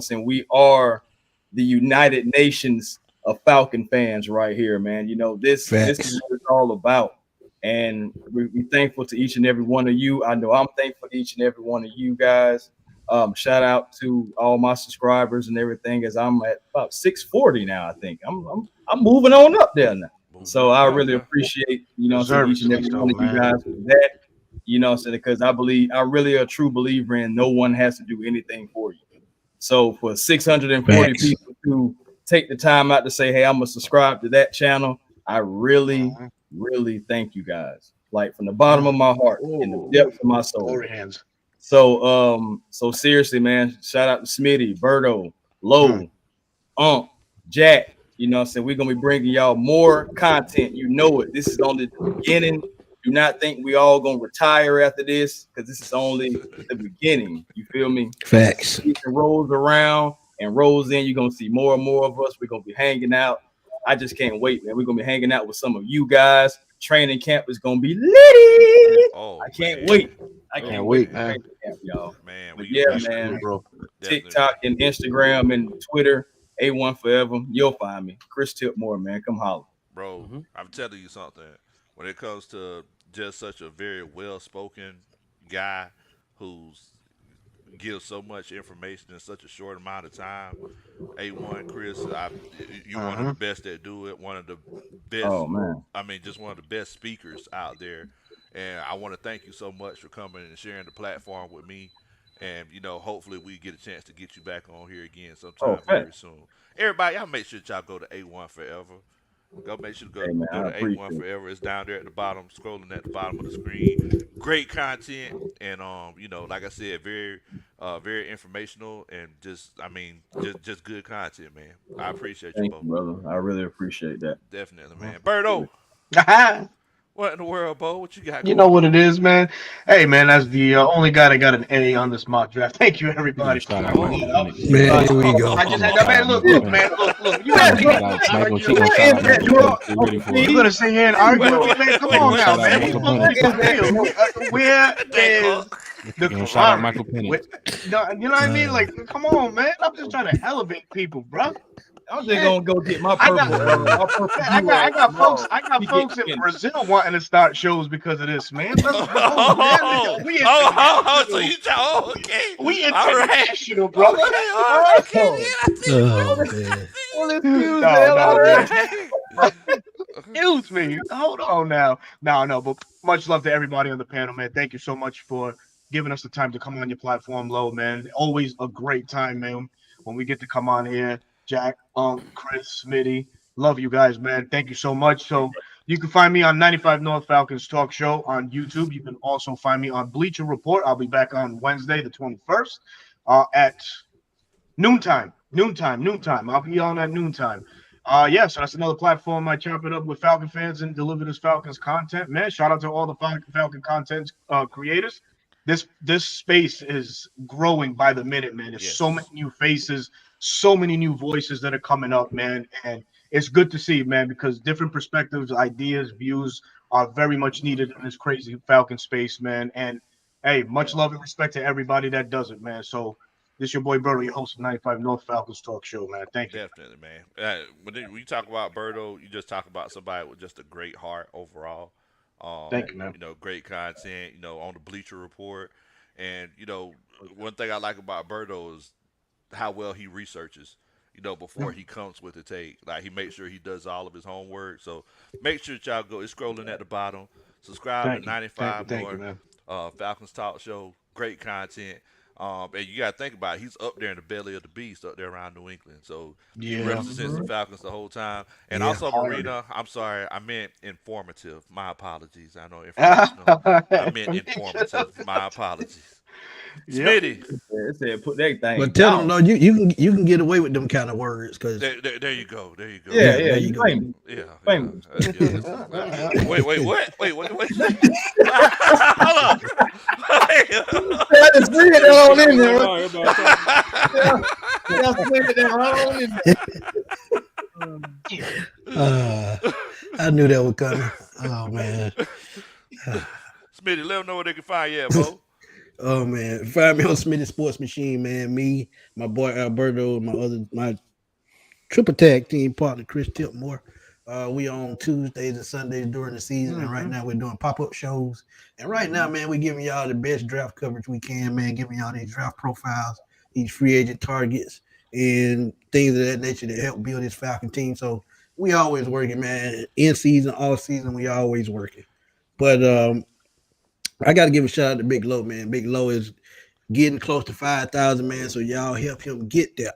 saying we are the United Nations of Falcon fans right here, man. This is what it's all about. And we're thankful to each and every one of you. I know I'm thankful to each and every one of you guys. Shout out to all my subscribers and everything, as I'm at about 640 now. I think I'm moving on up there now. So I really appreciate, each and every one of you guys for that. Because I really a true believer in no one has to do anything for you. So for 640 people to take the time out to say, hey, I'm gonna subscribe to that channel, I really, really thank you guys. Like from the bottom of my heart, in the depths of my soul. So seriously, man, shout out to Smitty, Berto, Low, Jack. We're gonna be bringing y'all more content. This is only the beginning. Do not think we all gonna retire after this, because this is only the beginning. You feel me? Facts. Season rolls around and rolls in. You're gonna see more and more of us. We're gonna be hanging out. I just can't wait, man. We're gonna be hanging out with some of you guys. Training camp is gonna be lit. I can't wait. I can't wait, man. Camp, y'all. Man, man, bro. TikTok and Instagram and Twitter, A1 Forever. You'll find me. Chris Tipmore, man. Come holler. Bro, I'm telling you something. When it comes to just such a very well-spoken guy who's gives so much information in such a short amount of time, A1 Chris, you're one of the best that do it. One of the best. Oh man. I mean, just one of the best speakers out there. And I want to thank you so much for coming and sharing the platform with me. And hopefully we get a chance to get you back on here again sometime very soon. Everybody, y'all make sure y'all go to A1 Forever. Go make sure to go to A1 Forever. It's down there at the bottom, scrolling at the bottom of the screen. Great content, and like I said, very, very informational, and just good content, man. I appreciate you, Thank you, brother. I really appreciate that. Definitely, man. Berto. What in the world, Bo? What you got? You know what it is, man. Hey, man, that's the only guy that got an A on this mock draft. Thank you, everybody. Man, here we go. I just had that, man. Look. You're gonna sit here and argue with me, man? Come on now, man. Where is the shout out Michael Penny? You know what I mean? Like, come on, man. I'm just trying to elevate people, bro. I'm just gonna go get my purple. I got folks in Brazil wanting to start shows because of this, man. Let's go, man. We international, bro. Excuse me. Hold on now. No, but much love to everybody on the panel, man. Thank you so much for giving us the time to come on your platform, Low, man. Always a great time, man, when we get to come on here. Jack, Chris, Smitty, love you guys, man. Thank you so much. So, You can find me on 95 North Falcons Talk Show on YouTube. You can also find me on Bleacher Report. I'll be back on Wednesday, the 21st, at noontime. I'll be on at noontime. So that's another platform I chop it up with Falcon fans and deliver this Falcons content. Man, shout out to all the Falcon content creators. This space is growing by the minute, man. There's so many new faces, so many new voices that are coming up, man. And it's good to see, man, because different perspectives, ideas, views are very much needed in this crazy Falcon space, man. And hey, much love and respect to everybody that does it, man. So this your boy Berto, your host of 95 North Falcons Talk Show, man. Thank you. Definitely, man. When you talk about Berto, you just talk about somebody with just a great heart overall. Thank you, man. Great content, on the Bleacher Report. And, one thing I like about Berto is how well he researches, before he comes with a take. Like, he makes sure he does all of his homework. So make sure that y'all go. It's scrolling at the bottom. Subscribe to 95 North Falcons Talk Show. Great content. And you got to think about it. He's up there in the belly of the beast, up there around New England. So he represents the Falcons the whole time. And also, Marina, I'm sorry, I meant informative. My apologies. I know informational. I meant informative. My apologies. Smitty. It said put that thing. But tell them, no, you can get away with them kind of words, because there you go. There you go. Yeah, you go. Yeah. Famous. Wait, what? Wait. Hold on. I just read it all in there. I knew that was coming. Oh man. Smitty, let them know where they can find you at, Bo. Oh man, find me on Smitty Sports Machine, man. Me, my boy Alberto, my triple tag team partner Chris Tipmore. We on Tuesdays and Sundays during the season, and right now we're doing pop-up shows. And right now, man, we're giving y'all the best draft coverage we can, man. Giving y'all these draft profiles, these free agent targets, and things of that nature that help build this Falcon team. So we always working, man. In season, all season, we always working. But I got to give a shout out to Big Low, man. Big Low is getting close to 5,000, man. So y'all help him get there.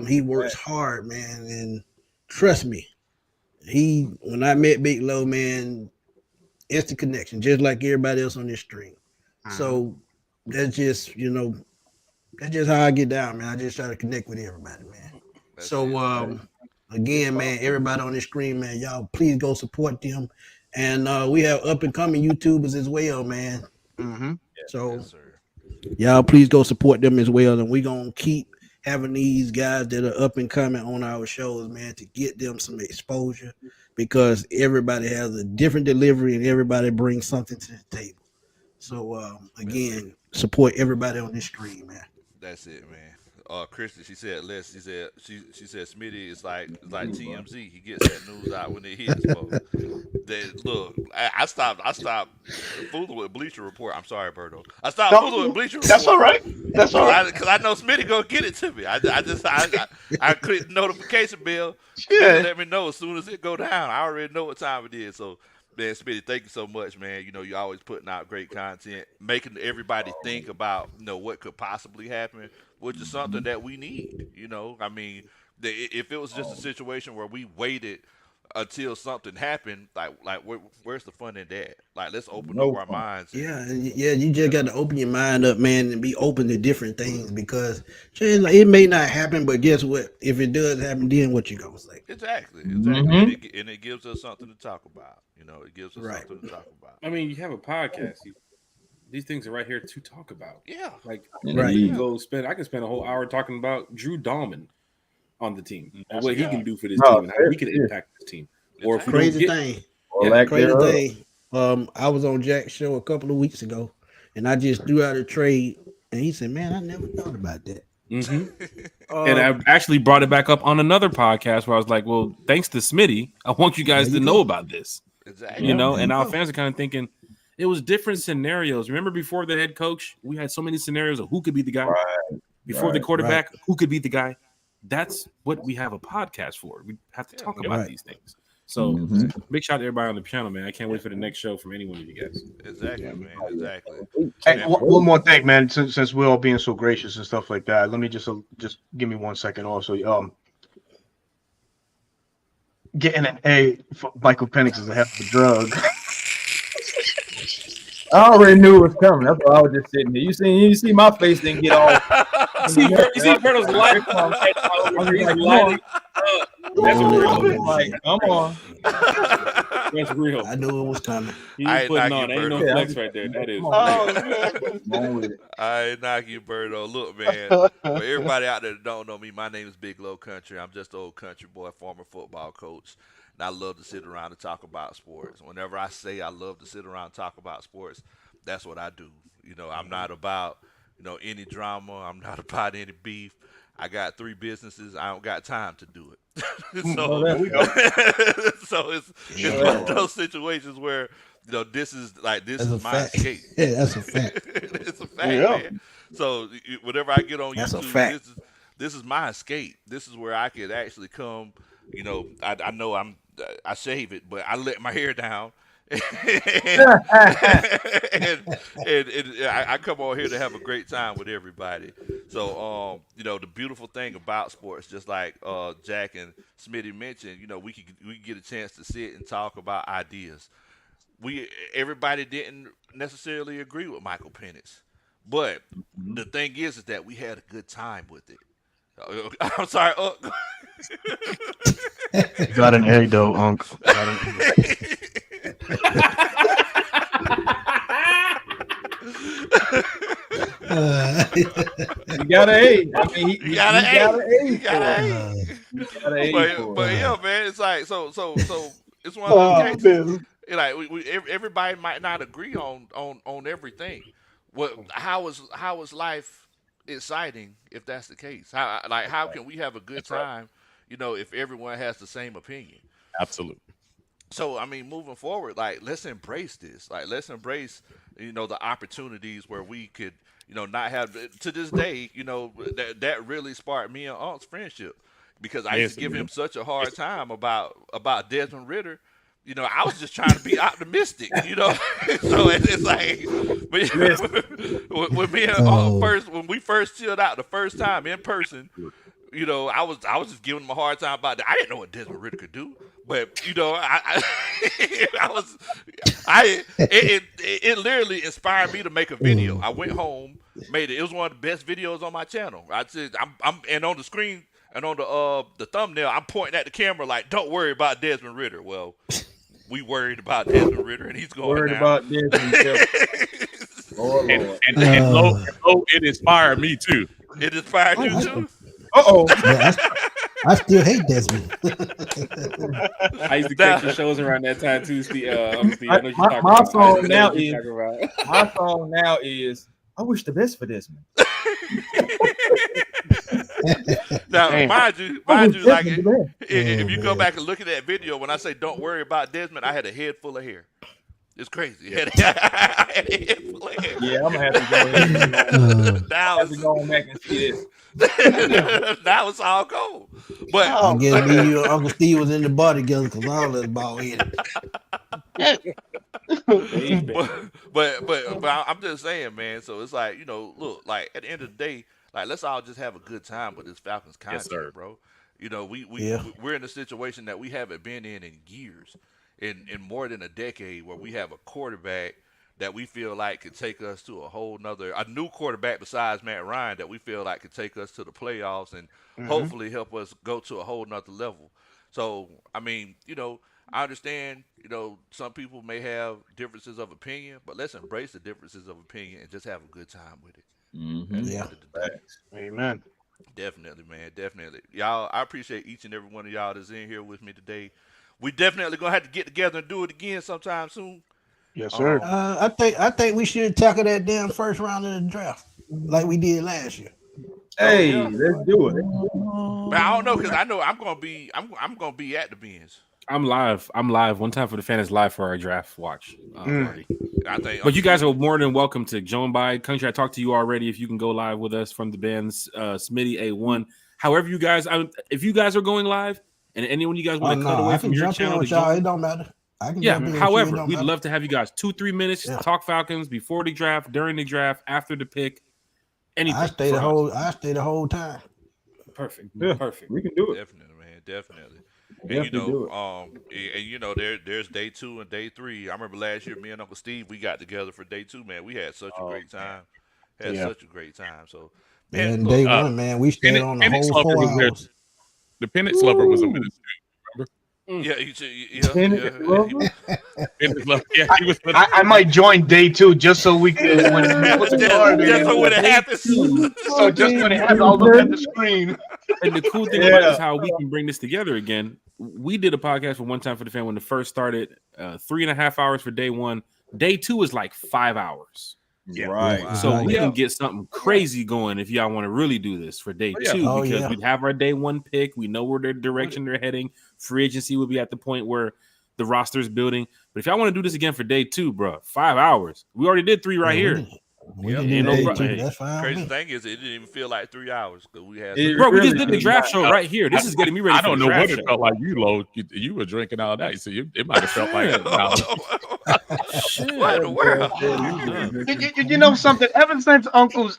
He works hard, man, and trust me, when I met Big Low, man, instant connection, just like everybody else on this stream. So that's just how I get down, man. I just try to connect with everybody, man. Again, man, everybody on this stream, man, y'all please go support them. And we have up and coming YouTubers as well, man. So y'all please go support them as well. And we're gonna keep having these guys that are up and coming on our shows, man, to get them some exposure, because everybody has a different delivery and everybody brings something to the table. So again, support everybody on this stream, man. That's it, man. Kristen, she said she said Smitty is like TMZ. He gets that news out when it hits, folks. Look, I stopped fooling with Bleacher Report. I'm sorry, Berto. I stopped fooling with Bleacher Report. That's all right. That's all right. Because I know Smitty gonna get it to me. I clicked the notification bell. Yeah. Let me know as soon as it go down. I already know what time it is. So, man, Smitty, thank you so much, man. You're always putting out great content, making everybody think about what could possibly happen, which is something that we need. I mean, if it was just a situation where we waited until something happened, like where's the fun in that? Like, let's open up our minds. Yeah, you just got to open your mind up, man, and be open to different things, because it may not happen, but guess what? If it does happen, then what you gonna say? Exactly. And it gives us something to talk about. It gives us something to talk about. I mean, you have a podcast. These things are right here to talk about. Yeah. I can spend a whole hour talking about Drew Dahlman on the team and what he can do for this team and how he can impact this team. Or if crazy thing. I was on Jack's show a couple of weeks ago, and I just threw out a trade, and he said, "Man, I never thought about that." And I actually brought it back up on another podcast where I was like, "Well, thanks to Smitty, I want you guys to know about this." Exactly. And our fans are kind of thinking it was different scenarios. Remember, before the head coach, we had so many scenarios of who could be the guy. Before the quarterback, who could be the guy. That's what we have a podcast for. We have to talk about these things. So big shout out to everybody on the channel, man. I can't wait for the next show from any one of you guys. Exactly, man. Exactly. Hey, one more thing, man. Since we're all being so gracious and stuff like that, let me just give me 1 second. Also, getting an A for Michael Penix is a hell of a drug. I already knew it was coming. That's why I was just sitting here. You see my face didn't get all. You see Berto's light. He's lighting up. That's real. Like, come on. That's real. I knew it was coming. He's I ain't putting knock on. you, Ain't no Berto. flex right there. That is. I ain't knock you, Berto. Look, man. For everybody out there that don't know me, my name is Big Low Country. I'm just an old country boy, former football coach. And I love to sit around and talk about sports. Whenever I say I love to sit around and talk about sports, that's what I do. You know, I'm not about, any drama. I'm not about any beef. I got 3 businesses. I don't got time to do it. So, There we go. so it's one of those situations where, this is my fact. escape. Yeah, that's a fact. It's a fact, Yeah. man. So whenever I get on That's a YouTube, fact. this is my escape. This is where I could actually come. I know I shave it, but I let my hair down. and I come on here to have a great time with everybody. So, the beautiful thing about sports, just like Jack and Smitty mentioned, we can get a chance to sit and talk about ideas. Everybody didn't necessarily agree with Michael Penix, but the thing is that we had a good time with it. I'm sorry, Got an A though, Unc. You got an A. I mean, You got an A. You got for an it. A. You got an A for But it. yeah, man, it's like so. It's one of those cases. Man. Like everybody might not agree on everything. How is life exciting if that's the case? How can we have a good time? If everyone has the same opinion. Absolutely. So I mean, moving forward, like let's embrace this. Like let's embrace, the opportunities where we could, not have to this day, that really sparked me and Unc's friendship because I used to give him such a hard time about Desmond Ritter. I was just trying to be optimistic, So it's like, when me and when we first chilled out the first time in person, I was just giving him a hard time about that. I didn't know what Desmond Ritter could do, but it literally inspired me to make a video. I went home, made it. It was one of the best videos on my channel. I said, and on the screen and on the thumbnail, I'm pointing at the camera like, "Don't worry about Desmond Ritter." Well, we worried about Desmond Ritter, and he's going Worried now. about Desmond. Lord. And low, it inspired me too. It inspired you too. Uh-oh. Yeah, I still hate Desmond. I used to catch your shows around that time too, Steve. Steve, I know what you're talking My about. song now is my song now is I wish the best for Desmond. Now, Damn. mind you, like if you go back and look at that video, when I say "Don't worry about Desmond," I had a head full of hair. It's crazy. I had a head full of hair. Yeah, I'm gonna have to go ahead. Now Have to go back and see this. now it's all cold. But I guess me and you and Uncle Steve was in the bar together because all of us bald headed. but I'm just saying, man. So it's like, look, like at the end of the day, like let's all just have a good time with this Falcons content, sir. bro. Yeah. We're in a situation that we haven't been in years, in more than a decade, where we have a quarterback that we feel like could take us to a new quarterback besides Matt Ryan that we feel like could take us to the playoffs and hopefully help us go to a whole nother level. So, I mean, I understand, some people may have differences of opinion, but let's embrace the differences of opinion and just have a good time with it. At the Yeah. end of the day. Amen. Definitely, man. Definitely. Y'all, I appreciate each and every one of y'all that's in here with me today. We definitely going to have to get together and do it again sometime soon. Yes, sir. I think we should tackle that damn first round of the draft like we did last year. Hey, yeah. let's do it. Man, I don't know because I know I'm gonna be at the Benz. I'm live. One time for the fans live for our draft watch. Party. I think. But you guys are more than welcome to join by. Country, I talked to you already. If you can go live with us from the Benz, Smitty A1. However, you guys, if you guys are going live, and anyone you guys want to cut away from your channel, it don't matter. I can jump in with you, it however, don't we'd matter. love to have you guys 2-3 minutes to talk Falcons before the draft, during the draft, after the pick. Anything. I stay the whole time. Perfect. Yeah. Perfect. We can do it. Definitely, man. Definitely. And Definitely do it. there's day 2 and day 3. I remember last year, me and Uncle Steve, we got together for day 2. Man, we had such a great time. Such a great time. So, man, And look, day one, man, we stayed on the Penix whole Lover 4 was there. hours. The Penix Lover was a minister. yeah, Penix Lover, yeah, he was. I might join day 2 just so we can. When just so when it happens. So just when it happens, I'll look at the screen. And the cool thing about it is how we can bring this together again. We did a podcast for One Time for the Fan when it first started. 3.5 hours for day 1. Day 2 is like 5 hours. Yeah. Right. Wow. So we can get something crazy going if y'all want to really do this for day 2 because we'd have our day 1 pick. We know where their direction they're heading. Free agency will be at the point where the roster is building. But if y'all want to do this again for day 2, bro, 5 hours. We already did 3 right here. We Yep. did no day problem. 2. That's fine. Crazy with me. thing is, it didn't even feel like 3 hours because we had. Bro, we just did the draft show right here. This is getting me ready. I don't for the know what draft it show. felt like. You were drinking all night, so it might have felt like. What in the world? You know something? Ever since Uncle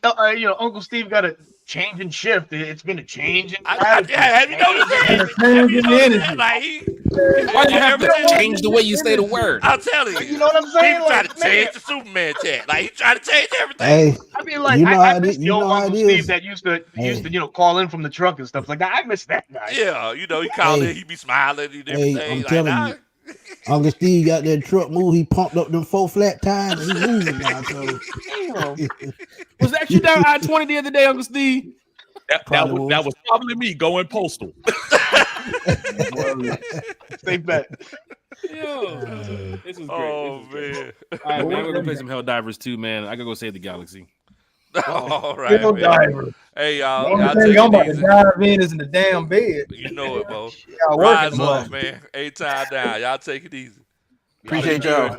Steve got a change in shift, it's been a change in. Have you noticed that? Like Why you have to change the way you say the word? I'm telling you. You know what I'm saying? He tried Like, to change the Superman chat. Like he tried to change everything. Hey, I mean, like You know I how miss it- the you old know how Uncle it Steve is. that used to call in from the truck and stuff like that. I miss that guy. Yeah, he called Hey. in, he be smiling and Hey, everything. I'm Like, telling nah. you. Uncle Steve got that truck move. He pumped up them 4 flat tires and he moving now. So Was that you down I-20 the other day, Uncle Steve? That was probably me going postal. Stay back. Yo, this is great. Oh This is great. man. All right, man, I'm gonna go play some Helldivers too, man. I gotta go save the galaxy. All right, Hell man. diver. Hey The y'all, only y'all thing take I'm it about to easy. dive in is in the damn bed. You know it, Bo. Y'all Rise working, up, boy. man. A time down. Y'all take it easy. appreciate y'all.